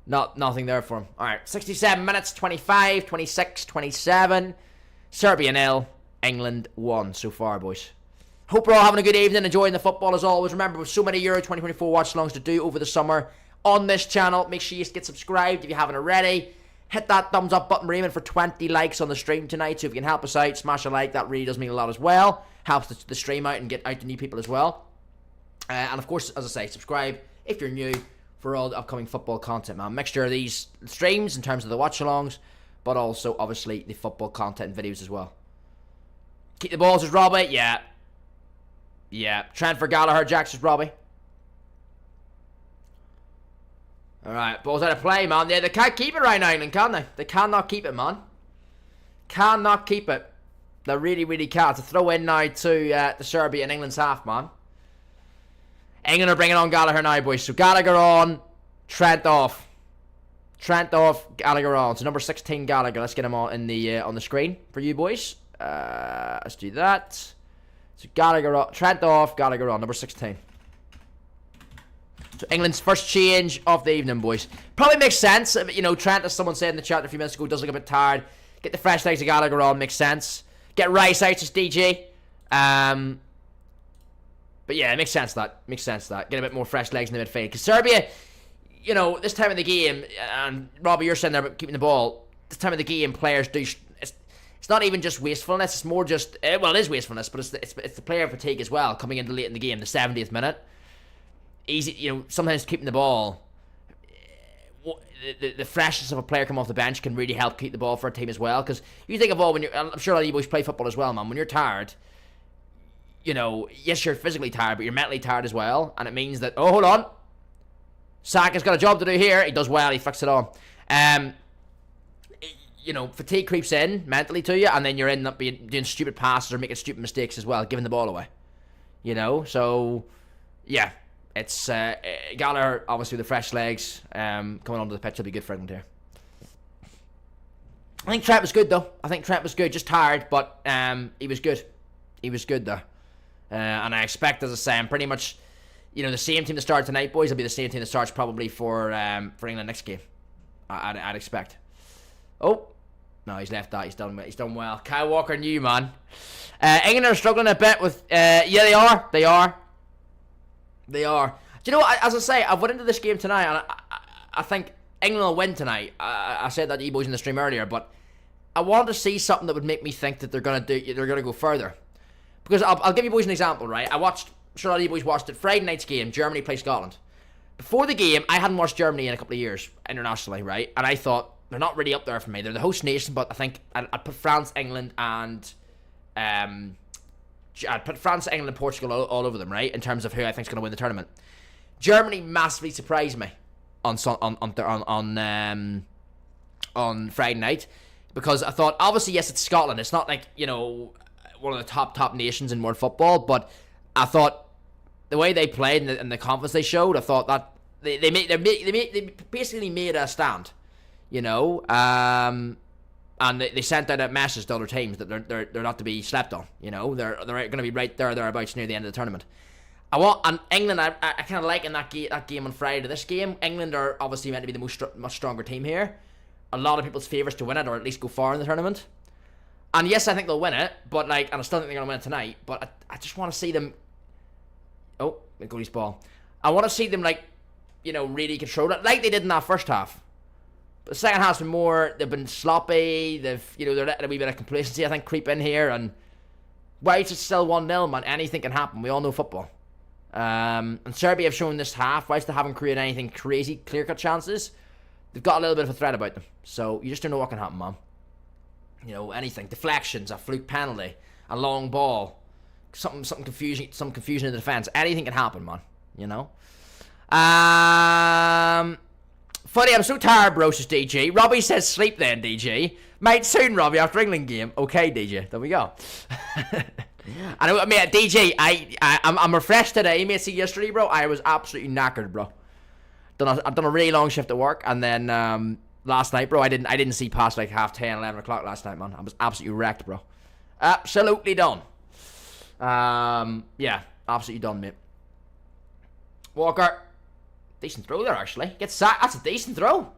Nothing there for him. Alright, 67 minutes, 25, 26, 27. Serbia 0, England 1 so far, boys. Hope we're all having a good evening, enjoying the football as always. Remember, with so many Euro 2024 watch-alongs to do over the summer on this channel, make sure you get subscribed if you haven't already. Hit that thumbs up button. We're aiming for 20 likes on the stream tonight, so if you can help us out, smash a like. That really does mean a lot as well. Helps the stream out and get out to new people as well. And of course, as I say, subscribe if you're new for all the upcoming football content, man. Mixture of these streams in terms of the watch-alongs, but also, obviously, the football content and videos as well. Keep the balls, as Robbie. Yeah. Yeah. Trent for Gallagher. Jackson's Robbie. Alright, balls out of play, man. They can't keep it right now, England, can they? They cannot keep it, man. Cannot keep it. They really, really can't. To throw in now to the Serbia and England's half, man. England are bringing on Gallagher now, boys. So Gallagher on, Trent off. Trent off, Gallagher on. So number 16, Gallagher. Let's get him on the screen for you boys. Let's do that. So Gallagher on, Trent off, Gallagher on. Number 16. So England's first change of the evening, boys. Probably makes sense. You know, Trent, as someone said in the chat a few minutes ago, does look a bit tired. Get the fresh legs of Gallagher on, makes sense. Get Rice out as DJ. But yeah, it makes sense that. Makes sense that. Get a bit more fresh legs in the midfield. Because Serbia, you know, this time of the game, and Robbie, you're sitting there keeping the ball. This time of the game, players do. It's not even just wastefulness. It's more just well, it is wastefulness, but it's the player fatigue as well. Coming into late in the game, the 70th minute. Easy, you know, sometimes keeping the ball. The freshness of a player coming off the bench can really help keep the ball for a team as well. Because you think of all when you're, I'm sure a lot of you boys play football as well, man. When you're tired, you know, yes, you're physically tired, but you're mentally tired as well. And it means that, oh, hold on. Saka's got a job to do here. He does well. He flicks it on. You know, fatigue creeps in mentally to you, and then you're end up doing stupid passes or making stupid mistakes as well, giving the ball away. You know, so, yeah. It's Gallagher, obviously, with the fresh legs coming onto the pitch will be good for England here. I think Trent was good, though. I think Trent was good. Just tired, but he was good. He was good, though. And I expect, as I say, I'm pretty much, the same team that started tonight, boys, will be the same team that starts probably for England next game. I'd expect. Oh, no, he's left that. He's done well. Kyle Walker knew, man. England are struggling a bit with. Yeah, they are. Do you know what? As I say, I've went into this game tonight, and I think England will win tonight. I said that to you boys in the stream earlier, but I wanted to see something that would make me think that they're gonna go further. Because I'll give you boys an example, right? Sure, all you boys watched it. Friday night's game, Germany plays Scotland. Before the game, I hadn't watched Germany in a couple of years internationally, right? And I thought they're not really up there for me. They're the host nation, but I think I'd put France, England, and Portugal all over them, right? In terms of who I think is going to win the tournament. Germany massively surprised me on Friday night, because I thought, obviously, yes, it's Scotland. It's not like one of the top nations in world football, but I thought the way they played and the confidence they showed, I thought that they basically made a stand, and they sent out a message to other teams that they're not to be slept on. They're going to be right thereabouts near the end of the tournament. And England, I kind of like in that game on Friday to this game. England are obviously meant to be the much stronger team here. A lot of people's favourites to win it, or at least go far in the tournament. And yes, I think they'll win it, but and I still think they're going to win it tonight. But I just want to see them. Oh, goalie's ball. I want to see them really control it like they did in that first half. But the second half's been more. They've been sloppy. They're letting a wee bit of complacency, I think, creep in here. And why it's still 1-0, man? Anything can happen. We all know football. And Serbia have shown this half, whilst they haven't created anything crazy, clear-cut chances, they've got a little bit of a threat about them. So you just don't know what can happen, man. Anything. Deflections, a fluke penalty, a long ball, some confusion in the defence. Anything can happen, man. Funny, I'm so tired, bro, says DG. Robbie says sleep then, DG. Might soon, Robbie, after England game. Okay, DJ. There we go. I know, mate, DJ, I'm refreshed today, mate. See, yesterday, bro, I was absolutely knackered, bro. I've done a really long shift at work, and then last night, bro, I didn't see past like 10:30, 11 o'clock last night, man. I was absolutely wrecked, bro. Absolutely done. Yeah, absolutely done, mate. Walker, decent throw there, actually. Gets sacked. That's a decent throw.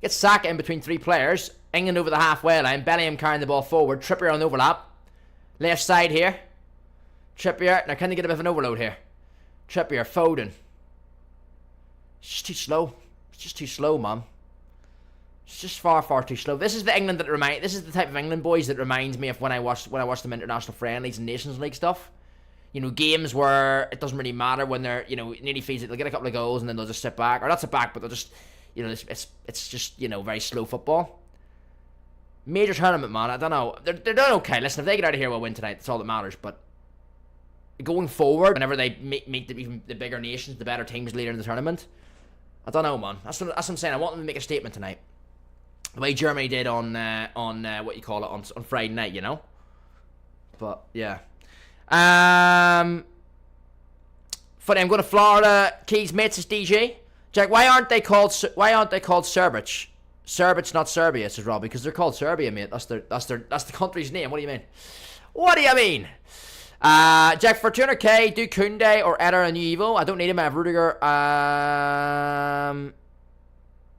Gets sacked in between three players. England over the halfway line. Bellingham carrying the ball forward. Trippier on the overlap. Left side here. Trippier. Now, can they get a bit of an overload here? Trippier, Foden. It's just too slow. It's just too slow, man. It's just far, far too slow. This is the England that this is the type of England, boys, that reminds me of when I watched them international friendlies and Nations League stuff. Games where it doesn't really matter when they're, nearly feels it. They'll get a couple of goals and then they'll just sit back. Or not sit back, but they'll just, it's just, very slow football. Major tournament, man. I don't know. They're doing okay. Listen, if they get out of here, we'll win tonight. That's all that matters. But going forward, whenever they meet the bigger nations, the better teams later in the tournament, I don't know, man. That's what I'm saying. I want them to make a statement tonight. The way Germany did on what you call it, on Friday night, But, yeah. Funny, I'm going to Florida. Keys, mates, is DJ. Jack, why aren't they called Serbic? Serbic, not Serbia, says Robbie, because they're called Serbia, mate. That's the country's name. What do you mean? What do you mean? Jack, for 200k, do Koundé or Eder and Evo. I don't need him. I have Rudiger.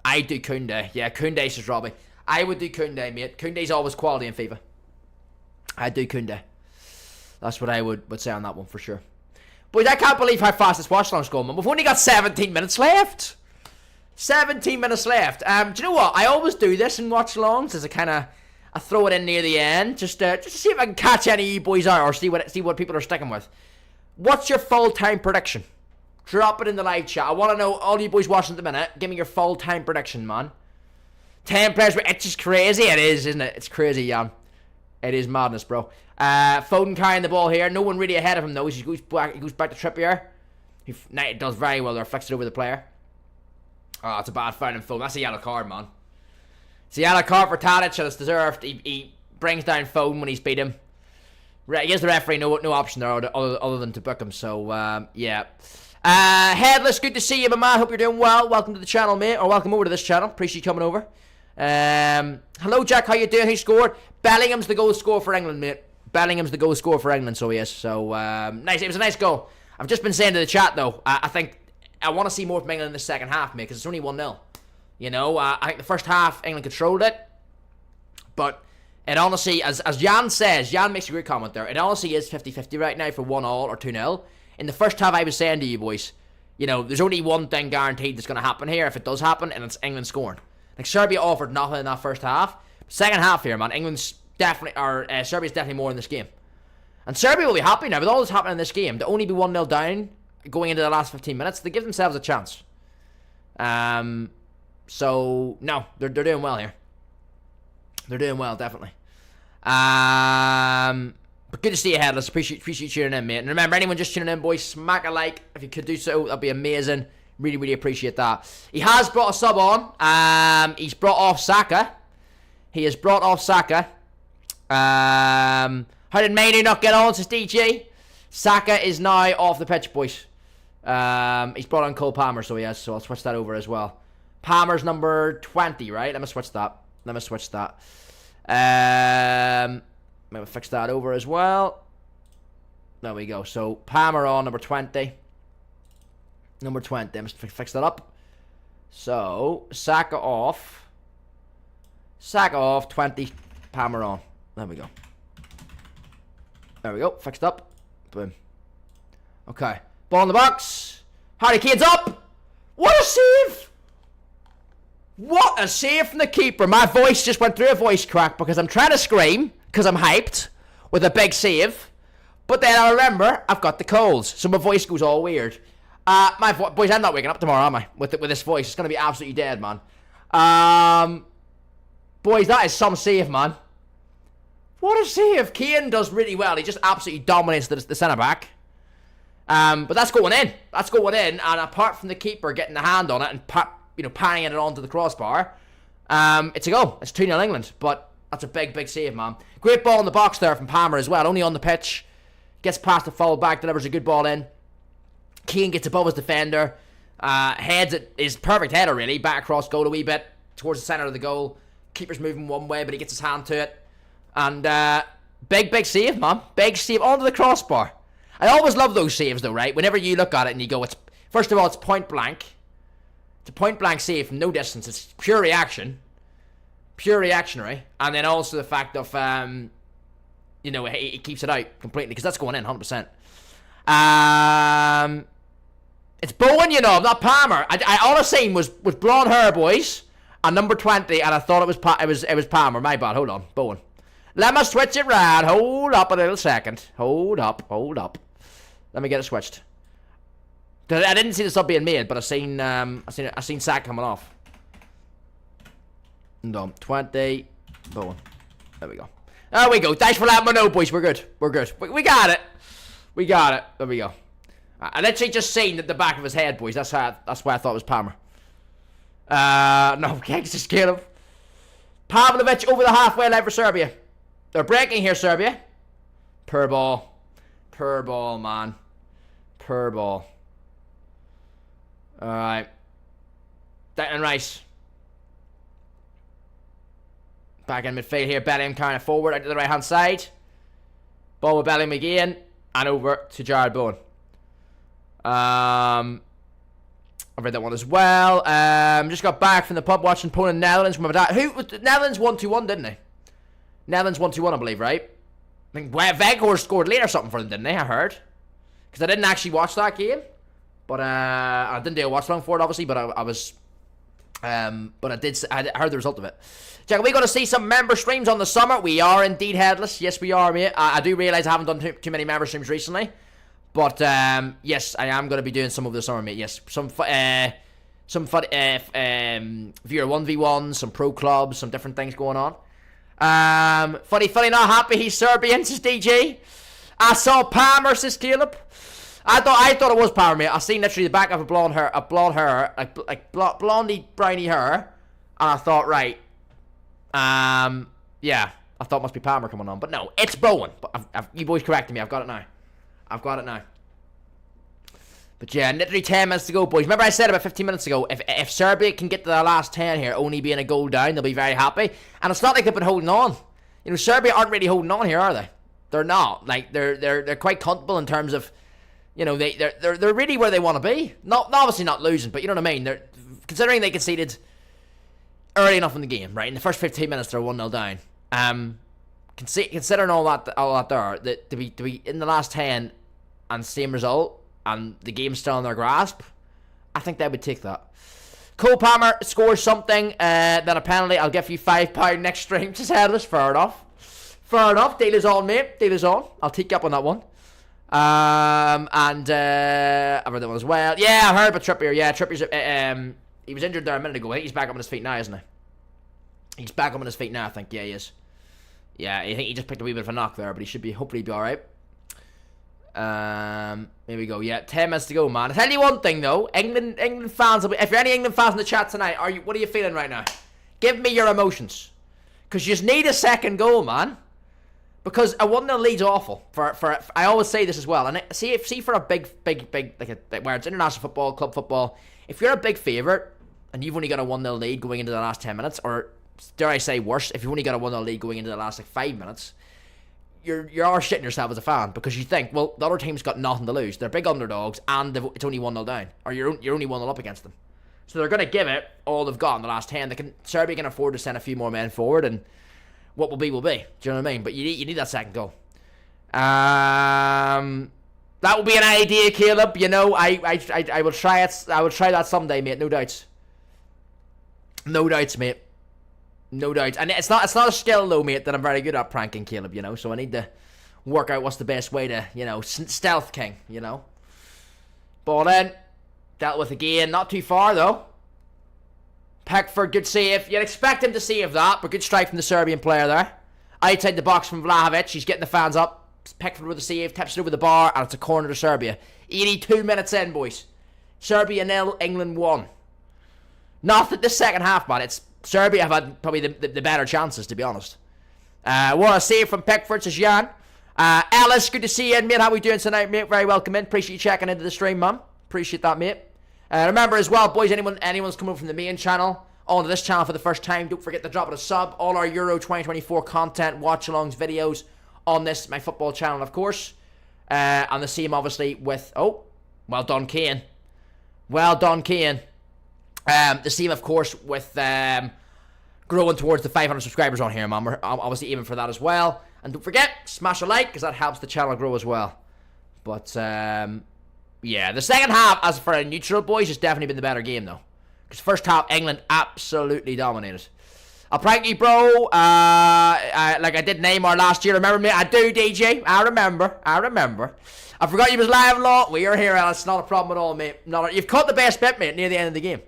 I do Koundé. Yeah, Koundé, says Robbie. I would do Koundé, mate. Koundé's always quality in FIFA. I'd do Koundé. That's what I would say on that one for sure. Boys, I can't believe how fast this Watchalong's going, man. We've only got 17 minutes left. 17 minutes left. Do you know what? I always do this in Watchalongs as I throw it in near the end, just to see if I can catch any of you boys out or see what people are sticking with. What's your full-time prediction? Drop it in the live chat. I want to know, all you boys watching at the minute, give me your full-time prediction, man. 10 players, it's just crazy. It is, isn't it? It's crazy, Jan. It is madness, bro. Foden carrying the ball here. No one really ahead of him, though. He goes back to Trippier. It does very well there. Flicks it over the player. Oh, it's a bad foul in Foden. That's a yellow card, man. It's a yellow card for Tadic, and it's deserved. He brings down Foden when he's beat him. He gives the referee no option there other than to book him. So, yeah. Headless, good to see you, my man. Hope you're doing well. Welcome to the channel, mate. Or welcome over to this channel. Appreciate you coming over. Hello, Jack. How you doing? Who scored? Bellingham's the goal scorer for England, mate. Bellingham's the goal scorer for England, so he is. So, nice. It was a nice goal. I've just been saying to the chat, though, I think I want to see more from England in the second half, mate, because it's only 1-0. You know, I think the first half, England controlled it. But it honestly, as Jan says, Jan makes a great comment there, it honestly is 50-50 right now for 1-1 or 2-0. In the first half, I was saying to you boys, you know, there's only one thing guaranteed that's going to happen here if it does happen, and it's England scoring. Like, Serbia offered nothing in that first half. Second half here, man, England's definitely, or Serbia's definitely more in this game. And Serbia will be happy now with all that's happening in this game. To only be 1-0 down going into the last 15 minutes, they give themselves a chance. So, no, they're doing well here. They're doing well, definitely. But good to see you, Headless. Appreciate you tuning in, mate. And remember, anyone just tuning in, boys, smack a like. If you could do so, that'd be amazing. Really, really appreciate that. He has brought a sub on. He's brought off Saka. He has brought off Saka. How did Mainu not get on, says DJ? Saka is now off the pitch, boys. He's brought on Cole Palmer, so he has. So I'll switch that over as well. Palmer's number 20, right? Let me switch that. Maybe fix that over as well. There we go. So Palmer on number 20. Number 20. Let me fix that up. So Saka off. 20. Palmer on. There we go. Fixed up. Boom. Okay. Ball in the box. Harry Kane's up. What a save! What a save from the keeper. My voice just went through a voice crack because I'm trying to scream because I'm hyped with a big save. But then I remember I've got the colds, so my voice goes all weird. Boys, I'm not waking up tomorrow, am I? With this voice, it's going to be absolutely dead, man. Boys, that is some save, man. What a save. Kane does really well. He just absolutely dominates the centre-back. But that's going in. And apart from the keeper getting the hand on it and panning it onto the crossbar, it's a goal. It's 2-0 England. But that's a big, big save, man. Great ball in the box there from Palmer as well. Only on the pitch. Gets past the full back, delivers a good ball in. Kane gets above his defender. Heads it, his perfect header, really. Back across goal a wee bit towards the centre of the goal. Keeper's moving one way, but he gets his hand to it. And big, big save, man. Big save onto the crossbar. I always love those saves, though, right? Whenever you look at it and you go, first of all, it's point blank. It's a point blank save from no distance. It's pure reaction. Pure reactionary. And then also the fact of, he keeps it out completely, because that's going in 100%. It's Bowen, not Palmer. I honestly was blonde hair, boys, and number 20, and I thought it was Palmer. My bad. Hold on, Bowen. Let me switch it round. Hold up a little second. Hold up. Let me get it switched. I didn't see the sub being made, but I seen Sack coming off. No, 20, Bowen. There we go. Thanks for letting me know, boys. We're good. We got it. There we go. I literally just seen at the back of his head, boys. That's why I thought it was Palmer. No, can't just get him. Pavlovic over the halfway line for Serbia. They're breaking here, Serbia. Per ball, man. Per ball. Alright. Declan Rice. Back in midfield here. Bellingham kind of forward out to the right hand side. Ball with Bellingham again. And over to Jared Bowen. I've read that one as well. Just got back from the pub watching Poland Netherlands from my dad. Netherlands 1-2-1, didn't they? Netherlands 1-2-1, I believe, right? I think Weghorst scored late or something for them, didn't they? I heard. Because I didn't actually watch that game. But I didn't do a watch along for it, obviously. But I heard the result of it. Jack, are we going to see some member streams on the summer? We are indeed, Headless. Yes, we are, mate. I do realise I haven't done too many member streams recently. But, yes, I am going to be doing some over the summer, mate. Yes, some via 1v1, some pro clubs, some different things going on. Funny, not happy he's Serbian, says DJ. I saw Palmer, says Caleb. I thought it was Palmer, mate. I seen literally the back of a blonde hair, like blondie, browny hair. And I thought, right. Yeah, I thought it must be Palmer coming on. But no, it's Bowen. But you boys corrected me. I've got it now. But yeah, literally 10 minutes to go, boys. Remember I said about 15 minutes ago, if Serbia can get to the last 10 here, only being a goal down, they'll be very happy. And it's not like they've been holding on. You know, Serbia aren't really holding on here, are they? They're not. Like, they're quite comfortable in terms of, you know, they're really where they want to be. Not obviously not losing, but you know what I mean. They're considering they conceded early enough in the game, right? In the first 15 minutes, they're 1-0 down. Considering all that there, that to be in the last 10 and same result, and the game's still in their grasp, I think they would take that. Cole Palmer scores something, then a penalty. I'll give you £5 next stream. Just headless. Fair enough. Fair enough. Deal is on, mate. Deal is on. I'll take you up on that one. I've heard that one as well. Yeah, I heard about Trippier. Yeah, Trippier's he was injured there a minute ago. I think he's back up on his feet now, isn't he? He's back up on his feet now, I think. Yeah, he is. Yeah, I think he just picked a wee bit of a knock there, but he should be, hopefully be alright. Here we go. Yeah, 10 minutes to go, man. I'll tell you one thing though, England fans, if you're any England fans in the chat tonight, what are you feeling right now? Give me your emotions, because you just need a second goal, man. Because a 1-0 lead's awful. For I always say this as well. And see for a big like where it's international football, club football, if you're a big favourite and you've only got a 1-0 lead going into the last 10 minutes, or dare I say worse, if you've only got a 1-0 lead going into the last like 5 minutes, you're shitting yourself as a fan, because you think, well, the other team's got nothing to lose. They're big underdogs, and it's only 1-0 down, or you're only 1-0 up against them. So they're going to give it all they've got in the last 10. Serbia can afford to send a few more men forward, and what will be will be. Do you know what I mean? But you need that second goal. That will be an idea, Caleb. You know, I will try it. I will try that someday, mate. No doubts. No doubts, mate. No doubts. And it's not a skill though, mate, that I'm very good at pranking, Caleb. You know, so I need to work out what's the best way to, you know, stealth king. You know. Ball in. Dealt with again. Not too far though. Pickford, good save. You'd expect him to save that, but good strike from the Serbian player there. Outside the box from Vlahovic. He's getting the fans up. Pickford with a save. Taps it over the bar, and it's a corner to Serbia. 82 minutes in, boys. Serbia 0, England 1. Not that the second half, man. It's Serbia have had probably the better chances, to be honest. What a save from Pickford, says Jan. Ellis, good to see you, mate. How we doing tonight, mate? Very welcome in. Appreciate you checking into the stream, man. Appreciate that, mate. Remember as well, boys, anyone's coming from the main channel onto this channel for the first time, don't forget to drop it a sub. All our Euro 2024 content, watch-alongs, videos on this, my football channel, of course. And the same, obviously, with... Oh, well done, Kane. Well done, Kane. The same, of course, with growing towards the 500 subscribers on here, man. We're obviously aiming for that as well. And don't forget, smash a like, because that helps the channel grow as well. But, yeah, the second half, as for a neutral, boys, has definitely been the better game, though. Because first half, England absolutely dominated. I'll prank you, bro. Like I did Neymar last year. Remember me? I do, DJ. I remember. I forgot you was live a lot. We are here, Alice. Not a problem at all, mate. You've caught the best bit, mate, near the end of the game.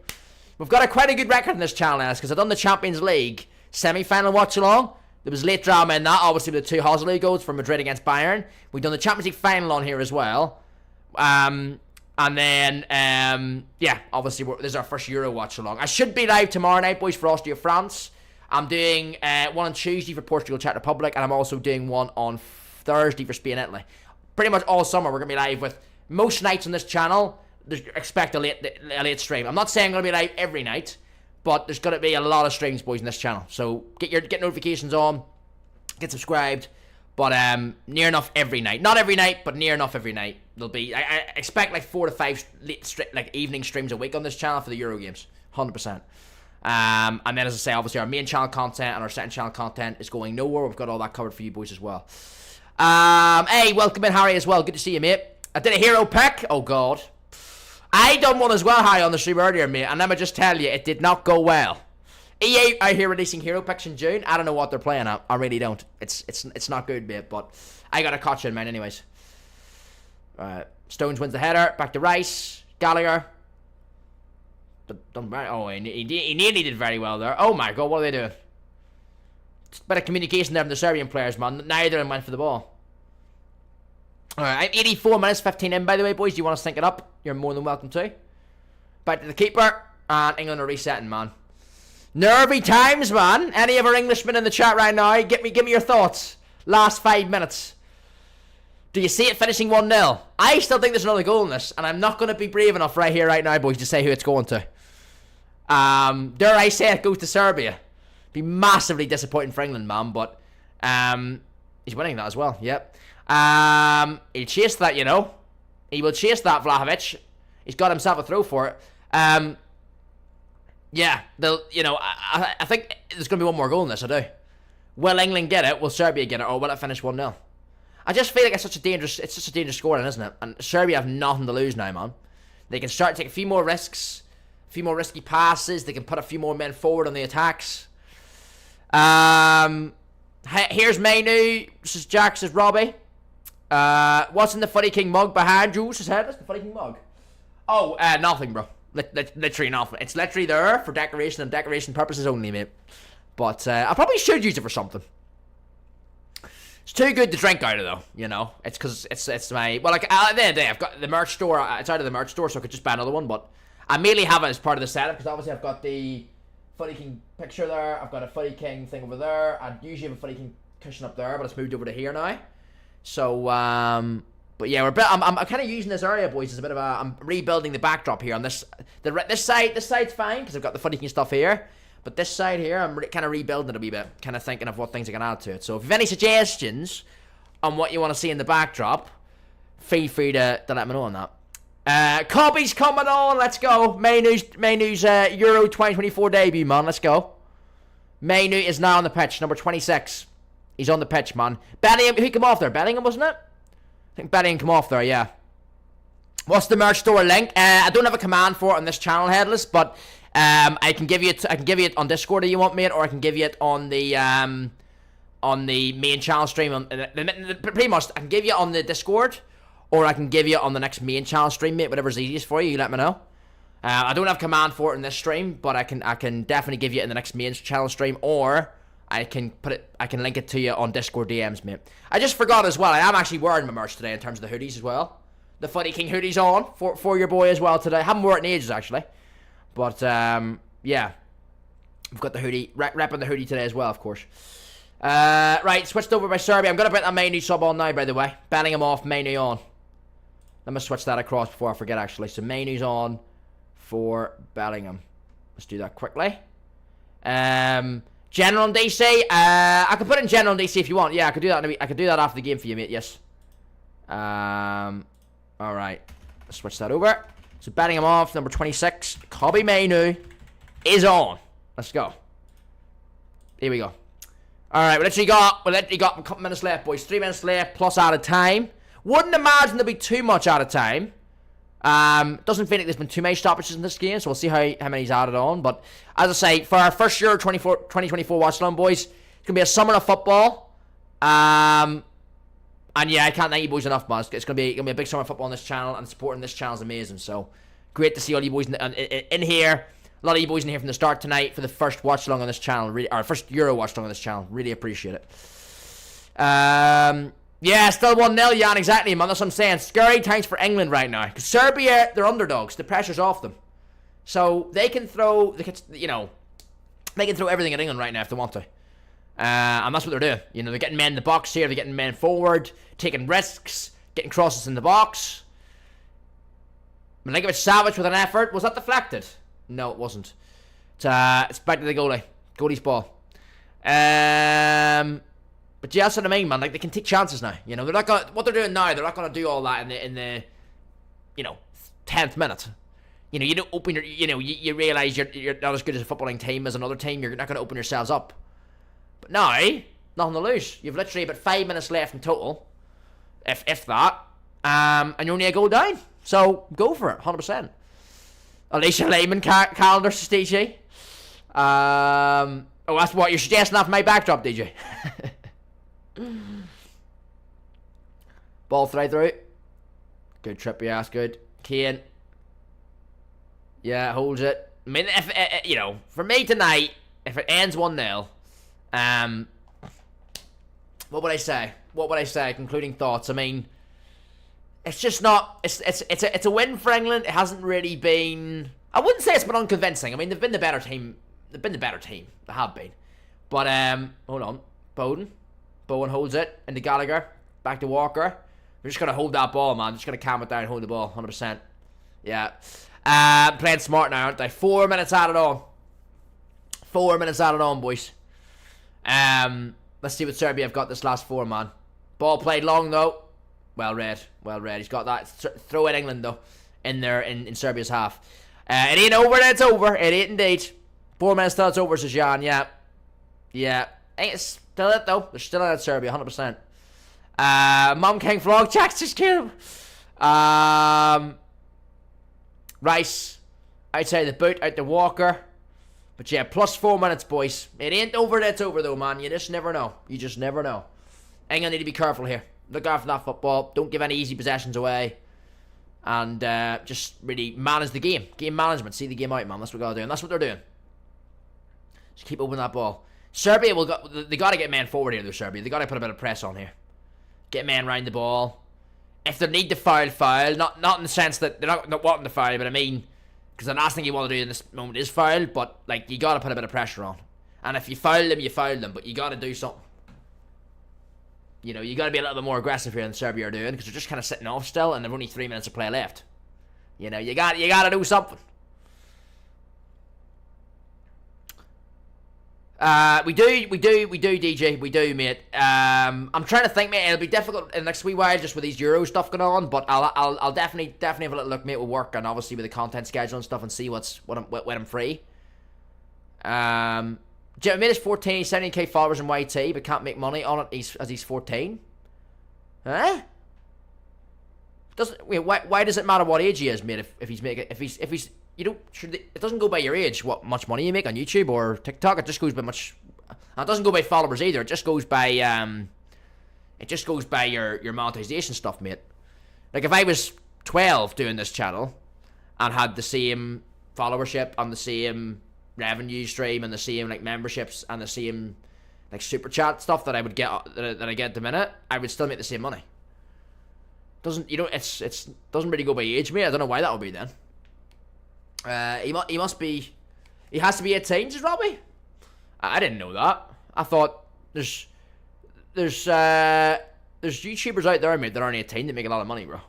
We've got quite a good record in this channel, Alice, because I've done the Champions League semi-final watch-along. There was late drama in that, obviously, with the 2 Hosley goals from Madrid against Bayern. We've done the Champions League final on here as well. And then, yeah, obviously, this is our first Euro watch-along. I should be live tomorrow night, boys, for Austria, France. I'm doing one on Tuesday for Portugal, Czech Republic, and I'm also doing one on Thursday for Spain, Italy. Pretty much all summer, we're going to be live with most nights on this channel. Expect a late stream. I'm not saying I'm going to be live every night, but there's going to be a lot of streams, boys, in this channel. So get notifications on, get subscribed. But near enough every night. Not every night, but near enough every night. There'll be. I expect like 4 to 5 evening streams a week on this channel for the Euro games. 100%. And then, as I say, obviously our main channel content and our second channel content is going nowhere. We've got all that covered for you boys as well. Hey, welcome in, Harry, as well. Good to see you, mate. I did a hero pick. Oh God. I done one as well, Harry, on the stream earlier, mate. And let me just tell you, it did not go well. EA are here releasing hero picks in June. I don't know what they're playing at. I really don't. It's not good, mate. But I got a catch in, man. Anyways. Stones wins the header. Back to Rice. Gallagher. Oh, he nearly did very well there. Oh my God, what are they doing? It's a bit of communication there from the Serbian players, man. Neither of them went for the ball. Alright, 84 minutes, 15 in, by the way, boys. Do you want to sync it up? You're more than welcome to. Back to the keeper. And England are resetting, man. Nervy times, man. Any of our Englishmen in the chat right now? Give me your thoughts. Last 5 minutes. Do you see it finishing 1-0? I still think there's another goal in this, and I'm not going to be brave enough right here, right now, boys, to say who it's going to. Dare I say it goes to Serbia. Be massively disappointing for England, man, but he's winning that as well, yep. He'll chase that, you know. He will chase that, Vlahovic. He's got himself a throw for it. Yeah, they'll, you know, I think there's going to be one more goal in this, I do. Will England get it? Will Serbia get it? Or will it finish 1-0? I just feel like it's such a dangerous scoring, isn't it? And Serbia have nothing to lose now, man. They can start to take a few more risks, a few more risky passes. They can put a few more men forward on the attacks. Here's Mainu, says Jack, says Robbie. What's in the Footy King mug behind you? Says Headless, the Footy King mug. Oh, nothing, bro. Literally nothing. It's literally there for decoration and decoration purposes only, mate. But I probably should use it for something. It's too good to drink out of, though, you know. It's because it's my... Well, like, at the end of the day, I've got the merch store. It's out of the merch store, so I could just buy another one. But I mainly have it as part of the setup, because obviously I've got the Footy King picture there. I've got a Footy King thing over there. I usually have a Footy King cushion up there, but it's moved over to here now. So, but yeah, I'm kind of using this area, boys, as a bit of a... I'm rebuilding the backdrop here on this... This side's fine, because I've got the Footy King stuff here. But this side here, I'm kind of rebuilding it a wee bit. Kind of thinking of what things I can add to it. So if you have any suggestions on what you want to see in the backdrop, feel free to let me know on that. Cobby's coming on. Let's go. Mainu's Euro 2024 debut, man. Let's go. Mainu is now on the pitch. Number 26. He's on the pitch, man. Bellingham, who came off there? Bellingham, wasn't it? I think Bellingham came off there, yeah. What's the merch store link? I don't have a command for it on this channel, Headless, but... I can give you it on Discord if you want, mate, or I can give you it on the main channel stream. Pretty much, I can give you it on the Discord, or I can give you it on the next main channel stream, mate. Whatever's easiest for you, you let me know. I don't have command for it in this stream, but I can definitely give you it in the next main channel stream, or I can link it to you on Discord DMs, mate. I just forgot as well. I am actually wearing my merch today in terms of the hoodies as well. The Footy King hoodies on for your boy as well today. I haven't worn it in ages actually. But, yeah, we've got the hoodie, repping the hoodie today as well, of course. Right, switched over by Serbia. I'm going to put that Mainu sub on now, by the way. Bellingham off, Mainu on. Let me switch that across before I forget, actually. So, Mainu's on for Bellingham. Let's do that quickly. General and DC. I can put in General and DC if you want. Yeah, I could do that. I could do that after the game for you, mate, yes. Alright. Let's switch that over. So Bellingham off, number 26. Kobe Mainu is on. Let's go. Here we go. Alright, we literally got a couple minutes left, boys. 3 minutes left, plus out of time. Wouldn't imagine there'll be too much out of time. Doesn't feel like there's been too many stoppages in this game, so we'll see how many he's added on. But as I say, for our first Euro 2024 Watchalong, boys, it's gonna be a summer of football. And yeah, I can't thank you boys enough, man. It's gonna be a big summer of football on this channel, and supporting this channel is amazing. So great to see all you boys in here. A lot of you boys in here from the start tonight for the first watch along on this channel, really, or first Euro watch along on this channel. Really appreciate it. Yeah, still 1-0, Jan. Exactly, man. That's what I'm saying. Scary times for England right now, because Serbia, they're underdogs. The pressure's off them, so they can throw they can throw everything at England right now if they want to. And that's what they're doing. You know, they're getting men in the box here. They're getting men forward, taking risks, getting crosses in the box. Milinkovic Savic with an effort. Was that deflected? No, it wasn't. It's back to the goalie. Goalie's ball. But yeah, that's what I mean, man. Like, they can take chances now. You know, they're not gonna, what they're doing now, they're not gonna do all that in the 10th minute. You know, you don't open your, you realize you're not as good as a footballing team as another team. You're not gonna open yourselves up. But now, nothing to lose. You've literally about 5 minutes left in total, if that, and you're only a goal down. So go for it, 100%. Alicia Lehman calendar, DJ. Oh, that's what you're suggesting after my backdrop, DJ. Ball through. Good trip, yeah, that's good. Kane. Yeah, holds it. I mean, if for me tonight, if it ends 1-0, what would I say? Concluding thoughts. I mean, it's just not. It's a win for England. It hasn't really been. I wouldn't say it's been unconvincing. I mean, they've been the better team. They have been. But hold on, Bowen holds it into Gallagher. Back to Walker. We're just going to hold that ball, man. Just going to calm it down and hold the ball, 100%. Yeah. Playing smart now, aren't they? 4 minutes added on. 4 minutes added on, boys. Let's see what Serbia have got this last 4, man. Ball played long, though. Well read. Well read. He's got that. Throw in England, though. In there, in Serbia's half. It ain't over, it's over. It ain't indeed. 4 minutes till it's over, says Jan. Yeah. Yeah. Ain't still it, though. They're still in it, Serbia, 100%. Mom King Vlog, Jack's just cute. Rice. Outside the boot, out the Walker. But yeah, plus 4 minutes, boys. It ain't over, it's over, though, man. You just never know. You just never know. England need to be careful here. Look out for that football. Don't give any easy possessions away. And just really manage the game. Game management. See the game out, man. That's what we got to do. And that's what they're doing. Just keep opening that ball. Serbia, they got to get men forward here, though, Serbia. They got to put a bit of press on here. Get men round the ball. If they need to foul. Not in the sense that they're not wanting to foul, but I mean, because the last thing you want to do in this moment is foul, but like you got to put a bit of pressure on. And if you foul them, you foul them, but you got to do something. You know, you got to be a little bit more aggressive here than Serbia are doing, because they're just kind of sitting off still, and they've only 3 minutes of play left. You know, you got to do something. We do, DJ. We do, mate. I'm trying to think, mate. It'll be difficult in the next wee while just with these Euro stuff going on, but I'll definitely have a little look, mate, with work and obviously with the content schedule and stuff, and see when I'm free. Jim made his 14, he's 70k followers in YT, but can't make money on it as he's 14. Huh? Why does it matter what age he is, mate? If he's making, if he's you don't, it doesn't go by your age what much money you make on YouTube or TikTok. It just goes by much. And it doesn't go by followers either. It just goes by your monetization stuff, mate. Like if I was 12 doing this channel and had the same followership and the same revenue stream and the same like memberships and the same like super chat stuff that I would get that I get at the minute, I would still make the same money. Doesn't doesn't really go by age, mate. I don't know why that would be then. He has to be 18, just Robbie. I didn't know that. I thought there's YouTubers out there, mate, that aren't 18 that make a lot of money, bro.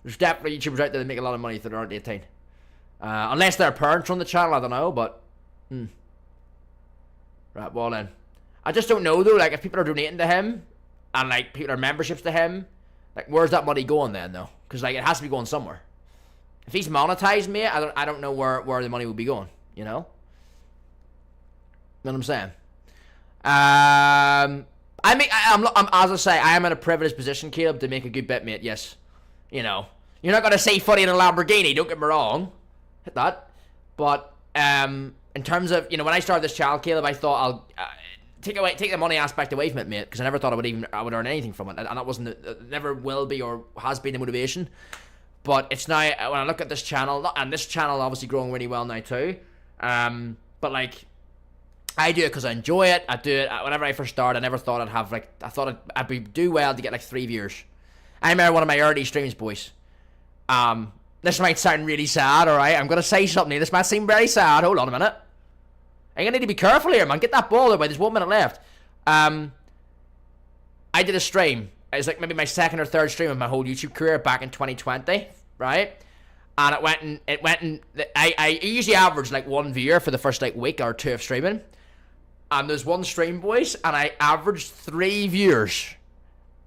There's definitely YouTubers out there that make a lot of money that aren't 18. Unless their parents run the channel, I don't know, but right, ball in. I just don't know though, like if people are donating to him and like people are memberships to him, like where's that money going then though? Because like it has to be going somewhere. If he's monetized, mate, I don't know where the money would be going, you know? You know what I'm saying? I'm as I say, I am in a privileged position, Caleb, to make a good bit, mate, yes. You know, you're not going to say funny in a Lamborghini, don't get me wrong. Hit that. But, in terms of, you know, when I started this channel, Caleb, I thought I'll take the money aspect away from it, mate, because I never thought I would earn anything from it, and that wasn't, it never will be or has been the motivation. But it's now, when I look at this channel, and this channel obviously growing really well now too, but like, I do it because I enjoy it. I do it, whenever I first started, I never thought I'd have like, I thought I'd do well to get like 3 viewers. I remember one of my early streams, boys. This might sound really sad, alright? I'm going to say something here. This might seem very sad. Hold on a minute. I'm going to need to be careful here, man. Get that ball away. There's 1 minute left. I did a stream. It was like maybe my second or third stream of my whole YouTube career back in 2020, right? And I usually average like 1 viewer for the first like week or 2 of streaming. And there's one stream, boys, and I averaged 3 viewers.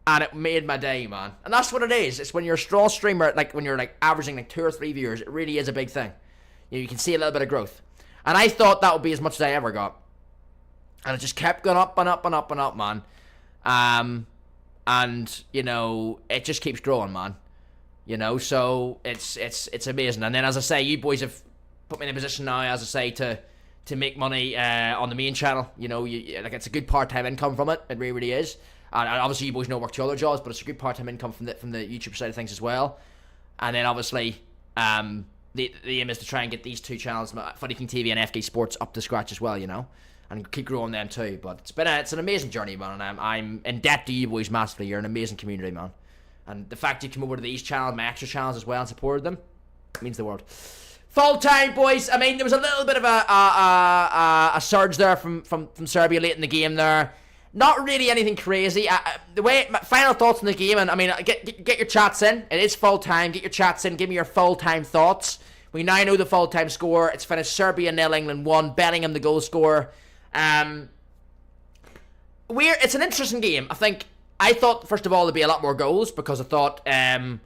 And it made my day, man. And that's what it is. It's when you're a strong streamer, like when you're like averaging like 2 or 3 viewers, it really is a big thing. You can see a little bit of growth. And I thought that would be as much as I ever got. And it just kept going up and up and up and up, man. And, you know, it just keeps growing, man. You know, so it's amazing. And then, as I say, you boys have put me in a position now, as I say, to make money on the main channel. You know, like it's a good part-time income from it. It really, really is. And obviously, you boys know work 2 other jobs, but it's a good part-time income from the YouTube side of things as well. And then, obviously, the aim is to try and get these 2 channels, Funny King TV and FK Sports, up to scratch as well, you know, and keep growing them too. But it's an amazing journey, man, and I'm in debt to you boys massively. You're an amazing community, man. And the fact you come over to these channels, my extra channels as well, and supported them, means the world. Full time, boys. I mean, there was a little bit of a surge there from Serbia late in the game there. Not really anything crazy. The way my final thoughts on the game, and I mean, get your chats in. It is full time. Get your chats in. Give me your full time thoughts. We now know the full time score. It's finished Serbia 0, England 1. Bellingham the goal scorer. It's an interesting game. I thought first of all there'd be a lot more goals because I thought. Well,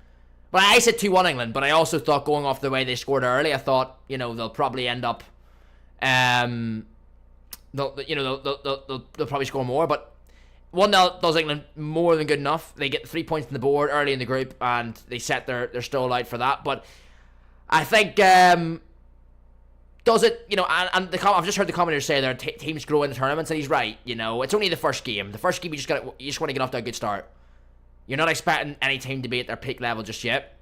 I said 2-1 England, but I also thought going off the way they scored early, I thought they'll probably end up. They'll probably score more, but 1-0 does England more than good enough. They get 3 points on the board early in the group, and they set their stall out for that. But I think does it? And I've just heard the commentators say their teams grow in the tournaments, and he's right. It's only the first game. The first game you just want to get off to a good start. You're not expecting any team to be at their peak level just yet.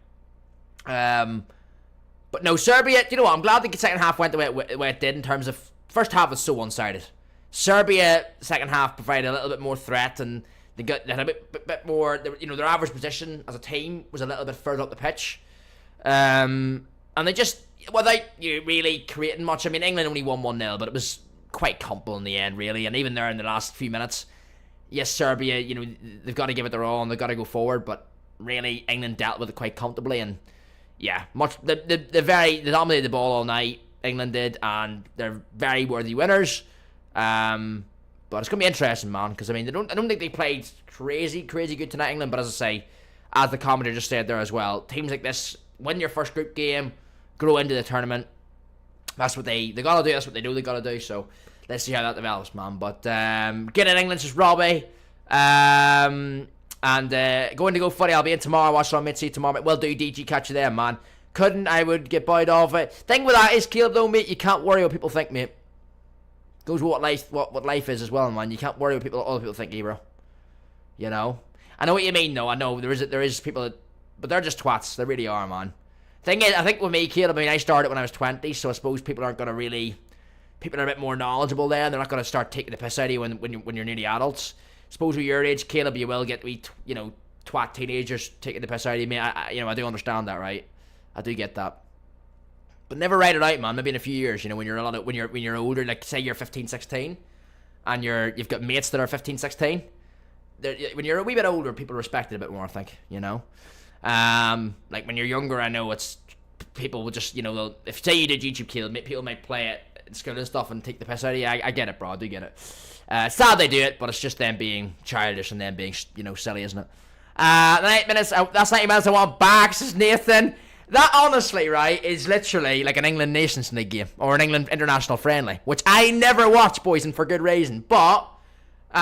But no, Serbia. You know what? I'm glad the second half went the way it did in terms of. First half was so one-sided. Serbia, second half, provided a little bit more threat, and they had a bit more. Their average position as a team was a little bit further up the pitch, and they just without really creating much. I mean, England only won 1-0, but it was quite comfortable in the end, really. And even there in the last few minutes, yes, Serbia, they've got to give it their all and they've got to go forward, but really England dealt with it quite comfortably, and yeah, they dominated the ball all night. England did, and they're very worthy winners. But it's gonna be interesting, man, because I don't think they played crazy good tonight, England. But as I say, as the commentator just said there as well, teams like this win your first group game, grow into the tournament. That's what they gotta do. That's what they know they gotta do. So let's see how that develops, man. But get in England, just Robbie. And going to go footy. I'll be in tomorrow. Watch on mid-seat tomorrow. Will do. DG, catch you there, man. I would get bowed off it. Thing with that is, Caleb, though, mate, you can't worry what people think, mate. Goes with what life is as well, man. You can't worry what other people think, bro. I know what you mean, though. I know there is people but they're just twats. They really are, man. Thing is, I think with me, Caleb, I started when I was 20, so I suppose people aren't gonna really. People are a bit more knowledgeable there, and they're not gonna start taking the piss out of you when you're nearly adults. I suppose with your age, Caleb, you will get twat teenagers taking the piss out of you, mate. I do understand that, right? I do get that, but never write it out, man. Maybe in a few years, when you're older, like say you're 15, 16, and you've got mates that are 15, 16. When you're a wee bit older, people respect it a bit more, I think. Like when you're younger, I know it's people will just if say you did YouTube, Kill, people might play it in school and stuff and take the piss out of you. I get it, bro. I do get it. Sad they do it, but it's just them being childish and them being silly, isn't it? 9 minutes. That's 90 minutes. I want back, says Nathan. That honestly, right, is literally like an England Nations League game or an England international friendly, which I never watch, boys, and for good reason. But they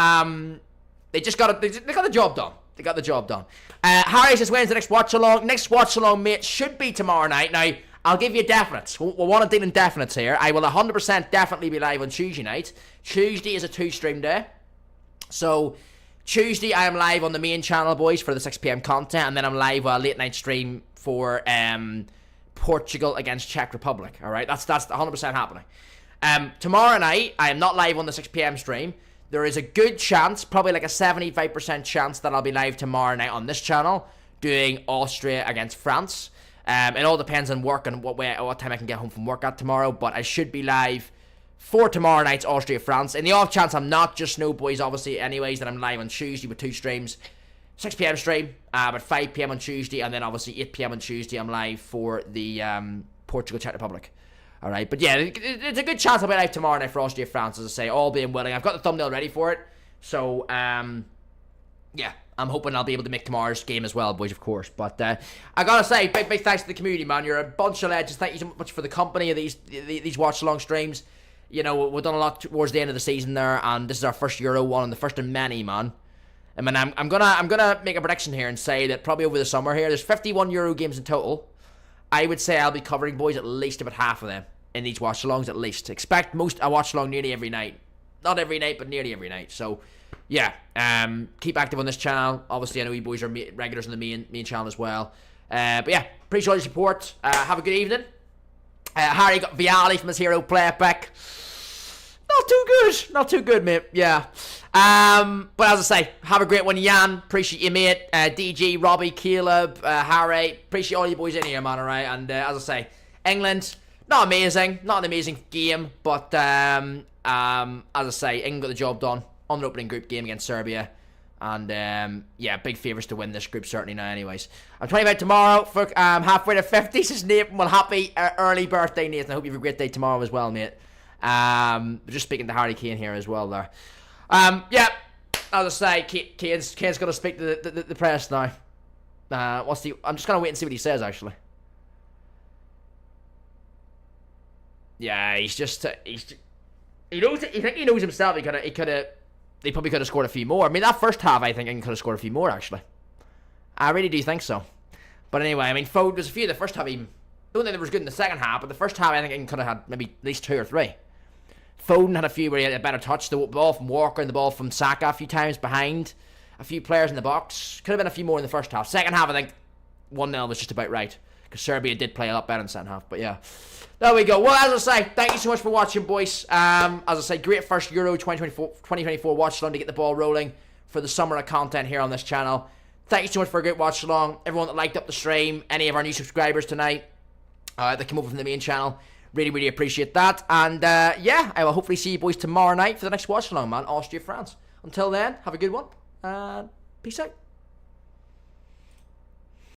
got the job done. They got the job done. Harry says, when's the next watch-along? Next watch-along, mate, should be tomorrow night. Now, I'll give you definites. We want to deal in definites here. I will 100% definitely be live on Tuesday night. Tuesday is a 2-stream day. So, Tuesday I am live on the main channel, boys, for the 6 p.m. content. And then I'm live a late-night stream for Portugal against Czech Republic. Alright, that's 100% happening. Tomorrow night, I am not live on the 6 p.m. stream. There is a good chance, probably like a 75% chance, that I'll be live tomorrow night on this channel doing Austria against France. It all depends on work and what time I can get home from work at tomorrow, but I should be live for tomorrow night's Austria-France. In the off chance I'm not, just know, boys, obviously, anyways, that I'm live on Tuesday with 2 streams. 6 p.m. stream, at 5 p.m. on Tuesday, and then obviously 8 p.m. on Tuesday I'm live for the Portugal Czech Republic. Alright, but yeah, it's a good chance I'll be live tomorrow night for Austria France, as I say, all being willing. I've got the thumbnail ready for it, so yeah, I'm hoping I'll be able to make tomorrow's game as well, boys, of course. But I gotta say, big thanks to the community, man. You're a bunch of legends. Thank you so much for the company of these watch-along streams. We've done a lot towards the end of the season there, and this is our first Euro one, and the first of many, man. I mean, I'm gonna make a prediction here and say that probably over the summer here, there's 51 Euro games in total. I would say I'll be covering, boys, at least about half of them in these watch-alongs, at least. Expect a watch-along nearly every night. Not every night, but nearly every night. So, yeah, keep active on this channel. Obviously, I know you boys are regulars on the main channel as well. But yeah, appreciate all your support. Have a good evening. Harry got Viali from his hero playback. Not too good, mate. Yeah. But as I say, have a great one, Jan. Appreciate you, mate. DG, Robbie, Caleb, Harry. Appreciate all you boys in here, man. Alright, and as I say, England, not an amazing game, but as I say, England got the job done. on the opening group game against Serbia. And, yeah, big favourites to win this group certainly now anyways. I'm talking about tomorrow. For, halfway to 50, says Nathan. Well, happy early birthday, Nathan. I hope you have a great day tomorrow as well, mate. Just speaking to Harry Kane here as well there. Yeah, as I say, Kane's going to speak to the press now. I'm just going to wait and see what he says, actually. Yeah, he knows it. He knows himself. They probably could have scored a few more. I mean, that first half, I think England could have scored a few more, actually. I really do think so. But anyway, I mean, Foden, there's a few in the first half even. I don't think they was good in the second half, but the first half, I think England could have had maybe at least 2 or 3. Foden had a few where he had a better touch. The ball from Walker and the ball from Saka a few times behind a few players in the box. Could have been a few more in the first half. Second half, I think 1-0 was just about right. Because Serbia did play a lot better in the second half. But yeah, there we go. Well, as I say, thank you so much for watching, boys. As I say, great first Euro 2024 watch along to get the ball rolling for the summer of content here on this channel. Thank you so much for a great watch along. Everyone that liked up the stream, any of our new subscribers tonight that came over from the main channel, really, really appreciate that. And yeah, I will hopefully see you boys tomorrow night for the next watch along, man. Austria, France. Until then, have a good one. Peace out.